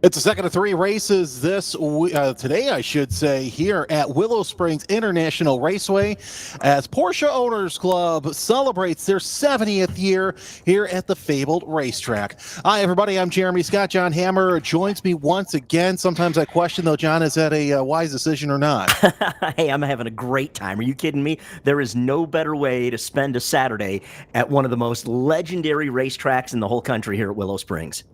It's the second of three races today, I should say, here at Willow Springs International Raceway as Porsche Owners Club celebrates their 70th year here at the fabled racetrack. Hi, everybody. I'm Jeremy Scott. John Hammer joins me once again. Sometimes I question, though, John, is that a wise decision or not? Hey, I'm having a great time. Are you kidding me? There is no better way to spend a Saturday at one of the most legendary racetracks in the whole country here at Willow Springs.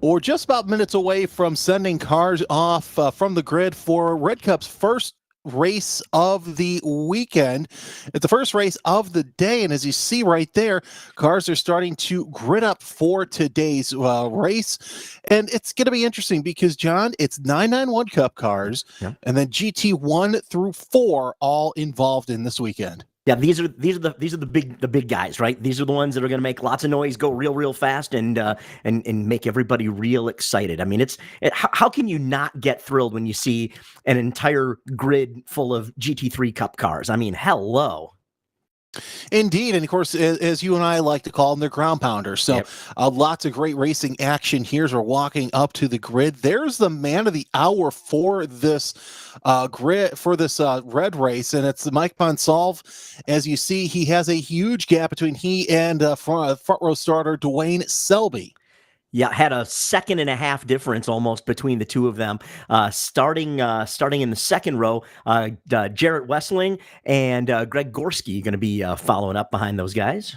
We're just about minutes away from sending cars off from the grid for Red Cup's first race of the weekend. It's the first race of the day, and as you see right there, cars are starting to grid up for today's race. And it's going to be interesting because, John, it's 991 Cup cars, and then GT1 through 4 all involved in this weekend. Yeah, these are the big guys, right? These are the ones that are going to make lots of noise, go real fast, and make everybody real excited. I mean, how can you not get thrilled when you see an entire grid full of GT3 Cup cars? I mean, hello. Indeed, and of course, as you and I like to call them, they're ground pounders. So lots of great racing action here as we're walking up to the grid. There's the man of the hour for this grid, for this red race, and it's Mike Ponsalve. As you see, he has a huge gap between he and front row starter Dwayne Selby. Yeah, had a second and a half difference almost between the two of them. Starting in the second row, Jarrett Wessling and Greg Gorski going to be following up behind those guys.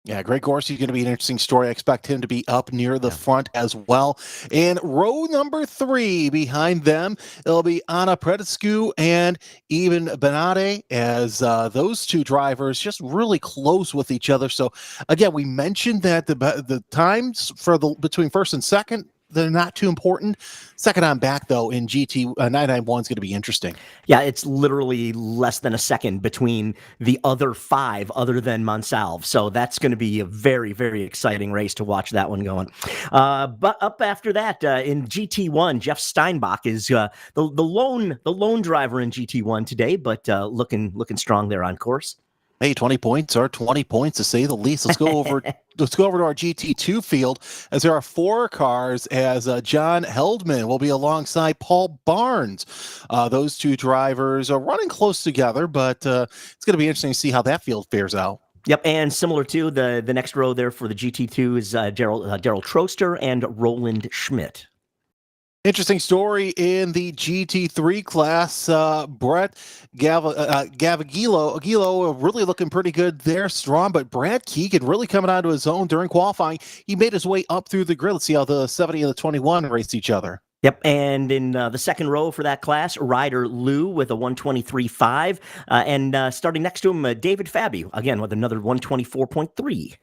Yeah, Greg Gorski is going to be an interesting story. I expect him to be up near the front as well. And row number 3 behind them, it'll be Anna Predescu and even Benade, as those two drivers just really close with each other. So again, we mentioned that the times for between first and second, they're not too important. Second on back, though, in GT 991 is going to be interesting. Yeah, it's literally less than a second between the other 5 other than Monsalve. So that's going to be a very, very exciting race to watch that one going. But up after that, in GT1, Jeff Steinbach is the lone driver in GT1 today, but looking strong there on course. Hey, 20 points are 20 points to say the least. Let's go over to our GT2 field as there are 4 cars as John Heldman will be alongside Paul Barnes. Those two drivers are running close together, but it's going to be interesting to see how that field fares out. Yep, and similar to the next row there for the GT2 is Daryl Troster and Roland Schmidt. Interesting story in the GT3 class. Brett Gavagilo really looking pretty good there, strong, but Brad Keegan really coming onto his own during qualifying. He made his way up through the grid. Let's see how the 70 and the 21 race each other. Yep, and in the second row for that class, Ryder Lou with a 123.5, and starting next to him, David Fabi, again with another 124.3.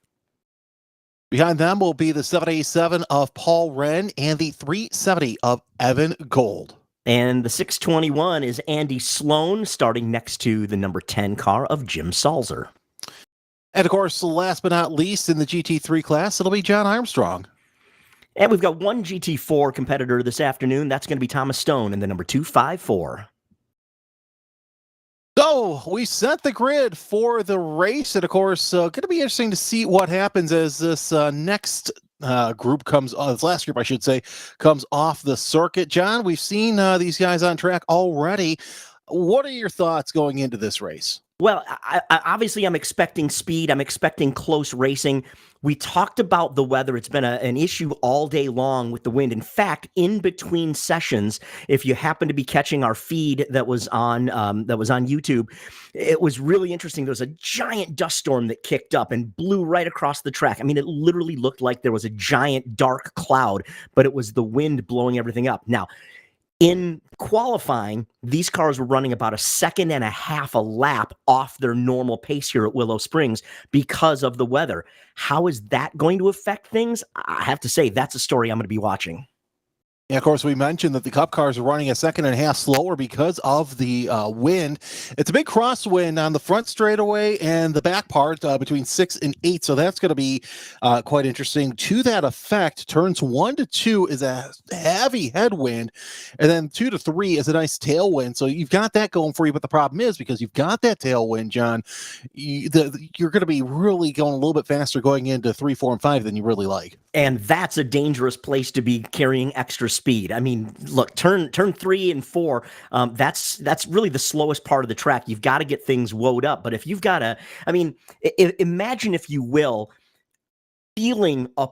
Behind them will be the 787 of Paul Wren and the 370 of Evan Gold. And the 621 is Andy Sloan, starting next to the number 10 car of Jim Salzer. And of course, last but not least in the GT3 class, it'll be John Armstrong. And we've got one GT4 competitor this afternoon. That's going to be Thomas Stone in the number 254. So we set the grid for the race, and of course, going to be interesting to see what happens as this next group this last group, I should say, comes off the circuit. John, we've seen these guys on track already. What are your thoughts going into this race? Well, obviously, I'm expecting speed. I'm expecting close racing. We talked about the weather. It's been an issue all day long with the wind. In fact, in between sessions, if you happen to be catching our feed that was on YouTube, it was really interesting. There was a giant dust storm that kicked up and blew right across the track. I mean, it literally looked like there was a giant dark cloud, but it was the wind blowing everything up. Now, in qualifying, these cars were running about a second and a half a lap off their normal pace here at Willow Springs because of the weather. How is that going to affect things? I have to say, that's a story I'm going to be watching. Yeah, of course, we mentioned that the Cup cars are running a second and a half slower because of the wind. It's a big crosswind on the front straightaway and the back part between 6 and 8, so that's going to be quite interesting. To that effect, turns 1 to 2 is a heavy headwind, and then 2 to 3 is a nice tailwind. So you've got that going for you, but the problem is because you've got that tailwind, John, you're going to be really going a little bit faster going into 3, 4, and 5 than you really like. And that's a dangerous place to be carrying extra speed. I mean, look, turn 3 and 4, that's really the slowest part of the track. You've got to get things woed up. But if you've got to, I mean, imagine, if you will, feeling a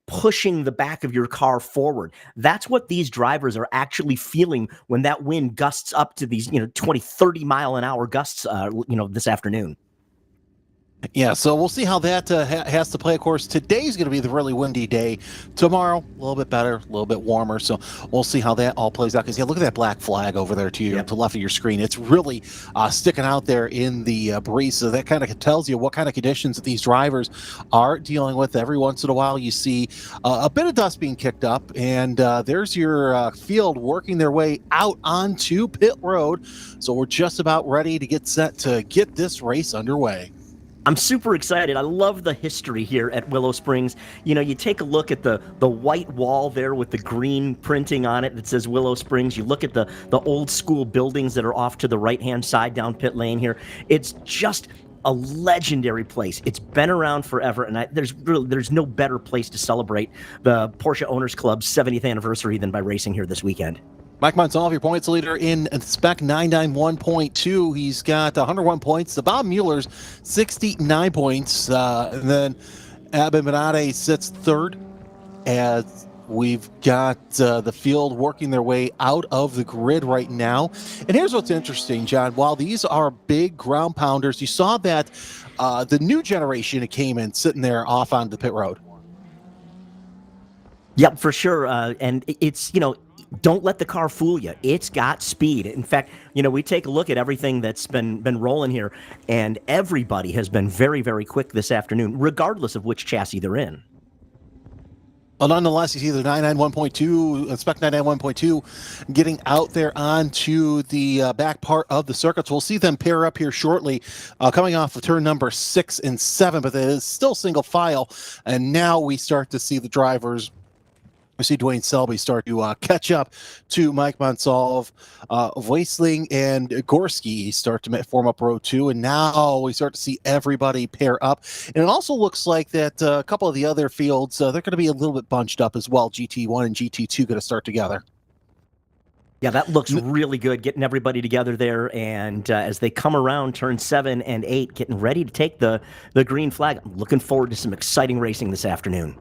pushing the back of your car forward. That's what these drivers are actually feeling when that wind gusts up to these, 20, 30 mile an hour gusts, this afternoon. Yeah, so we'll see how that has to play. Of course, today's going to be the really windy day. Tomorrow, a little bit better, a little bit warmer. So we'll see how that all plays out. Because, yeah, look at that black flag over there to the left of your screen. It's really sticking out there in the breeze. So that kind of tells you what kind of conditions that these drivers are dealing with. Every once in a while, you see a bit of dust being kicked up. And there's your field working their way out onto pit road. So we're just about ready to get set to get this race underway. I'm super excited. I love the history here at Willow Springs. You take a look at the white wall there with the green printing on it that says Willow Springs. You look at the old school buildings that are off to the right-hand side down pit lane here. It's just a legendary place. It's been around forever, and there's no better place to celebrate the Porsche Owners Club's 70th anniversary than by racing here this weekend. Mike Monsalve, your points leader in Spec 991.2. He's got 101 points. Bob Mueller's 69 points. And then Abin Benade sits third as we've got the field working their way out of the grid right now. And here's what's interesting, John. While these are big ground pounders, you saw that the new generation that came in sitting there off on the pit road. Yep, for sure. And it's, don't let the car fool you. It's got speed. In fact, we take a look at everything that's been rolling here, and everybody has been very, very quick this afternoon, regardless of which chassis they're in. Well, nonetheless, you see the 991.2, Spec 991.2 getting out there onto the back part of the circuit. So we'll see them pair up here shortly, coming off of turn number 6 and 7, but it is still single file. And now we start to see the drivers. We see Dwayne Selby start to catch up to Mike Monsalve, Voisling, and Gorski start to form up row 2, and now we start to see everybody pair up. And it also looks like that a couple of the other fields, they're going to be a little bit bunched up as well. GT1 and GT2 going to start together. Yeah, that looks really good, getting everybody together there. And as they come around turn 7 and 8, getting ready to take the green flag, I'm looking forward to some exciting racing this afternoon.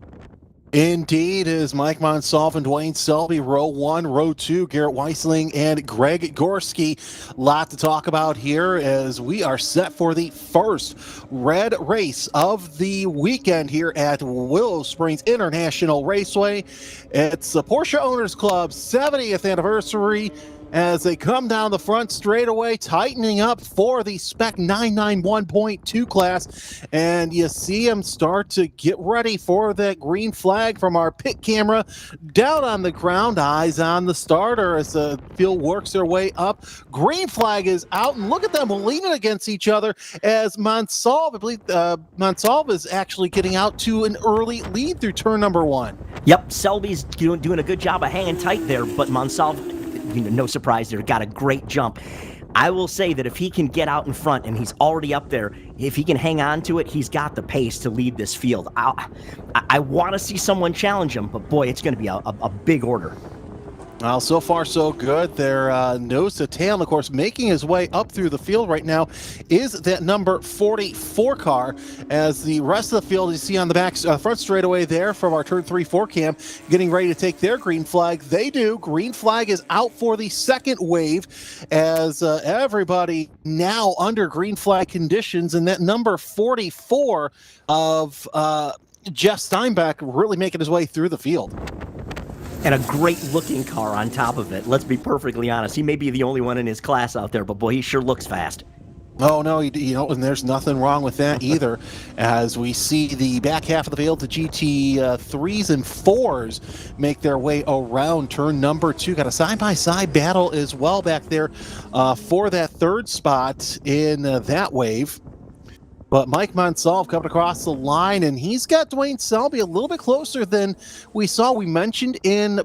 Indeed, is Mike Monsalve and Dwayne Selby, row 1, row 2, Garrett Weisling and Greg Gorski. A lot to talk about here as we are set for the first red race of the weekend here at Willow Springs International Raceway. It's the Porsche Owners Club's 70th anniversary as they come down the front straightaway, tightening up for the Spec 991.2 class. And you see them start to get ready for that green flag from our pit camera. Down on the ground, eyes on the starter as the field works their way up. Green flag is out, and look at them leaning against each other as Monsalve, I believe Monsalve is actually getting out to an early lead through turn number 1. Yep, Selby's doing a good job of hanging tight there, but Monsalve, no surprise there, got a great jump. I will say that if he can get out in front, and he's already up there, if he can hang on to it, he's got the pace to lead this field. I want to see someone challenge him, but boy, it's going to be a big order. Well, so far so good. Their nose to tail, and of course, making his way up through the field right now is that number 44 car. As the rest of the field, you see on the back front straightaway there from our turn 3-4 cam, getting ready to take their green flag. They do. Green flag is out for the second wave as everybody now under green flag conditions, and that number 44 of Jeff Steinbeck really making his way through the field. And a great-looking car on top of it. Let's be perfectly honest. He may be the only one in his class out there, but boy, he sure looks fast. Oh no, and there's nothing wrong with that either. As we see the back half of the field, the GT 3s and 4s make their way around turn number 2. Got a side-by-side battle as well back there for that third spot in that wave. But Mike Monsalve coming across the line, and he's got Dwayne Selby a little bit closer than we saw. We mentioned in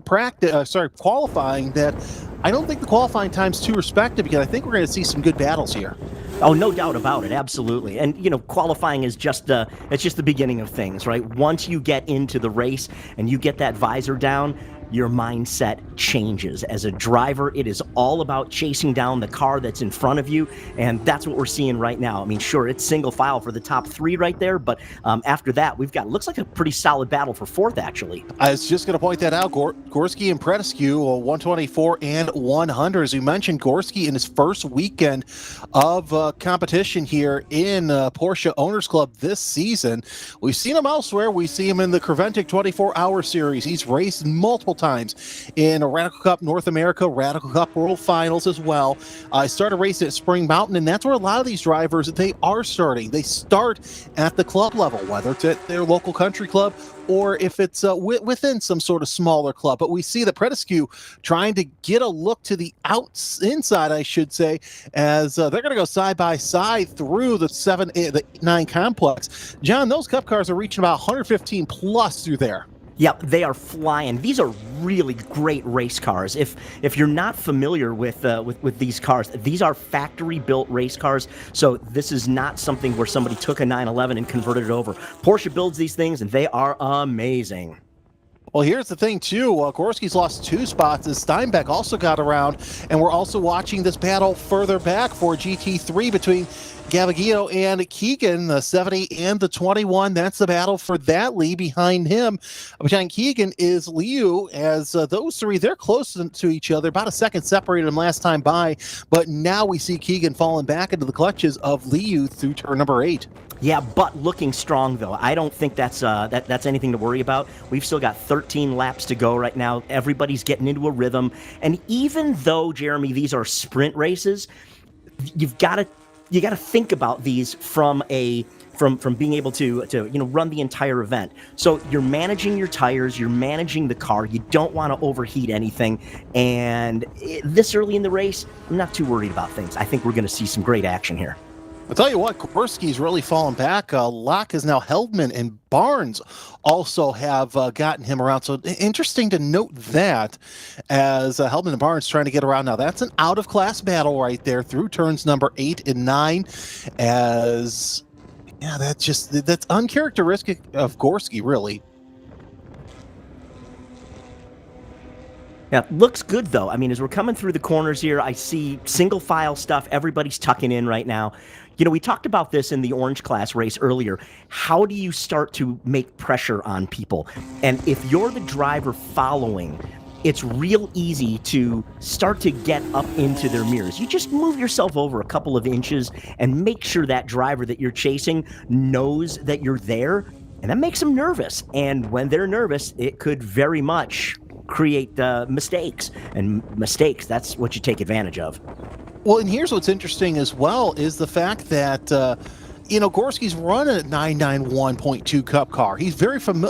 qualifying that I don't think the qualifying time's too respective, because I think we're going to see some good battles here. Oh, no doubt about it, absolutely. And qualifying is just the beginning of things, right? Once you get into the race and you get that visor down, your mindset changes. As a driver, it is all about chasing down the car that's in front of you, and that's what we're seeing right now. I mean, sure, it's single file for the top 3 right there, but after that, we've got, looks like a pretty solid battle for 4th, actually. I was just going to point that out. Gorski and Predescu, 124 and 100. As you mentioned, Gorski in his first weekend of competition here in Porsche Owners Club this season. We've seen him elsewhere. We see him in the Creventic 24-hour series. He's raced multiple times in a Radical Cup North America, Radical Cup World Finals as well. I started racing at Spring Mountain, and that's where a lot of these drivers, they are starting. They start at the club level, whether it's at their local country club or if it's within some sort of smaller club. But we see the Predescu trying to get a look to the inside, I should say, as they're going to go side by side through the 7-9 complex. John, those Cup cars are reaching about 115 plus through there. Yep, they are flying. These are really great race cars. If you're not familiar with these cars, these are factory-built race cars. So this is not something where somebody took a 911 and converted it over. Porsche builds these things, and they are amazing. Well, here's the thing, too. Gorski's lost 2 spots as Steinbeck also got around, and we're also watching this battle further back for GT3 between Gavagino and Keegan, the 70 and the 21. That's the battle for that lead. Behind him, behind Keegan, is Liu, as those 3, they're close to each other. About a second separated them last time by, but now we see Keegan falling back into the clutches of Liu through turn number 8. Yeah, but looking strong, though. I don't think that's anything to worry about. We've still got 13 laps to go right now. Everybody's getting into a rhythm. And even though, Jeremy, these are sprint races, you got to think about these from being able to run the entire event. So you're managing your tires, you're managing the car. You don't want to overheat anything. And this early in the race, I'm not too worried about things. I think we're going to see some great action here. I'll tell you what, Gorski's really fallen back. Locke is now Heldman, and Barnes also have gotten him around. So interesting to note that, as Heldman and Barnes trying to get around. Now that's an out-of-class battle right there through turns number 8 and 9. As that's uncharacteristic of Gorski, really. Yeah, looks good, though. I mean, as we're coming through the corners here, I see single file stuff. Everybody's tucking in right now. We talked about this in the Orange Class race earlier. How do you start to make pressure on people? And if you're the driver following, it's real easy to start to get up into their mirrors. You just move yourself over a couple of inches and make sure that driver that you're chasing knows that you're there, and that makes them nervous. And when they're nervous, it could very much create mistakes. And mistakes, that's what you take advantage of. Well, and here's what's interesting as well is the fact that, Gorski's running a 991.2 Cup car. He's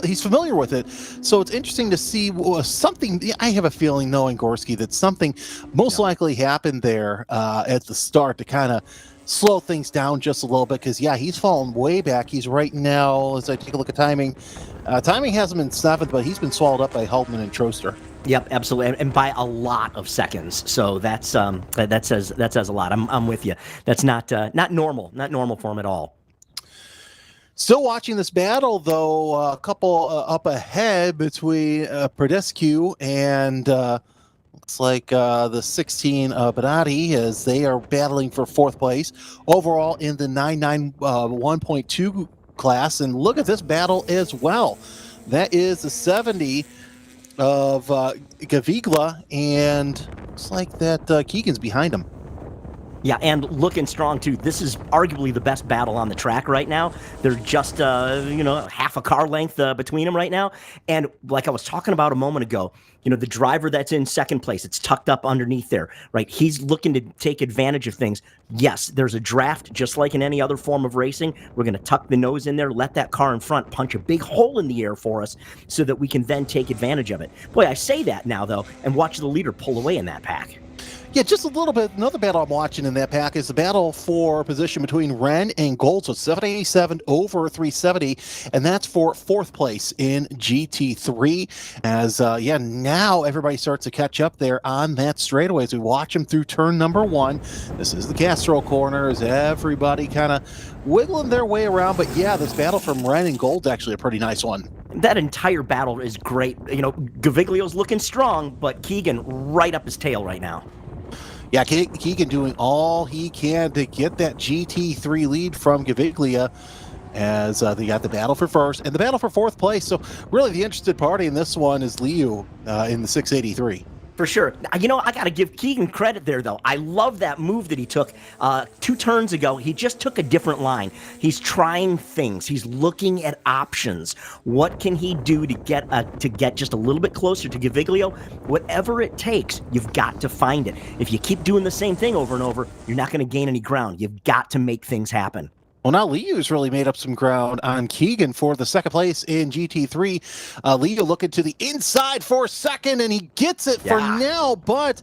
he's familiar with it. So it's interesting to see something. I have a feeling, knowing Gorski, that something most likely happened there at the start to kind of slow things down just a little bit, because, he's fallen way back. He's right now, as I take a look at timing, timing has him in 7th, but he's been swallowed up by Heldman and Troster. Yep, absolutely, and by a lot of seconds. So that says a lot. I'm with you. That's not normal for him at all. Still watching this battle, though. A couple up ahead between Predescu and looks like the 16 Benatti, as they are battling for 4th place overall in the 991.2 class. And look at this battle as well. That is the 70 of Gavigla, and looks like that Keegan's behind him. Yeah, and looking strong too. This is arguably the best battle on the track right now. They're just, half a car length between them right now. And like I was talking about a moment ago, the driver that's in second place, it's tucked up underneath there, right? He's looking to take advantage of things. Yes, there's a draft, just like in any other form of racing. We're going to tuck the nose in there, let that car in front punch a big hole in the air for us so that we can then take advantage of it. Boy, I say that now, though, and watch the leader pull away in that pack. Yeah, just a little bit. Another battle I'm watching in that pack is the battle for position between Ren and Gold. So 787 over 370, and that's for fourth place in GT3. As now everybody starts to catch up there on that straightaway as we watch them through turn number 1. This is the Castro corner as everybody kind of wiggling their way around. But yeah, this battle from Ren and Gold's actually a pretty nice one. That entire battle is great. Gaviglio's looking strong, but Keegan right up his tail right now. Yeah, Keegan doing all he can to get that GT3 lead from Gaviglia as they got the battle for first and the battle for fourth place. So really the interested party in this one is Liu in the 683. For sure. I got to give Keegan credit there, though. I love that move that he took 2 turns ago. He just took a different line. He's trying things. He's looking at options. What can he do to get just a little bit closer to Gaviglio? Whatever it takes, you've got to find it. If you keep doing the same thing over and over, you're not going to gain any ground. You've got to make things happen. Well, now Liu's really made up some ground on Keegan for the second place in GT3. Liu looking to the inside for second, and he gets it for now, but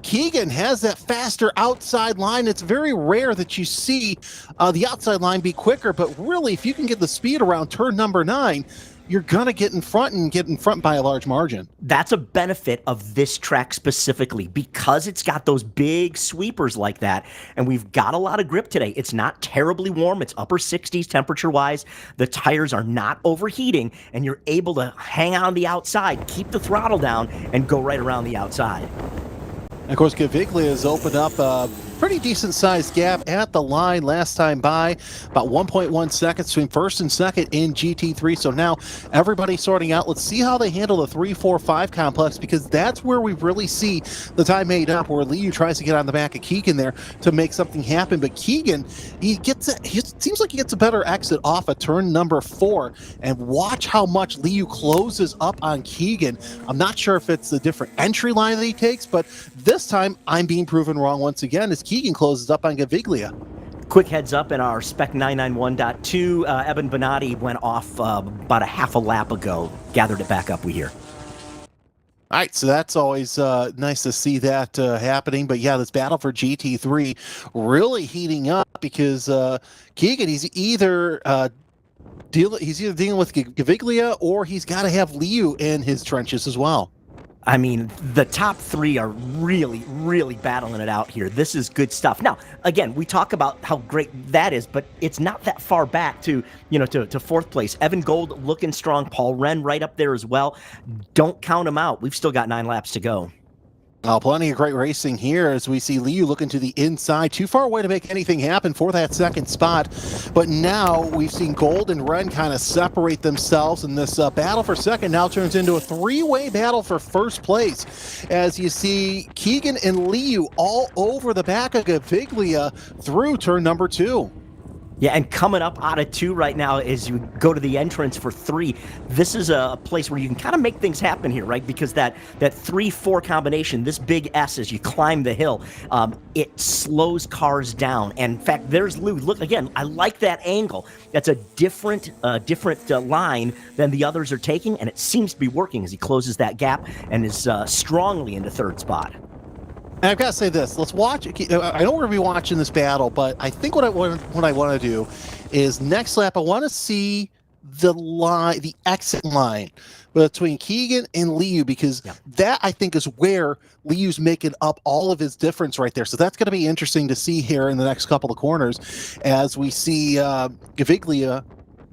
Keegan has that faster outside line. It's very rare that you see the outside line be quicker, but really, if you can get the speed around turn number 9, you're going to get in front by a large margin. That's a benefit of this track specifically because it's got those big sweepers like that, and we've got a lot of grip today. It's not terribly warm. It's upper 60s temperature-wise. The tires are not overheating, and you're able to hang on the outside, keep the throttle down, and go right around the outside. And of course, Gaviglia has opened up a pretty decent-sized gap at the line last time by, about 1.1 seconds between first and second in GT3. So now everybody sorting out. Let's see how they handle the 3-4-5 complex, because that's where we really see the time made up, where Liu tries to get on the back of Keegan there to make something happen. But Keegan, it seems like he gets a better exit off of turn number 4. And watch how much Liu closes up on Keegan. I'm not sure if it's the different entry line that he takes, but this time I'm being proven wrong once again as Keegan closes up on Gaviglia. Quick heads up, in our Spec 991.2, Evan Bonatti went off about a half a lap ago. Gathered it back up, we hear. All right, so that's always nice to see that happening. But yeah, this battle for GT3 really heating up because Keegan, he's either dealing with Gaviglia or he's got to have Liu in his trenches as well. I mean, the top 3 are really, really battling it out here. This is good stuff. Now, again, we talk about how great that is, but it's not that far back to fourth place. Evan Gold looking strong. Paul Wren right up there as well. Don't count him out. We've still got 9 laps to go. Plenty of great racing here as we see Liu looking to the inside. Too far away to make anything happen for that second spot. But now we've seen Gold and Ren kind of separate themselves, and this battle for second now turns into a 3-way battle for first place. As you see Keegan and Liu all over the back of Gaviglia through turn number 2. Yeah, and coming up out of 2 right now as you go to the entrance for 3, this is a place where you can kind of make things happen here, right? Because that 3-4 combination, this big S as you climb the hill, it slows cars down. And in fact, there's Lou. Look, again, I like that angle. That's a different line than the others are taking, and it seems to be working as he closes that gap and is strongly into third spot. And I've got to say this. Let's watch. I know we're going to be watching this battle, but I think what I want to do is next lap, I want to see the exit line between Keegan and Liu, because that, I think, is where Liu's making up all of his difference right there. So that's going to be interesting to see here in the next couple of corners as we see Gaviglia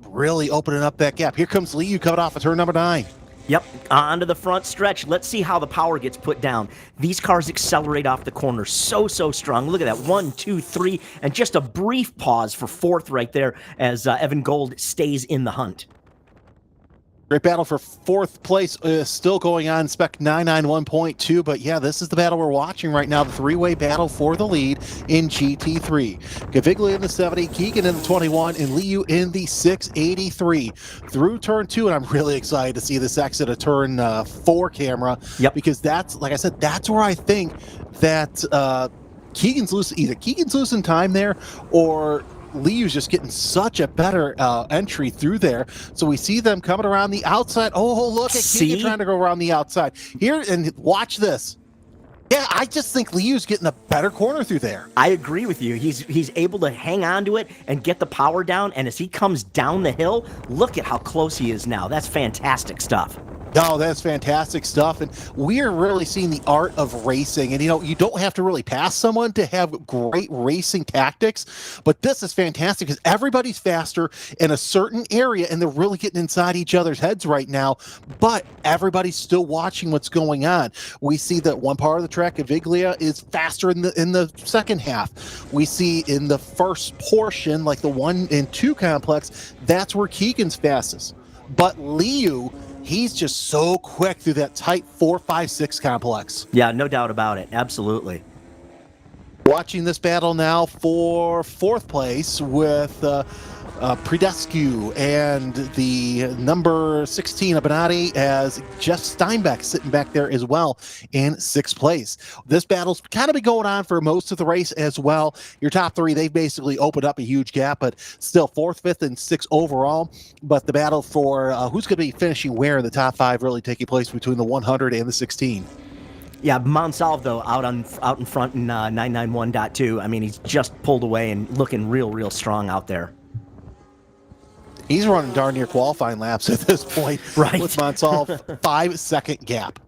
really opening up that gap. Here comes Liu coming off of turn number 9. Yep, onto the front stretch. Let's see how the power gets put down. These cars accelerate off the corner so strong. Look at that, 1, 2, 3, and just a brief pause for fourth right there as Evan Gold stays in the hunt. Great battle for fourth place still going on, spec 991.2. But yeah, this is the battle we're watching right now, the three-way battle for the lead in GT3. Gaviglia in the 70, Keegan in the 21, and Liu in the 683. Through turn 2, and I'm really excited to see this exit of turn 4 camera. Yep. Because that's, like I said, that's where I think that Keegan's losing time there, or Liu's just getting such a better entry through there. So we see them coming around the outside. Oh, look at Keegan trying to go around the outside. Here, and watch this. Yeah, I just think Liu's getting a better corner through there. I agree with you. He's able to hang on to it and get the power down, and as he comes down the hill, look at how close he is now. That's fantastic stuff. No, that's fantastic stuff, and we are really seeing the art of racing. And you don't have to really pass someone to have great racing tactics, but this is fantastic because everybody's faster in a certain area, and they're really getting inside each other's heads right now. But everybody's still watching what's going on. We see that one part of the track, Gaviglia, is faster in the second half. We see in the first portion, like the 1 and 2 complex, that's where Keegan's fastest. But Liu, he's just so quick through that tight 4, 5, 6 complex. Yeah, no doubt about it. Absolutely. Watching this battle now for fourth place with Predescu and the number 16 Abinati, as Jeff Steinbeck sitting back there as well in 6th place. This battle's kind of been going on for most of the race as well. Your top 3, they've basically opened up a huge gap, but still 4th, 5th, and 6th overall. But the battle for who's going to be finishing where in the top 5 really taking place between the 100 and the 16. Yeah, Monsalve, though, out in front in 991.2. I mean, he's just pulled away and looking real strong out there. He's running darn near qualifying laps at this point, right? With Monsalve 5-second gap.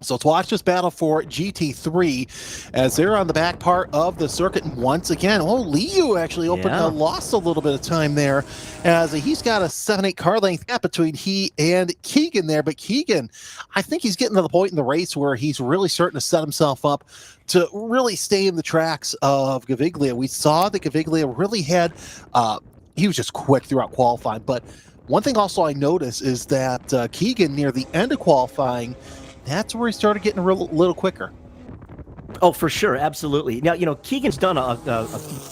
So let's watch this battle for GT3 as they're on the back part of the circuit. And once again, Liu actually lost a little bit of time there, as he's got a 7-8 car length gap between he and Keegan there. But Keegan, I think he's getting to the point in the race where he's really starting to set himself up to really stay in the tracks of Gaviglia. We saw that Gaviglia really had, he was just quick throughout qualifying. But one thing also I noticed is that Keegan, near the end of qualifying, that's where he started getting a little quicker. Oh, for sure, absolutely. Now, Keegan's done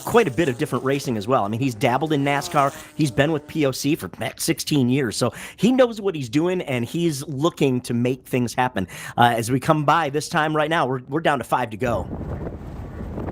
quite a bit of different racing as well. I mean, he's dabbled in NASCAR. He's been with POC for 16 years, so he knows what he's doing, and he's looking to make things happen. As we come by this time right now, we're down to 5 to go.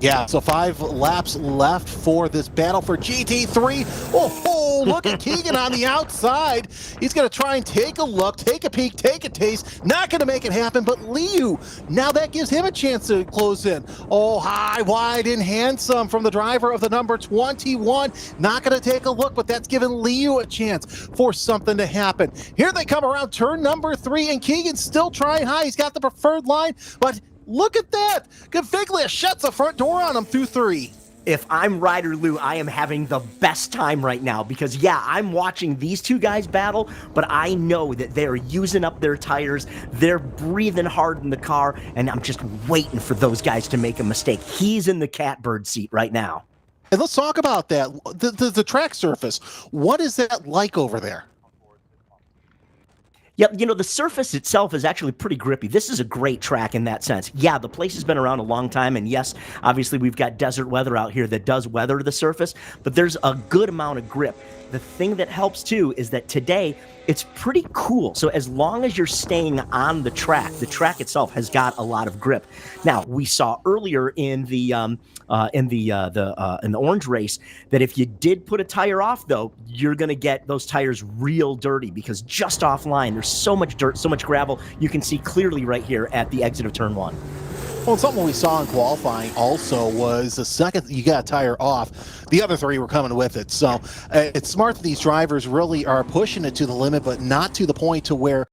Yeah, so 5 laps left for this battle for GT3. Oh, look at Keegan on the outside. He's going to try and take a look, take a peek, take a taste. Not going to make it happen, but Liu, now that gives him a chance to close in. Oh, high, wide, and handsome from the driver of the number 21. Not going to take a look, but that's given Liu a chance for something to happen. Here they come around turn number 3, and Keegan's still trying high. He's got the preferred line, but look at that! Gaviglia shuts the front door on him through 3. If I'm Ryder Lou, I am having the best time right now because, yeah, I'm watching these two guys battle, but I know that they're using up their tires, they're breathing hard in the car, and I'm just waiting for those guys to make a mistake. He's in the catbird seat right now. And let's talk about that. The track surface, what is that like over there? Yeah, the surface itself is actually pretty grippy. This is a great track in that sense. Yeah, the place has been around a long time, and yes, obviously we've got desert weather out here that does weather the surface, but there's a good amount of grip. The thing that helps too is that today it's pretty cool. So as long as you're staying on the track itself has got a lot of grip. Now, we saw earlier in the orange race that if you did put a tire off, though, you're going to get those tires real dirty because just offline there's so much dirt, so much gravel. You can see clearly right here at the exit of turn 1. Well, something we saw in qualifying also was the second you got a tire off, the other 3 were coming with it. So it's smart that these drivers really are pushing it to the limit, but not to the point to where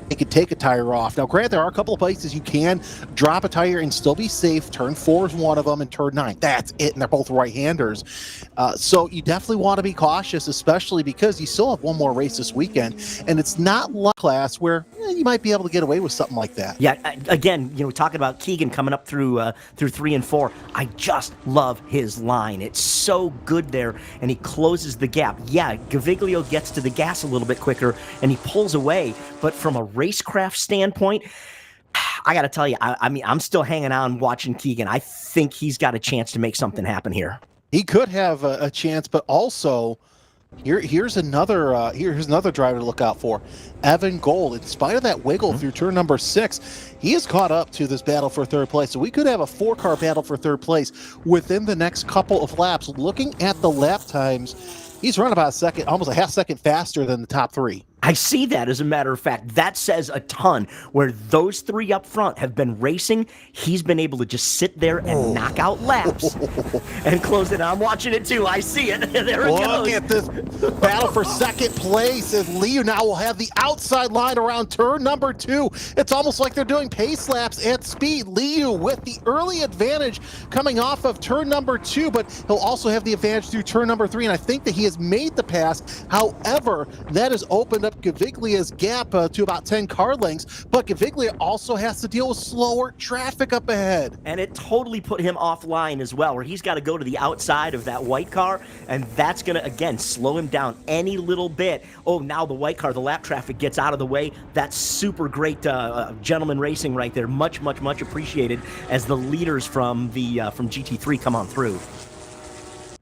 they could take a tire off. Now, granted, there are a couple of places you can drop a tire and still be safe. Turn 4 is one of them, and turn 9. That's it, and they're both right-handers. So you definitely want to be cautious, especially because you still have one more race this weekend, and it's not luck class where you might be able to get away with something like that. Yeah, again, talking about Keegan coming up through 3 and 4, I just love his line. It's so good there, and he closes the gap. Yeah, Gaviglio gets to the gas a little bit quicker, and he pulls away, but from a racecraft standpoint, I got to tell you, I mean, I'm still hanging on watching Keegan. I think he's got a chance to make something happen here. He could have a chance, but also here's another driver to look out for. Evan Gold, in spite of that wiggle through turn number 6, he is caught up to this battle for third place. So we could have a 4-car battle for third place within the next couple of laps. Looking at the lap times, he's run about a second, almost a half second faster than the top 3. I see that, as a matter of fact. That says a ton. Where those 3 up front have been racing, he's been able to just sit there and knock out laps and close it. I'm watching it too. I see it. There it goes. Look at this battle for second place as Liu now will have the outside line around turn number 2. It's almost like they're doing pace laps at speed. Liu with the early advantage coming off of turn number 2, but he'll also have the advantage through turn number 3, and I think that he has made the pass. However, that has opened up Gaviglia's gap to about 10 car lengths, but Gaviglia also has to deal with slower traffic up ahead. And it totally put him offline as well, where he's got to go to the outside of that white car, and that's going to, again, slow him down any little bit. Oh, now the white car, the lap traffic gets out of the way. That's super great gentleman racing right there. Much, much, much appreciated as the leaders from GT3 come on through.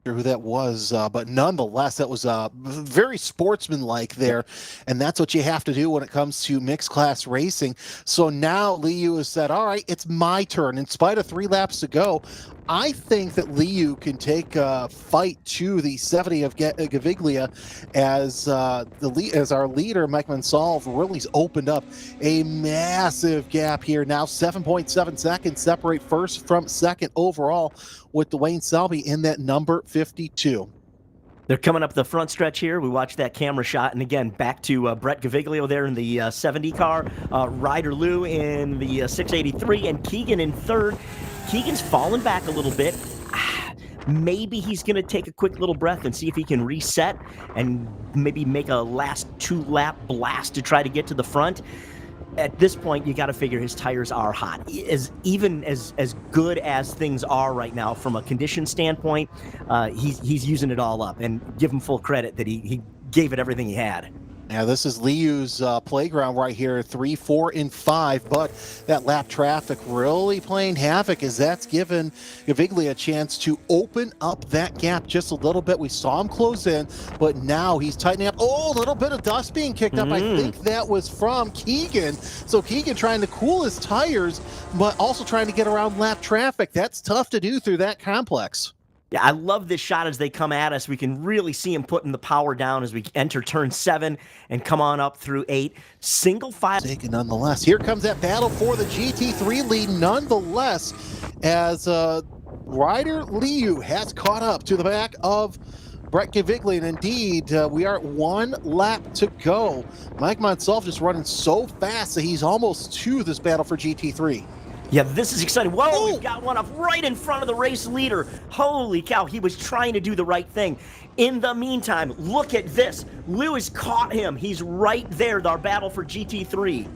Who that was, but nonetheless, that was very sportsmanlike there, and that's what you have to do when it comes to mixed class racing. So now Liu has said, all right, it's my turn. In spite of 3 laps to go, I think that Liu can take a fight to the 70 of Gaviglia as our leader, Mike Mansolv, really has opened up a massive gap here. Now 7.7 seconds separate first from second overall, with Dwayne Selby in that number 52. They're coming up the front stretch here. We watched that camera shot, and again, back to Brett Gaviglio there in the 70 car, Ryder Lou in the 683, and Keegan in third. Keegan's fallen back a little bit. Maybe he's going to take a quick little breath and see if he can reset and maybe make a last 2-lap blast to try to get to the front. At this point, you got to figure his tires are hot. Even as good as things are right now from a condition standpoint, he's using it all up, and give him full credit that he gave it everything he had. Yeah, this is Liu's playground right here, 3, 4, and 5, but that lap traffic really playing havoc as that's given Gaviglia a chance to open up that gap just a little bit. We saw him close in, but now he's tightening up. Oh, a little bit of dust being kicked up. I think that was from Keegan. So Keegan trying to cool his tires, but also trying to get around lap traffic. That's tough to do through that complex. Yeah, I love this shot as they come at us. We can really see him putting the power down as we enter turn 7 and come on up through 8. Single file. Nonetheless, here comes that battle for the GT3 lead nonetheless, as Ryder Liu has caught up to the back of Brett Gaviglia, and indeed, we are at 1 lap to go. Mike Mansolv just running so fast that he's almost to this battle for GT3. Yeah, this is exciting. Whoa, we've got one up right in front of the race leader. Holy cow, he was trying to do the right thing. In the meantime, look at this. Lewis caught him. He's right there, our battle for GT3.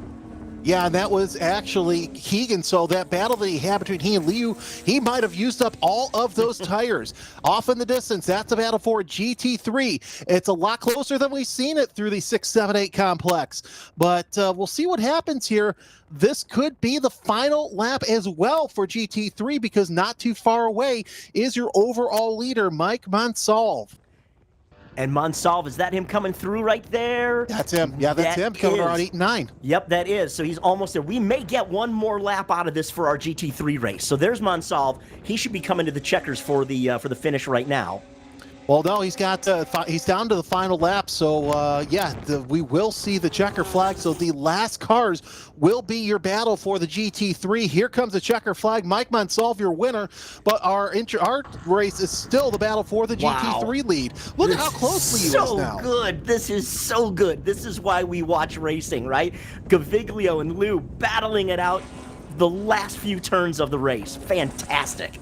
Yeah, and that was actually Keegan. So that battle that he had between he and Liu, he might have used up all of those tires. Off in the distance, that's a battle for GT3. It's a lot closer than we've seen it through the 6, 7, 8 complex. But we'll see what happens here. This could be the final lap as well for GT3, because not too far away is your overall leader, Mike Mansolv. And Mansolv, is that him coming through right there? That's him. Yeah, that's him coming around 8 and 9. Yep, that is. So he's almost there. We may get one more lap out of this for our GT3 race. So there's Mansolv. He should be coming to the checkers for the finish right now. Well, no, he's got he's down to the final lap, so yeah, we will see the checker flag. So the last cars will be your battle for the GT3. Here comes the checker flag. Mike Monsalve, your winner, but our race is still the battle for the GT3 lead. Look at how close Leo is now. So good. This is so good. This is why we watch racing, right? Gaviglio and Lou battling it out the last few turns of the race. Fantastic.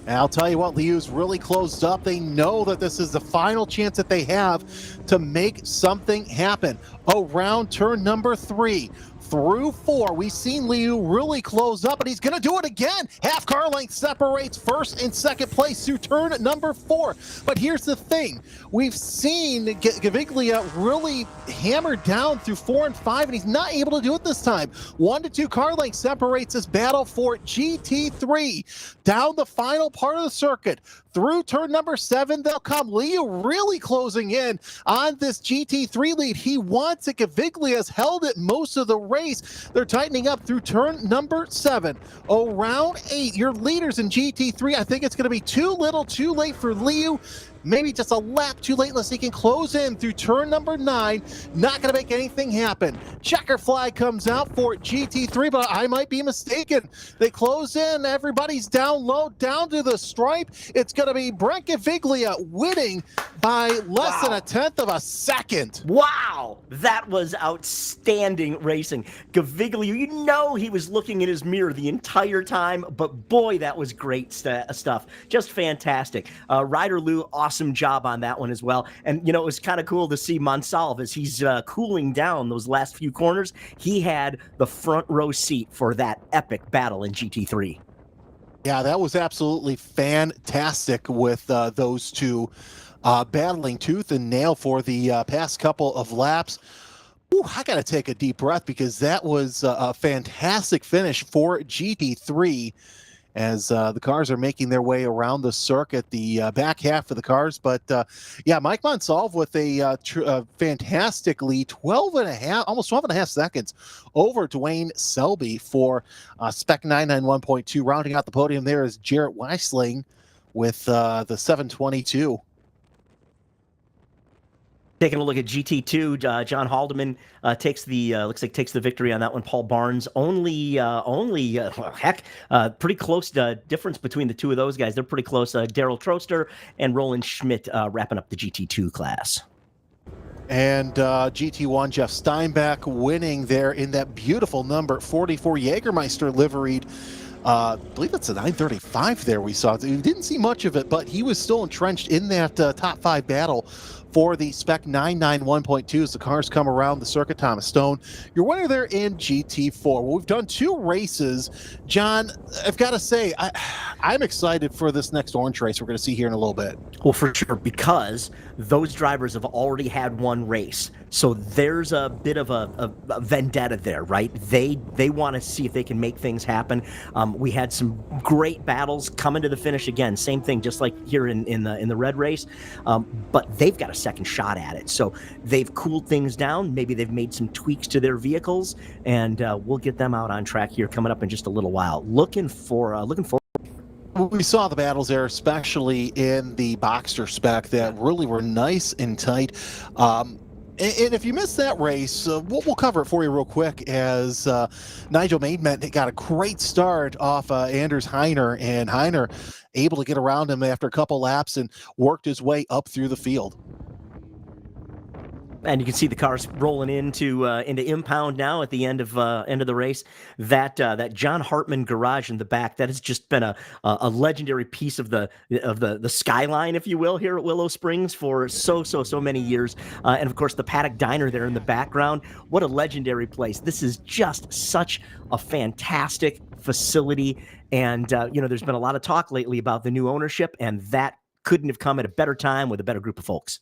And I'll tell you what, Liu's really closed up. They know that this is the final chance that they have to make something happen. Around turn number 3 through 4, we've seen Liu really close up, and he's going to do it again. Half car length separates first and second place through turn number 4. But here's the thing. We've seen Gaviglia really hammer down through 4 and 5, and he's not able to do it this time. 1 to 2 car length separates this battle for GT3. Down the final part of the circuit, through turn number 7, they'll come. Liu really closing in on this GT3 lead. He wants it. Gaviglia's held it most of the race. They're tightening up through turn number 7. Round 8, your leaders in GT3. I think it's going to be too little, too late for Liu. Maybe just a lap too late unless he can close in through turn number 9. Not going to make anything happen. Checker flag comes out for GT3, but I might be mistaken. They close in. Everybody's down low, down to the stripe. It's going to be Brent Gaviglia winning by less than a tenth of a second. Wow, that was outstanding racing. Gaviglio, you know he was looking in his mirror the entire time, but boy, that was great stuff. Just fantastic. Ryder Lou, awesome job on that one as well. And, you know, it was kind of cool to see Monsalve as he's cooling down those last few corners. He had the front row seat for that epic battle in GT3. Yeah, that was absolutely fantastic with those two battling tooth and nail for the past couple of laps. Ooh, I got to take a deep breath because that was a fantastic finish for GT3 as the cars are making their way around the circuit, the back half of the cars. But yeah, Mike Monsalve with a fantastic lead, 12 and a half, almost 12 and a half seconds over Dwayne Selby for Spec 991.2. Rounding out the podium there is Jarrett Weisling with the 722. Taking a look at GT2, John Haldeman takes the victory on that one. Paul Barnes only pretty close difference between the two of those guys. They're pretty close. Daryl Troster and Roland Schmidt wrapping up the GT2 class. And GT1, Jeff Steinbach winning there in that beautiful number 44 Jägermeister liveried. I believe that's a 935 there we saw. We didn't see much of it, but he was still entrenched in that top 5 battle for the Spec 991.2 as the cars come around the circuit. Thomas Stone, your winner there in GT4. Well, we've done 2 races. John, I've got to say, I'm excited for this next orange race we're going to see here in a little bit. Well, for sure, because those drivers have already had one race. So there's a bit of a vendetta there, right? They want to see if they can make things happen. We had some great battles coming to the finish again. Same thing, just like here in the red race. But they've got a second shot at it. So they've cooled things down. Maybe they've made some tweaks to their vehicles, and we'll get them out on track here coming up in just a little while. Looking for. We saw the battles there, especially in the Boxster spec, that really were nice and tight. And if you missed that race, we'll cover it for you real quick as Nigel Maidment got a great start off Anders Heiner, and Heiner able to get around him after a couple laps and worked his way up through the field. And you can see the cars rolling into impound now at the end of the race. That John Hartman garage in the back, that has just been a legendary piece of the skyline, if you will, here at Willow Springs for so many years. And of course the Paddock Diner there in the background. What a legendary place! This is just such a fantastic facility. And there's been a lot of talk lately about the new ownership, and that couldn't have come at a better time with a better group of folks.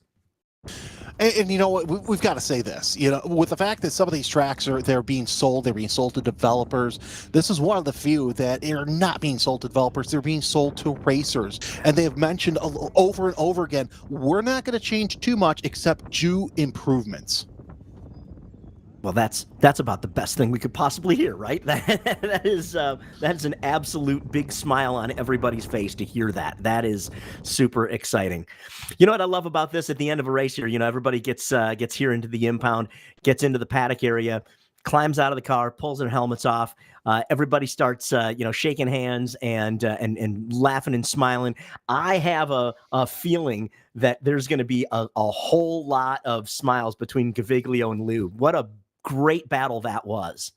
And you know what, we've got to say this, with the fact that some of these tracks they're being sold to developers. This is one of the few that are not being sold to developers. They're being sold to racers. And they have mentioned over and over again, we're not going to change too much except do improvements. Well, that's about the best thing we could possibly hear, right? That's an absolute big smile on everybody's face to hear that. That is super exciting. You know what I love about this? At the end of a race here, everybody gets here into the impound, gets into the paddock area, climbs out of the car, pulls their helmets off. Everybody starts, shaking hands and laughing and smiling. I have a feeling that there's going to be a whole lot of smiles between Gaviglio and Lou. What a great battle that was.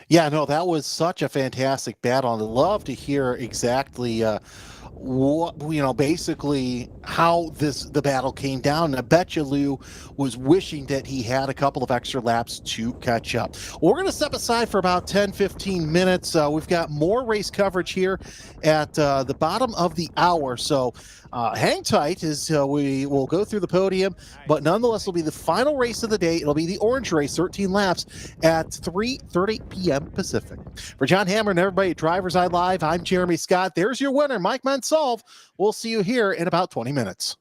Yeah, no, that was such a fantastic battle. I'd love to hear exactly what, basically how the battle came down. I bet you Lou was wishing that he had a couple of extra laps to catch up. Well, we're going to step aside for about 10-15 minutes. We've got more race coverage here at the bottom of the hour, so hang tight as we will go through the podium, but nonetheless it'll be the final race of the day. It'll be the orange race, 13 laps at 3:30 p.m. Pacific. For John Hammer and everybody at Driver's Eye Live, I'm Jeremy Scott. There's your winner, Mike Mansolv. We'll see you here in about 20 minutes.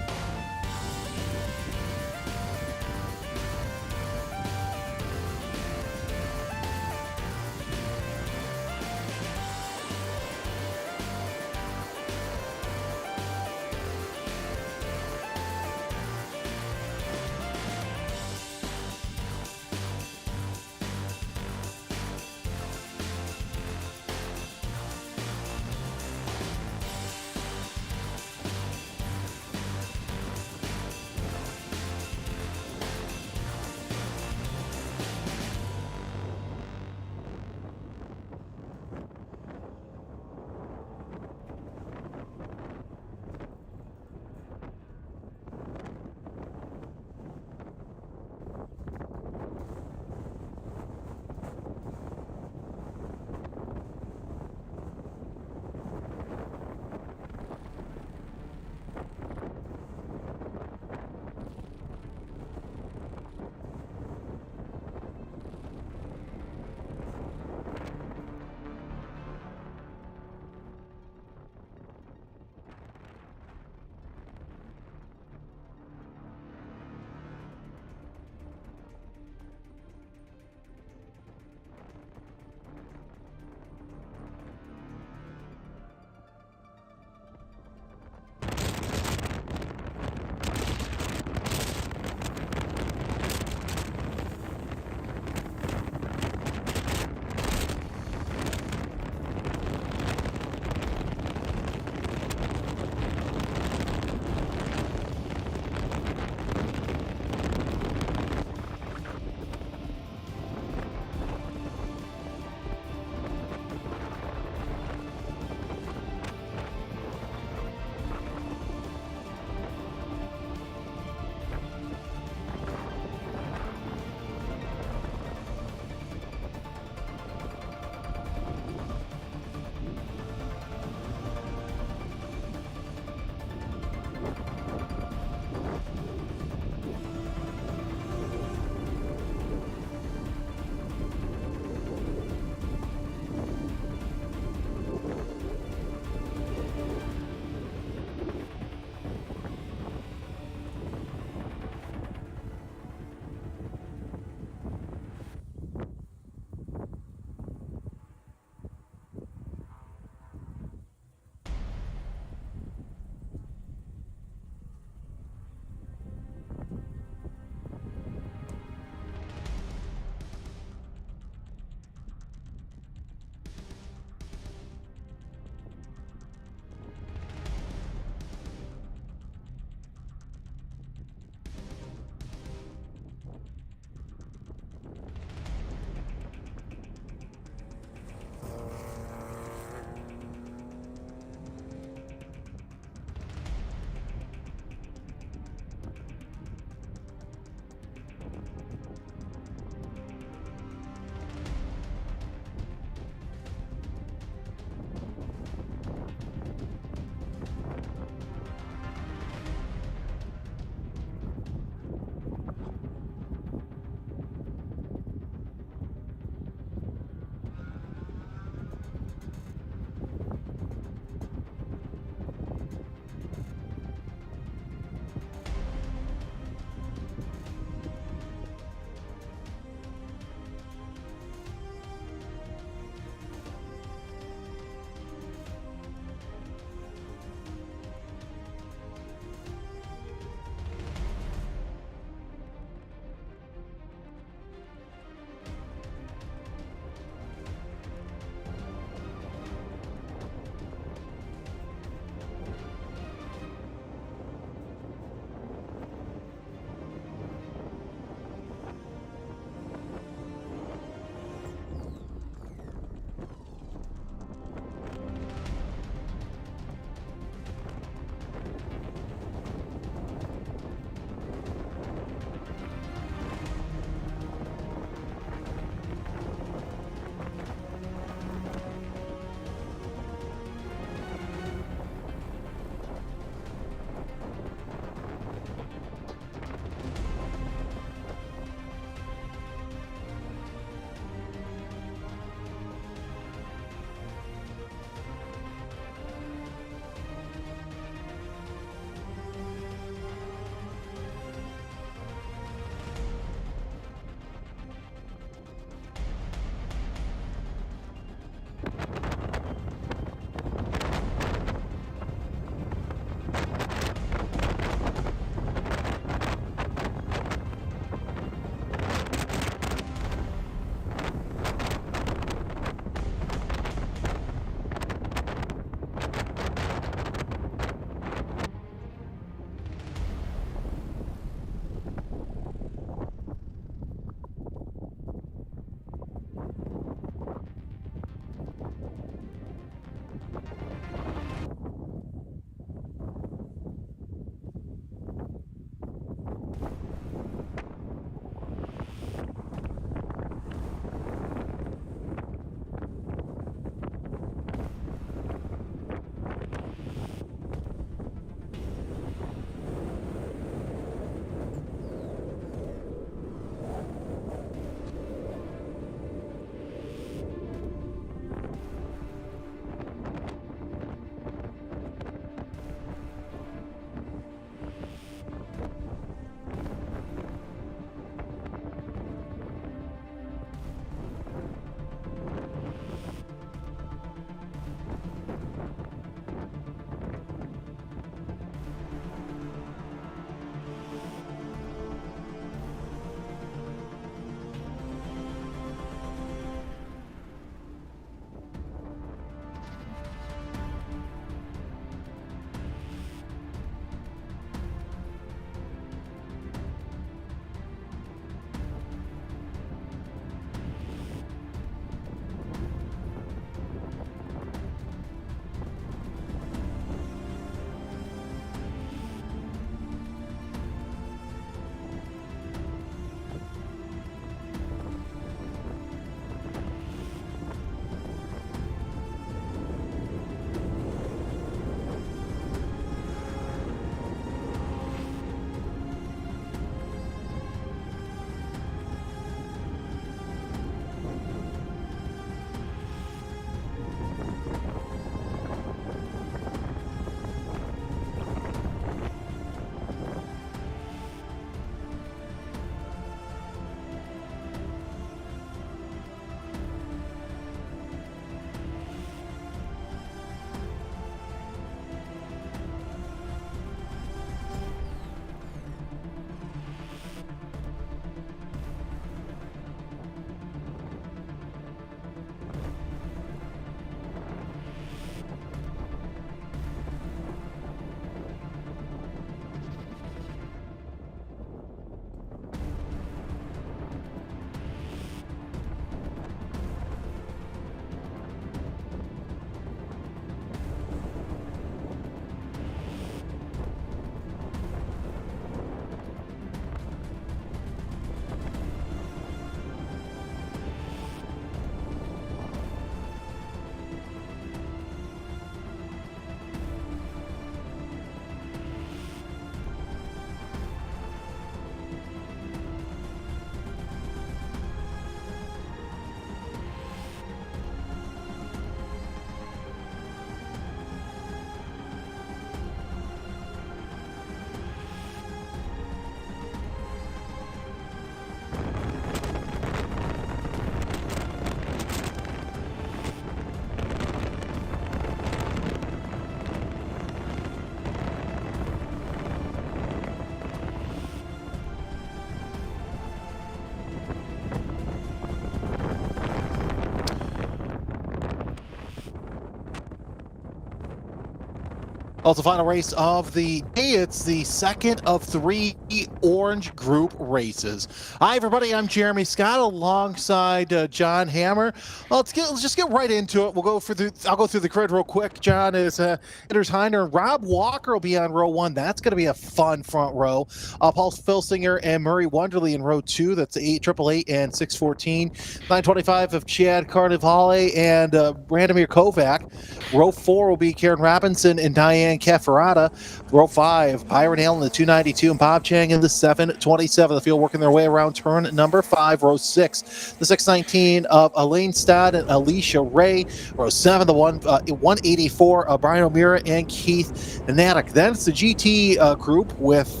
Also, final race of the day. It's the second of 3 orange group races. Hi, everybody. I'm Jeremy Scott alongside John Hammer. Well, let's just get right into it. I'll go through the grid real quick. John is Anders Heiner. Rob Walker will be on row 1. That's going to be a fun front row. Paul Filsinger and Murray Wonderly in row 2. That's 888 and 614. 925 of Chad Carnivale and Randomir Kovac. Row 4 will be Karen Robinson and Diane Cafferata. Row 5, Byron Allen, the 292, and Bob Chang in the 727. The field working their way around turn number 5. Row 6, the 619 of Elaine Stott and Alicia Ray. Row 7, the 184 of Brian O'Meara and Keith Natick. Then it's the GT group with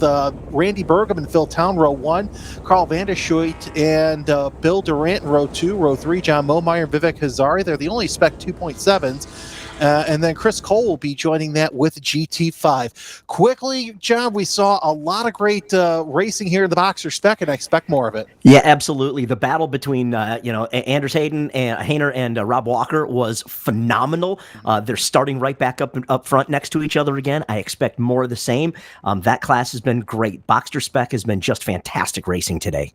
Randy Burgum and Phil Town, row 1. Carl Vanderschuit and Bill Durant in row 2. Row 3, John Momeyer and Vivek Hazari. They're the only spec 2.7s. And then Chris Cole will be joining that with GT5. Quickly, John, we saw a lot of great racing here in the Boxer spec, and I expect more of it. Yeah, absolutely. The battle between Anders Hayner and Rob Walker was phenomenal. They're starting right back up front next to each other again. I expect more of the same. That class has been great. Boxer spec has been just fantastic racing today.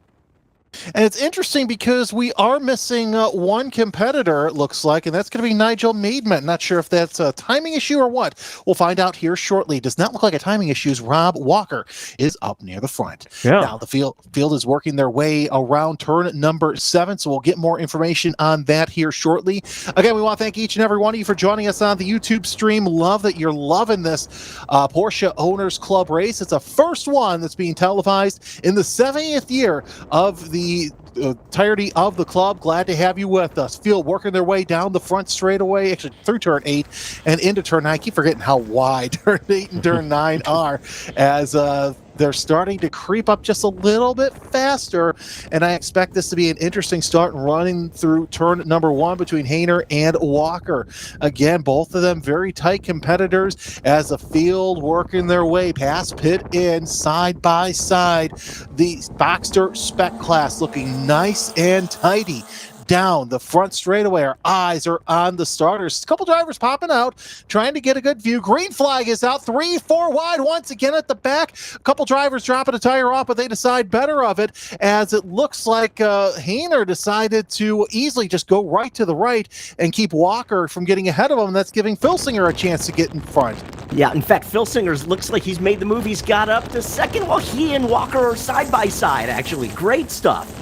And it's interesting because we are missing one competitor, it looks like, and that's going to be Nigel Maidment. Not sure if that's a timing issue or what. We'll find out here shortly. Does not look like a timing issue. Rob Walker is up near the front. Yeah. Now the field is working their way around turn number 7, so we'll get more information on that here shortly. Again, we want to thank each and every one of you for joining us on the YouTube stream. Love that you're loving this Porsche Owners Club race. It's a first one that's being televised in the 70th year of the entirety of the club. Glad to have you with us. Field working their way down the front straightaway, actually through turn 8 and into turn 9. I keep forgetting how wide turn 8 and turn 9 are as they're starting to creep up just a little bit faster, and I expect this to be an interesting start running through turn number 1 between Hayner and Walker. Again, both of them very tight competitors as the field working their way past pit in side by side. The Boxster spec class looking nice and tidy down the front straightaway. Our eyes are on the starters. A couple drivers popping out, trying to get a good view. Green flag is out, 3-4 wide once again at the back. A couple drivers dropping a tire off, but they decide better of it as it looks like Hayner decided to easily just go right to the right and keep Walker from getting ahead of him. That's giving Filsinger a chance to get in front. Yeah, in fact, Filsinger looks like he's made the move. He's got up to second while he and Walker are side by side, actually. Great stuff.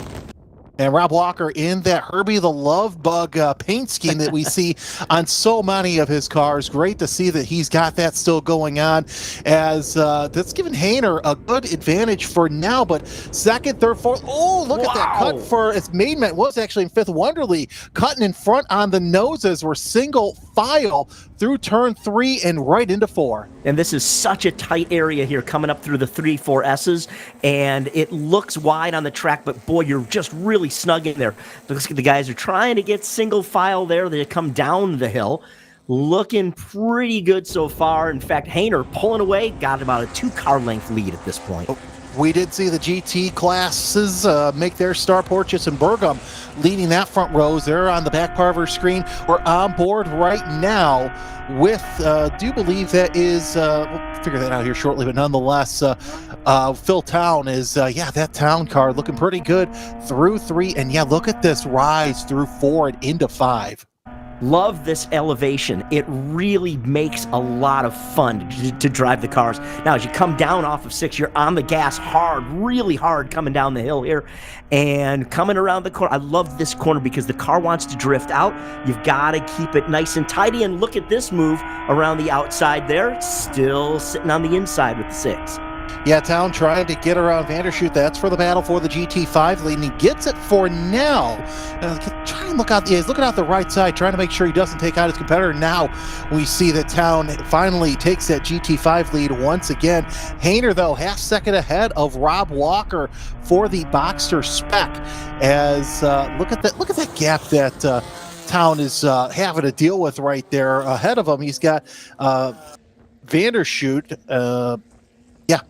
And Rob Walker in that Herbie the Love Bug paint scheme that we see on so many of his cars. Great to see that he's got that still going on, as that's giving Hayner a good advantage for now. But second, third, fourth. Oh, look at that cut for its Maidment was actually in fifth. Wonderly cutting in front on the noses. We're single file through turn 3 and right into 4. And this is such a tight area here coming up through the 3-4 S's, and it looks wide on the track, but boy, you're just really snug in there. Looks like the guys are trying to get single file there. They come down the hill. Looking pretty good so far. In fact, Hayner pulling away, got about a 2-car length lead at this point. We did see the GT classes make their start. Porsche and Burgum leading that front rows. They're on the back part of our screen. We're on board right now with, do believe that is, we'll figure that out here shortly, but nonetheless, Phil Town is, that Town car looking pretty good through 3. And yeah, look at this rise through 4 and into 5. Love this elevation. It really makes a lot of fun to drive the cars. Now, as you come down off of 6, you're on the gas hard, really hard coming down the hill here and coming around the corner. I love this corner because the car wants to drift out. You've got to keep it nice and tidy. And look at this move around the outside there. Still sitting on the inside with the 6. Yeah, Town trying to get around Vanderschuit. That's for the battle for the GT5 lead, and he gets it for now. Try and look out. He's looking out the right side, trying to make sure he doesn't take out his competitor. Now we see that Town finally takes that GT5 lead once again. Hayner, though, half second ahead of Rob Walker for the Boxster spec. As look at that gap that Town is having to deal with right there ahead of him. He's got Vanderschuit.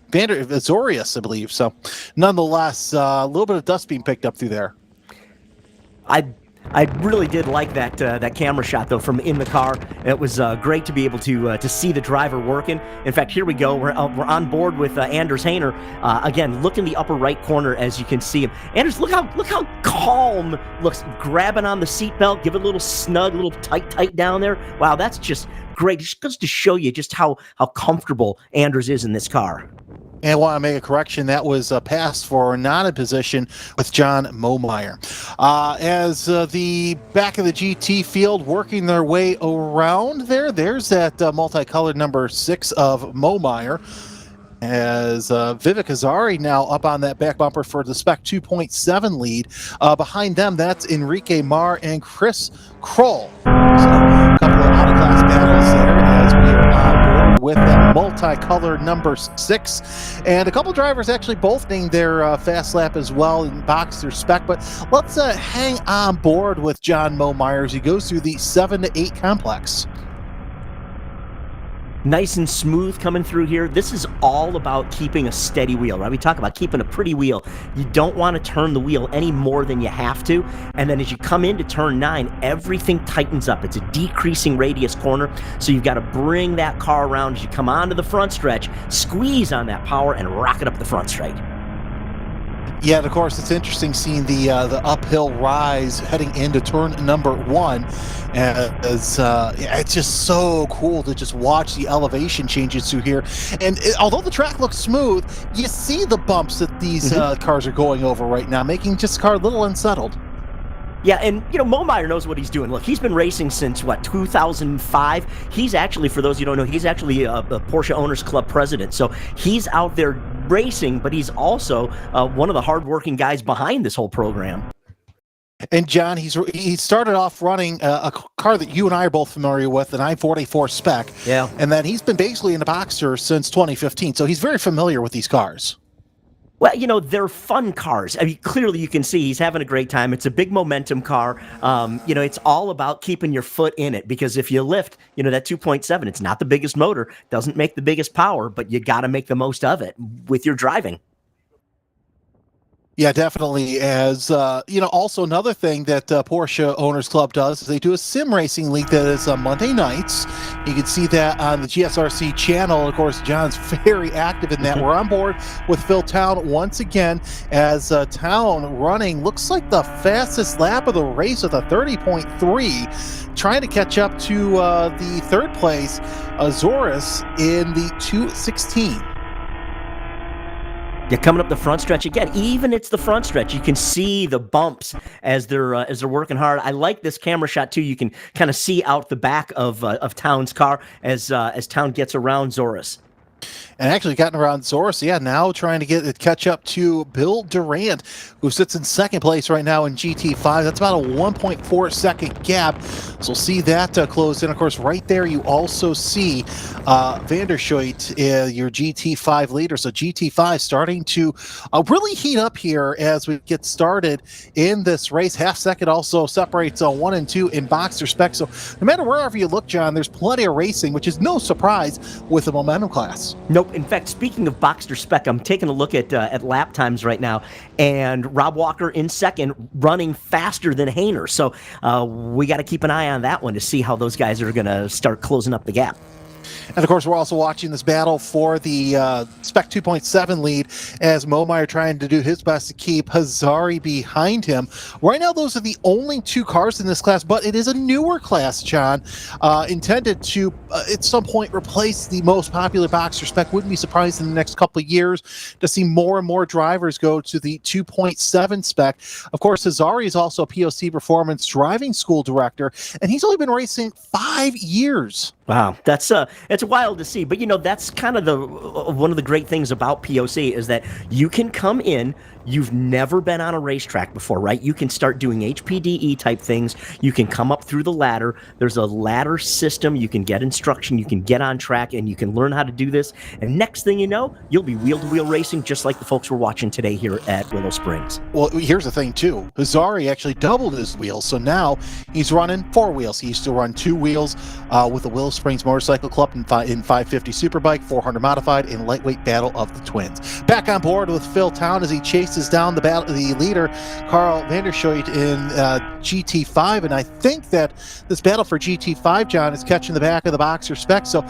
Azorius, I believe. So, nonetheless, a little bit of dust being picked up through there. I really did like that camera shot though from in the car. It was great to be able to see the driver working. In fact, here we go. We're on board with Anders Hayner. Again, look in the upper right corner as you can see him. Anders, look how calm looks, grabbing on the seatbelt, give it a little snug, a little tight down there. Wow, that's just great. Just goes to show you just how comfortable Anders is in this car. And I want to make a correction. That was a pass for not in position with John Momeyer. As the back of the GT field working their way around there's that multicolored number 6 of Momeyer. As Vivek Azari now up on that back bumper for the Spec 2.7 lead. Behind them, that's Enrique Mar and Chris Kroll. So a couple of out-of-class battles there as we are on board with that multicolored number 6. And a couple drivers actually both named their fast lap as well in Boxster Spec. But let's hang on board with John Momeyer as he goes through the 7 to 8 complex. Nice and smooth coming through here. This is all about keeping a steady wheel, right? We talk about keeping a pretty wheel. You don't want to turn the wheel any more than you have to. And then as you come into turn 9, everything tightens up. It's a decreasing radius corner, so you've got to bring that car around as you come onto the front stretch, squeeze on that power, and rock it up the front straight. Yeah, and of course, it's interesting seeing the uphill rise heading into turn number 1. It's just so cool to just watch the elevation changes through here. And although the track looks smooth, you see the bumps that these cars are going over right now, making just the car a little unsettled. Yeah, and Momeyer knows what he's doing. Look, he's been racing since 2005. He's actually, for those you don't know, he's actually a Porsche Owners Club president. So he's out there racing, but he's also one of the hardworking guys behind this whole program. And John, he started off running a car that you and I are both familiar with, an I-44 Spec. Yeah. And then he's been basically in the Boxster since 2015. So he's very familiar with these cars. Well, they're fun cars. I mean, clearly you can see he's having a great time. It's a big momentum car. It's all about keeping your foot in it, because if you lift, that 2.7, it's not the biggest motor, doesn't make the biggest power, but you got to make the most of it with your driving. Yeah, definitely. As also another thing that Porsche Owners Club does is they do a sim racing league that is Monday nights. You can see that on the GSRC channel. Of course, John's very active in that. We're on board with Phil Town once again as Town running looks like the fastest lap of the race with a 30.3, trying to catch up to the third place Azores in the 2:16. Yeah, coming up the front stretch again. Even it's the front stretch, you can see the bumps as they're working hard. I like this camera shot too. You can kind of see out the back of Town's car as Town gets around Zoris. And actually gotten around Zoris, now trying to catch up to Bill Durant, who sits in second place right now in GT5. That's about a 1.4 second gap. So we'll see that close in. Of course, right there you also see Vandershoit, your GT5 leader. So GT5 starting to really heat up here as we get started in this race. Half second also separates 1 and 2 in Boxster Spec. So no matter wherever you look, John, there's plenty of racing, which is no surprise with the momentum class. Nope. In fact, speaking of Boxster Spec, I'm taking a look at lap times right now, and Rob Walker in second, running faster than Hayner. So we got to keep an eye on that one to see how those guys are going to start closing up the gap. And of course, we're also watching this battle for the Spec 2.7 lead as Momeyer trying to do his best to keep Hazari behind him. Right now, those are the only 2 cars in this class, but it is a newer class, John, intended to, at some point, replace the most popular Boxster Spec. Wouldn't be surprised in the next couple of years to see more and more drivers go to the 2.7 Spec. Of course, Hazari is also a POC Performance Driving School Director, and he's only been racing 5 years. Wow, that's wild to see. But that's kind of the one of the great things about POC is that you can come in. You've never been on a racetrack before, right? You can start doing HPDE type things. You can come up through the ladder. There's a ladder system. You can get instruction. You can get on track, and you can learn how to do this. And next thing you know, you'll be wheel-to-wheel racing just like the folks we're watching today here at Willow Springs. Well, here's the thing, too. Hazari actually doubled his wheels, so now he's running 4 wheels. He used to run 2 wheels with the Willow Springs Motorcycle Club in 550 Superbike, 400 Modified, and Lightweight Battle of the Twins. Back on board with Phil Town as he chases chases down the leader, Carl Vanderschoot, in GT5, and I think that this battle for GT5, John, is catching the back of the Boxer Spec, so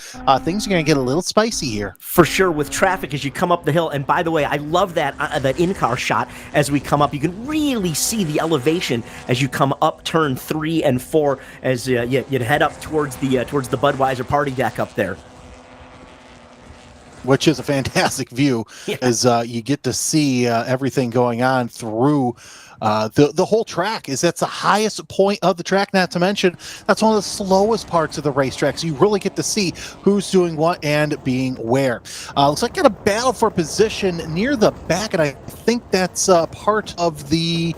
things are going to get a little spicy here. For sure, with traffic as you come up the hill. And by the way, I love that in-car shot as we come up. You can really see the elevation as you come up turn 3 and 4 as you'd head up towards the Budweiser party deck up there. Which is a fantastic view, as you get to see everything going on through the whole track. That's the highest point of the track, not to mention that's one of the slowest parts of the racetrack, so you really get to see who's doing what and being where. Looks like got a battle for position near the back, and I think that's part of the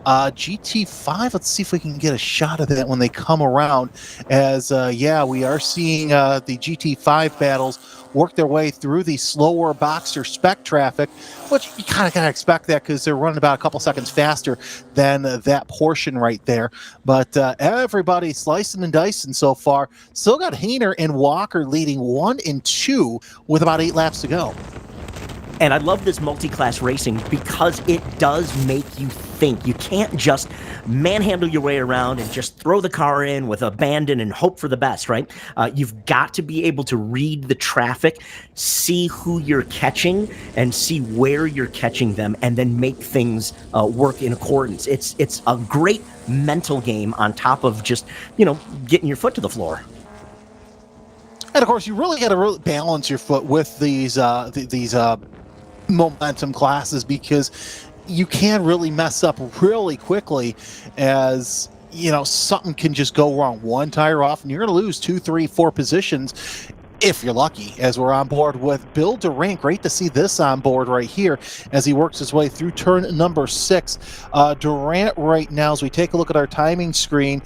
GT5. Let's see if we can get a shot of that when they come around, as we are seeing the GT5 battles work their way through the slower Boxer Spec traffic, which you kind of got to expect that because they're running about a couple seconds faster than that portion right there. But everybody slicing and dicing so far. Still got Hayner and Walker leading 1 and 2 with about 8 laps to go. And I love this multi-class racing because it does make you think. You can't just manhandle your way around and just throw the car in with abandon and hope for the best, right? You've got to be able to read the traffic, see who you're catching, and see where you're catching them, and then make things work in accordance. It's a great mental game on top of just, getting your foot to the floor. And of course, you really got to balance your foot with these momentum classes, because you can really mess up really quickly, as something can just go wrong. One tire off and you're going to lose 2, 3, 4 positions if you're lucky, as we're on board with Bill Durant. Great to see this on board right here as he works his way through turn number 6. Durant right now, as we take a look at our timing screen,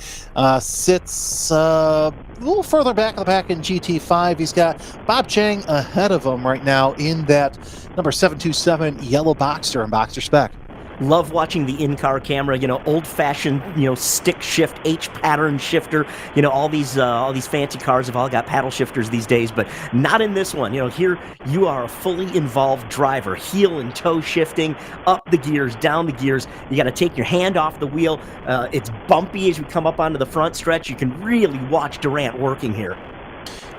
sits a little further back in the pack in GT5. He's got Bob Chang ahead of him right now in that number 727 yellow Boxster and Boxer Spec. Love watching the in-car camera, old-fashioned, stick shift, H-pattern shifter. All these fancy cars have all got paddle shifters these days, but not in this one. Here you are a fully involved driver, heel and toe shifting, up the gears, down the gears. You got to take your hand off the wheel. It's bumpy as you come up onto the front stretch. You can really watch Durant working here.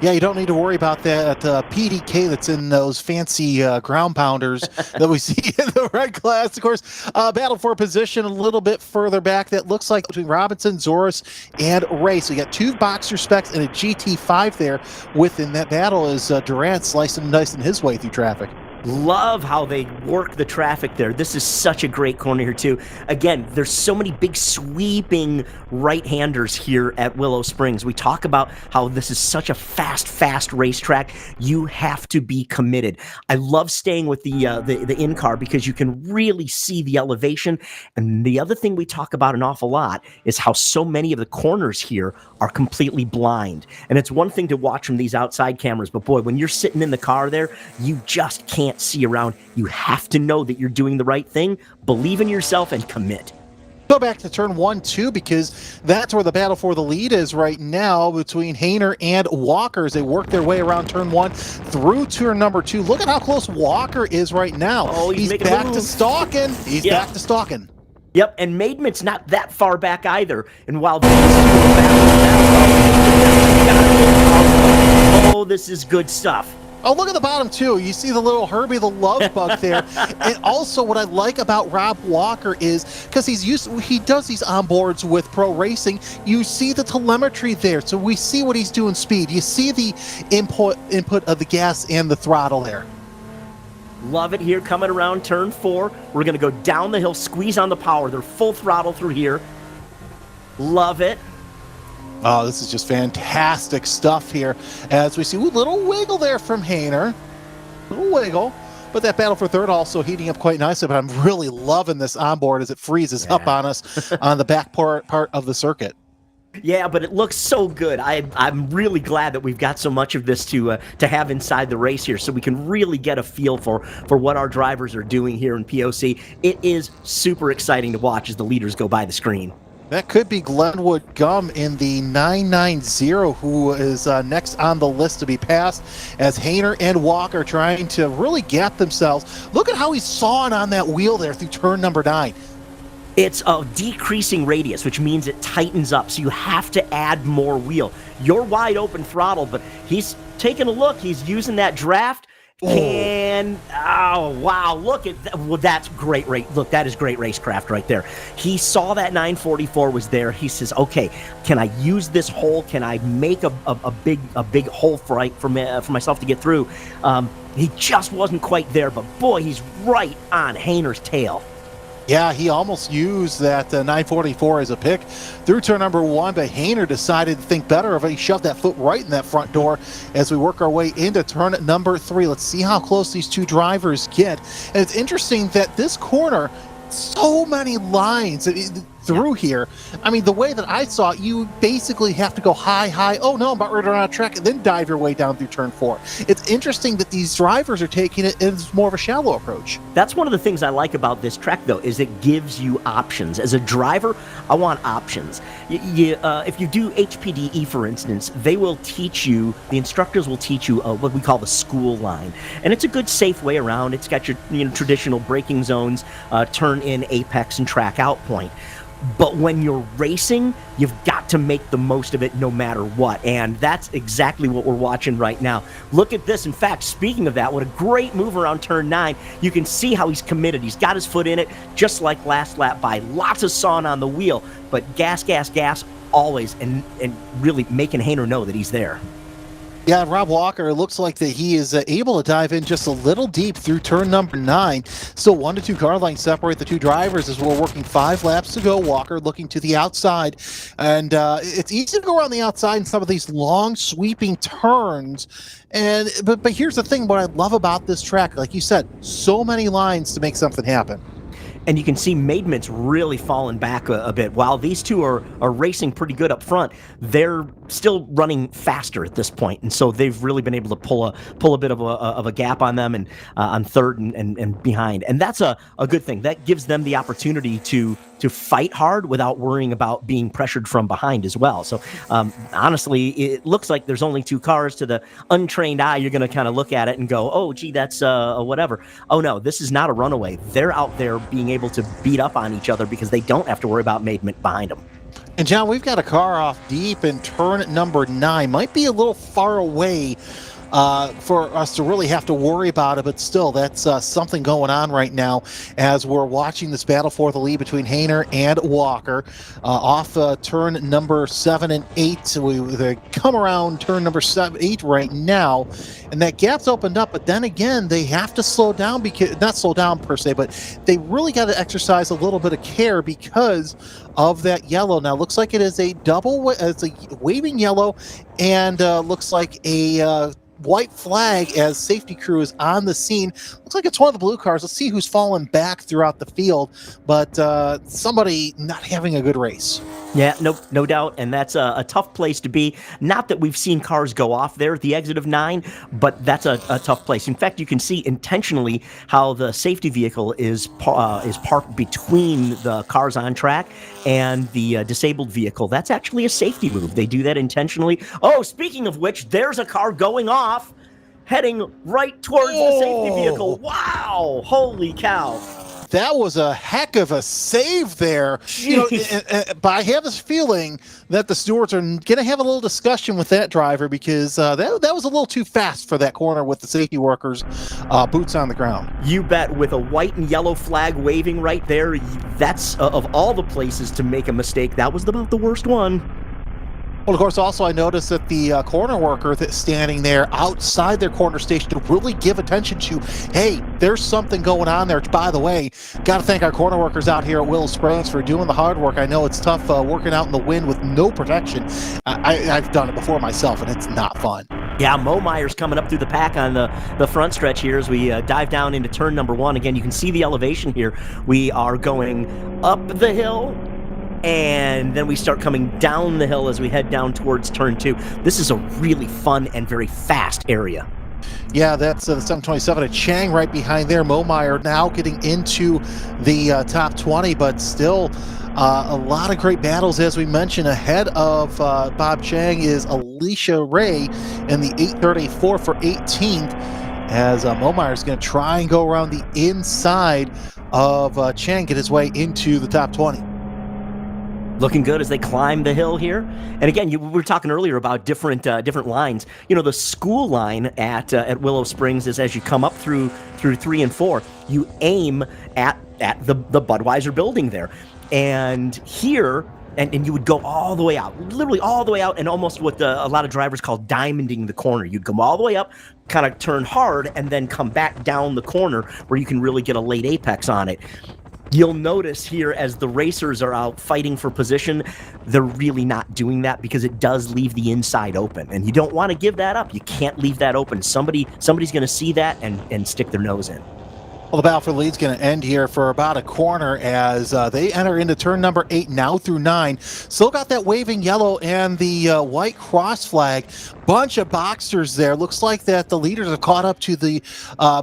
Yeah, you don't need to worry about that PDK that's in those fancy ground pounders that we see in the red class. Of course, battle for position a little bit further back. That looks like between Robinson, Zoris, and Ray. So you got 2 Boxer Specs and a GT5 there within that battle, as Durant slicing and dicing his way through traffic. Love how they work the traffic there. This is such a great corner here, too. Again, there's so many big sweeping right-handers here at Willow Springs. We talk about how this is such a fast racetrack. You have to be committed. I love staying with the in-car because you can really see the elevation. And the other thing we talk about an awful lot is how so many of the corners here are completely blind. And it's one thing to watch from these outside cameras, but boy, when you're sitting in the car there, you just can't see around. You have to know that you're doing the right thing, believe in yourself, and commit. Go back to turn 1, 2, because that's where the battle for the lead is right now between Hayner and Walker as they work their way around turn 1 through turn number 2. Look at how close Walker is right now. Oh, he's back to stalking. He's back to stalking. Yep, and Maidment's not that far back either. And while this is good stuff. Oh, look at the bottom, too. You see the little Herbie the Love Bug there. And also what I like about Rob Walker is, because he does these onboards with Pro Racing, you see the telemetry there. So we see what he's doing speed. You see the input of the gas and the throttle there. Love it here, coming around turn 4. We're going to go down the hill, squeeze on the power. They're full throttle through here. Love it. Oh, this is just fantastic stuff here as we see a little wiggle there from Hayner. Little wiggle. But that battle for third also heating up quite nicely. But I'm really loving this onboard as it freezes up on us on the back part of the circuit. Yeah, but it looks so good. I'm really glad that we've got so much of this to have inside the race here, so we can really get a feel for what our drivers are doing here in POC. It is super exciting to watch as the leaders go by the screen. That could be Glenwood Gum in the 990, who is next on the list to be passed, as Hayner and Walker trying to really gap themselves. Look at how he's sawing on that wheel there through turn number 9. It's a decreasing radius, which means it tightens up, so you have to add more wheel. You're wide open throttle, but he's taking a look. He's using that draft. And oh wow, look at that. Well, that's great look, that is great racecraft right there. He saw that 944 was there. He says, okay, can I use this hole? Can I make a big hole for myself to get through? He just wasn't quite there, but boy, he's right on Hayner's tail. Yeah, he almost used that 944 as a pick through turn number 1, but Hayner decided to think better of it. He shoved that foot right in that front door as we work our way into turn number 3. Let's see how close these two drivers get. And it's interesting that this corner, so many lines through here. I mean, the way that I saw it, you basically have to go high, oh no, I'm about ready to run out of track, and then dive your way down through turn 4. It's interesting that these drivers are taking it as more of a shallow approach. That's one of the things I like about this track, though, is it gives you options. As a driver, I want options. If you do HPDE, for instance, they will teach you, the instructors will teach you what we call the school line. And it's a good, safe way around. It's got your traditional braking zones, turn in, apex, and track out point. But when you're racing, you've got to make the most of it no matter what. And that's exactly what we're watching right now. Look at this. In fact, speaking of that, what a great move around turn 9. You can see how he's committed. He's got his foot in it, just like last lap by. Lots of sawing on the wheel, but gas, always, and really making Hayner know that he's there. Yeah, Rob Walker, it looks like that he is able to dive in just a little deep through turn number 9. Still 1 to 2 car lines separate the two drivers as we're working 5 laps to go. Walker looking to the outside. And it's easy to go around the outside in some of these long sweeping turns. But here's the thing, what I love about this track, like you said, so many lines to make something happen. And you can see Maidment's really fallen back a bit. While these two are racing pretty good up front, they're still running faster at this point, and so they've really been able to pull a bit of a gap on them and on third and behind. And that's a good thing. That gives them the opportunity to fight hard without worrying about being pressured from behind as well. So honestly, it looks like there's only 2 cars. To the untrained eye, you're going to kind of look at it and go, oh, gee, that's whatever. Oh, no, this is not a runaway. They're out there being able to beat up on each other because they don't have to worry about Maidment behind them. And John, we've got a car off deep in turn number 9. Might be a little far away for us to really have to worry about it, but still, that's something going on right now as we're watching this battle for the lead between Hayner and Walker off turn number 7 and 8. They come around turn number 8 right now, and that gap's opened up, but then again, they have to slow down, because not slow down per se, but they really got to exercise a little bit of care because of that yellow. Now, looks like it is a it's a waving yellow, and looks like a white flag as safety crew is on the scene. Looks like it's one of the blue cars. Let's see who's fallen back throughout the field, but somebody not having a good race. Yeah, no doubt, and that's a tough place to be. Not that we've seen cars go off there at the exit of 9, but that's a tough place. In fact, you can see intentionally how the safety vehicle is parked between the cars on track and the disabled vehicle. That's actually a safety move. They do that intentionally. Oh, speaking of which, there's a car going off, heading right towards the safety vehicle. Wow, holy cow. That was a heck of a save there. You know, but I have this feeling that the stewards are going to have a little discussion with that driver, because that was a little too fast for that corner with the safety workers' boots on the ground. You bet. With a white and yellow flag waving right there, that's of all the places to make a mistake, that was about the worst one. Well, of course, also I noticed that the corner worker that's standing there outside their corner station to really give attention to, hey, there's something going on there. By the way, got to thank our corner workers out here at Willow Springs for doing the hard work. I know it's tough working out in the wind with no protection. I've done it before myself, and it's not fun. Yeah, Mo Meyer's coming up through the pack on the front stretch here as we dive down into turn number 1. Again, you can see the elevation here. We are going up the hill, and then we start coming down the hill as we head down towards turn 2. This is a really fun and very fast area. Yeah, that's the 727 at Chang right behind there. Momeyer now getting into the top 20, but still a lot of great battles, as we mentioned. Ahead of Bob Chang is Alicia Ray in the 834 for 18th, as Momeyer is going to try and go around the inside of Chang, get his way into the top 20. Looking good as they climb the hill here. And again, we were talking earlier about different lines. You know, the school line at Willow Springs is as you come up through 3 and 4, you aim at the Budweiser building there. And here, and you would go all the way out, literally all the way out, and almost what a lot of drivers call diamonding the corner. You'd come all the way up, kind of turn hard, and then come back down the corner where you can really get a late apex on it. You'll notice here as the racers are out fighting for position, they're really not doing that because it does leave the inside open. And you don't want to give that up. You can't leave that open. Somebody's going to see that and stick their nose in. Well, the battle for the lead's going to end here for about a corner as they enter into turn number 8 now through 9. Still got that waving yellow and the white cross flag. Bunch of boxers there. Looks like that the leaders have caught up to the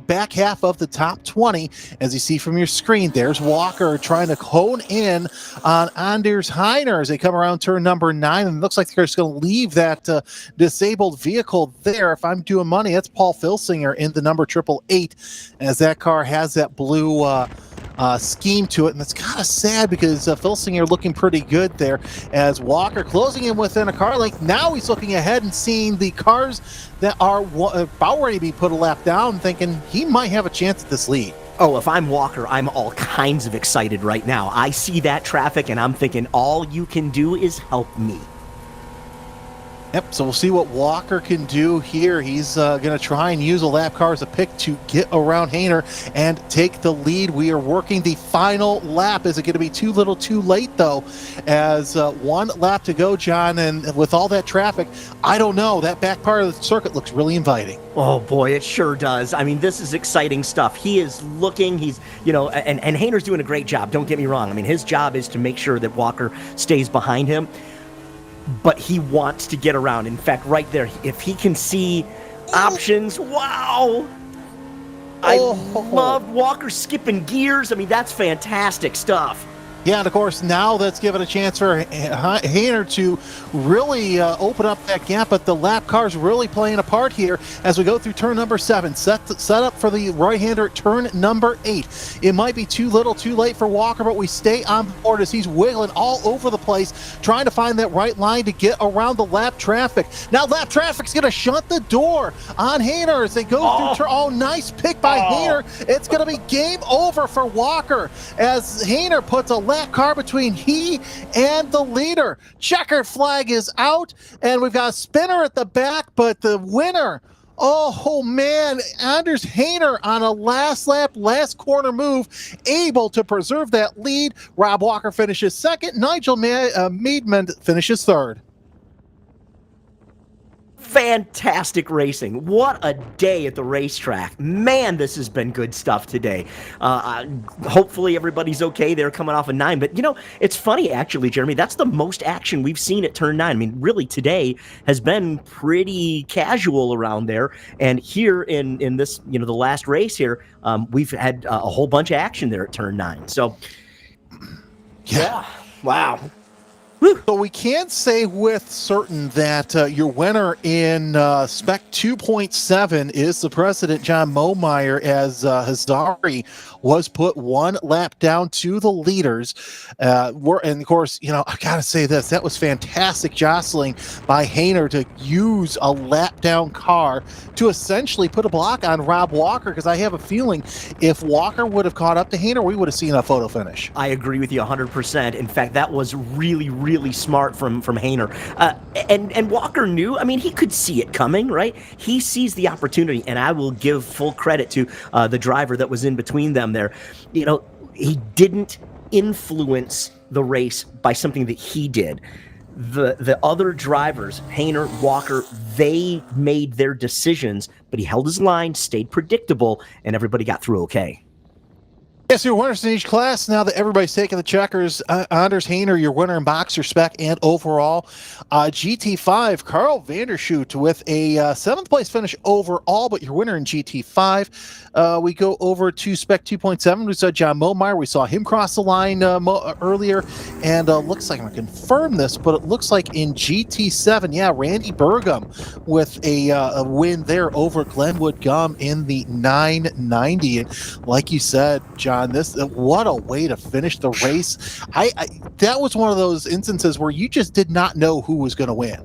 back half of the top 20. As you see from your screen, there's Walker trying to hone in on Anders Heiner as they come around turn number 9. And it looks like they're just going to leave that disabled vehicle there. If I'm doing money, that's Paul Filsinger in the number 888, as that car has that blue scheme to it, and it's kind of sad because Filsinger looking pretty good there as Walker closing in within a car length. Now he's looking ahead and seeing the cars that are about ready to be put a lap down, thinking he might have a chance at this lead. Oh, if I'm Walker, I'm all kinds of excited right now. I see that traffic and I'm thinking all you can do is help me. Yep, so we'll see what Walker can do here. He's going to try and use a lap car as a pick to get around Hainer and take the lead. We are working the final lap. Is it going to be too little too late, though? As 1 lap to go, John, and with all that traffic, I don't know. That back part of the circuit looks really inviting. Oh, boy, it sure does. I mean, this is exciting stuff. He is looking, and Hainer's doing a great job. Don't get me wrong. I mean, his job is to make sure that Walker stays behind him. But he wants to get around. In fact, right there, if he can see options, wow! I love Walker skipping gears. I mean, that's fantastic stuff. Yeah, and of course, now that's given a chance for Hainer to really open up that gap, but the lap car's really playing a part here as we go through turn number 7. Set up for the right-hander at turn number 8. It might be too little, too late for Walker, but we stay on board as he's wiggling all over the place, trying to find that right line to get around the lap traffic. Now lap traffic's going to shut the door on Hainer as they go through turn. Nice pick by Hainer. It's going to be game over for Walker as Hainer puts a lap car between he and the leader. Checkered flag is out, and we've got a spinner at the back, but the winner, oh man, Anders Hainer on a last lap, last corner move, able to preserve that lead. Rob Walker finishes second. Nigel Meadman finishes third. Fantastic racing. What a day at the racetrack. Man, this has been good stuff today. Hopefully everybody's okay. They're coming off a 9. But, it's funny, actually, Jeremy. That's the most action we've seen at turn 9. I mean, really, today has been pretty casual around there. And here in this, the last race here, we've had a whole bunch of action there at turn 9. So, yeah. Wow. So we can't say with certain that your winner in Spec 2.7 is the President John Momeyer, as Hazari was put 1 lap down to the leaders. And of course, I gotta say this, that was fantastic jostling by Hainer to use a lap down car to essentially put a block on Rob Walker, because I have a feeling if Walker would have caught up to Hainer, we would have seen a photo finish. I agree with you 100%. In fact, that was really, really smart from Hainer. And Walker knew, I mean, he could see it coming, right? He sees the opportunity, and I will give full credit to the driver that was in between them there. He didn't influence the race by something that he did. The other drivers, Hainer, Walker, they made their decisions, but he held his line, stayed predictable, and everybody got through okay. Yes, your winners in each class. Now that everybody's taking the checkers, Anders Hayner, your winner in boxer, spec, and overall. GT5, Carl Vandershoot with a 7th place finish overall, but your winner in GT5. We go over to spec 2.7. We saw John Momeyer. We saw him cross the line earlier, and looks like I'm going to confirm this, but it looks like in GT7, yeah, Randy Burgum with a win there over Glenwood Gum in the 990. And like you said, John, what a way to finish the race. I that was one of those instances where you just did not know who was going to win.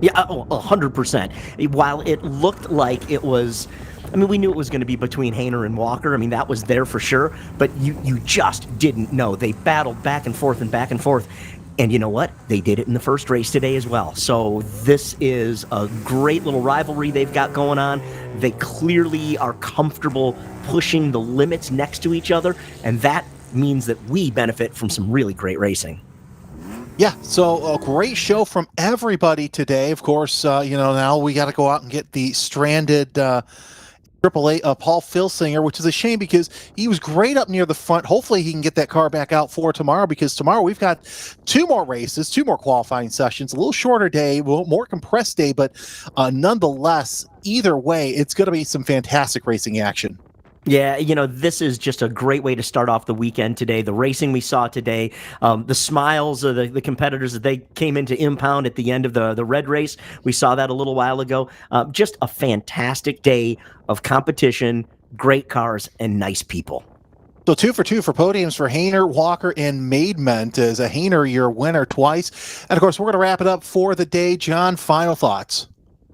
Yeah, 100%. While it looked like it was, I mean, we knew it was going to be between Hayner and Walker. I mean, that was there for sure, but you just didn't know. They battled back and forth and back and forth. And you know what? They did it in the first race today as well. So this is a great little rivalry they've got going on. They clearly are comfortable pushing the limits next to each other, and that means that we benefit from some really great racing. Yeah, so a great show from everybody today. Of course, now we got to go out and get the stranded AAA Paul Filsinger, which is a shame because he was great up near the front. Hopefully he can get that car back out for tomorrow, because tomorrow we've got 2 more races, 2 more qualifying sessions, a little shorter day, more compressed day, but nonetheless, either way, it's going to be some fantastic racing action. Yeah, this is just a great way to start off the weekend today. The racing we saw today, the smiles of the competitors that they came in to impound at the end of the red race. We saw that a little while ago. Just a fantastic day of competition, great cars, and nice people. So 2 for 2 for podiums for Hayner, Walker, and Maidment. As a Hayner, your winner twice. And of course, we're going to wrap it up for the day. John, final thoughts.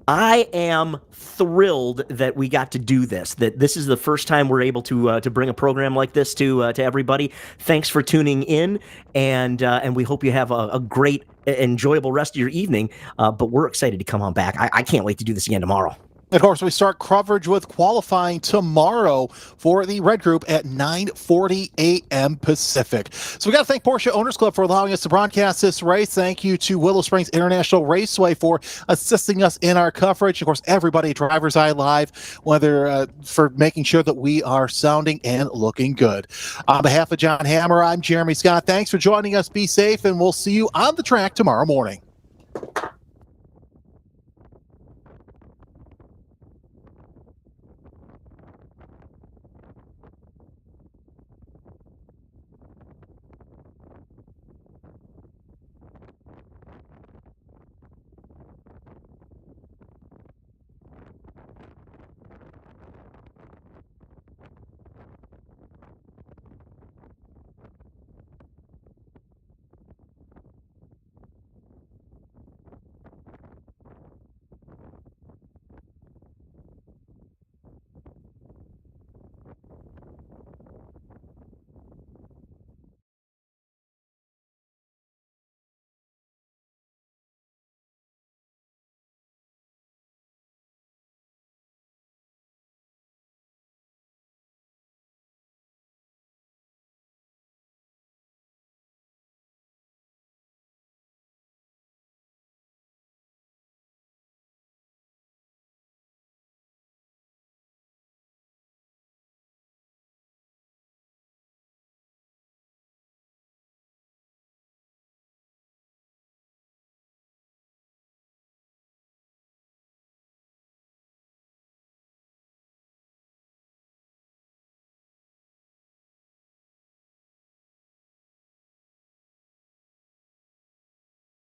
I am thrilled that we got to do this, that this is the first time we're able to bring a program like this to everybody. Thanks for tuning in, and we hope you have a great, enjoyable rest of your evening, but we're excited to come on back. I can't wait to do this again tomorrow. Of course, we start coverage with qualifying tomorrow for the Red Group at 9:40 a.m. Pacific. So we got to thank Porsche Owners Club for allowing us to broadcast this race. Thank you to Willow Springs International Raceway for assisting us in our coverage. Of course, everybody at DriversEye Live, whether for making sure that we are sounding and looking good. On behalf of John Hammer, I'm Jeremy Scott. Thanks for joining us. Be safe, and we'll see you on the track tomorrow morning.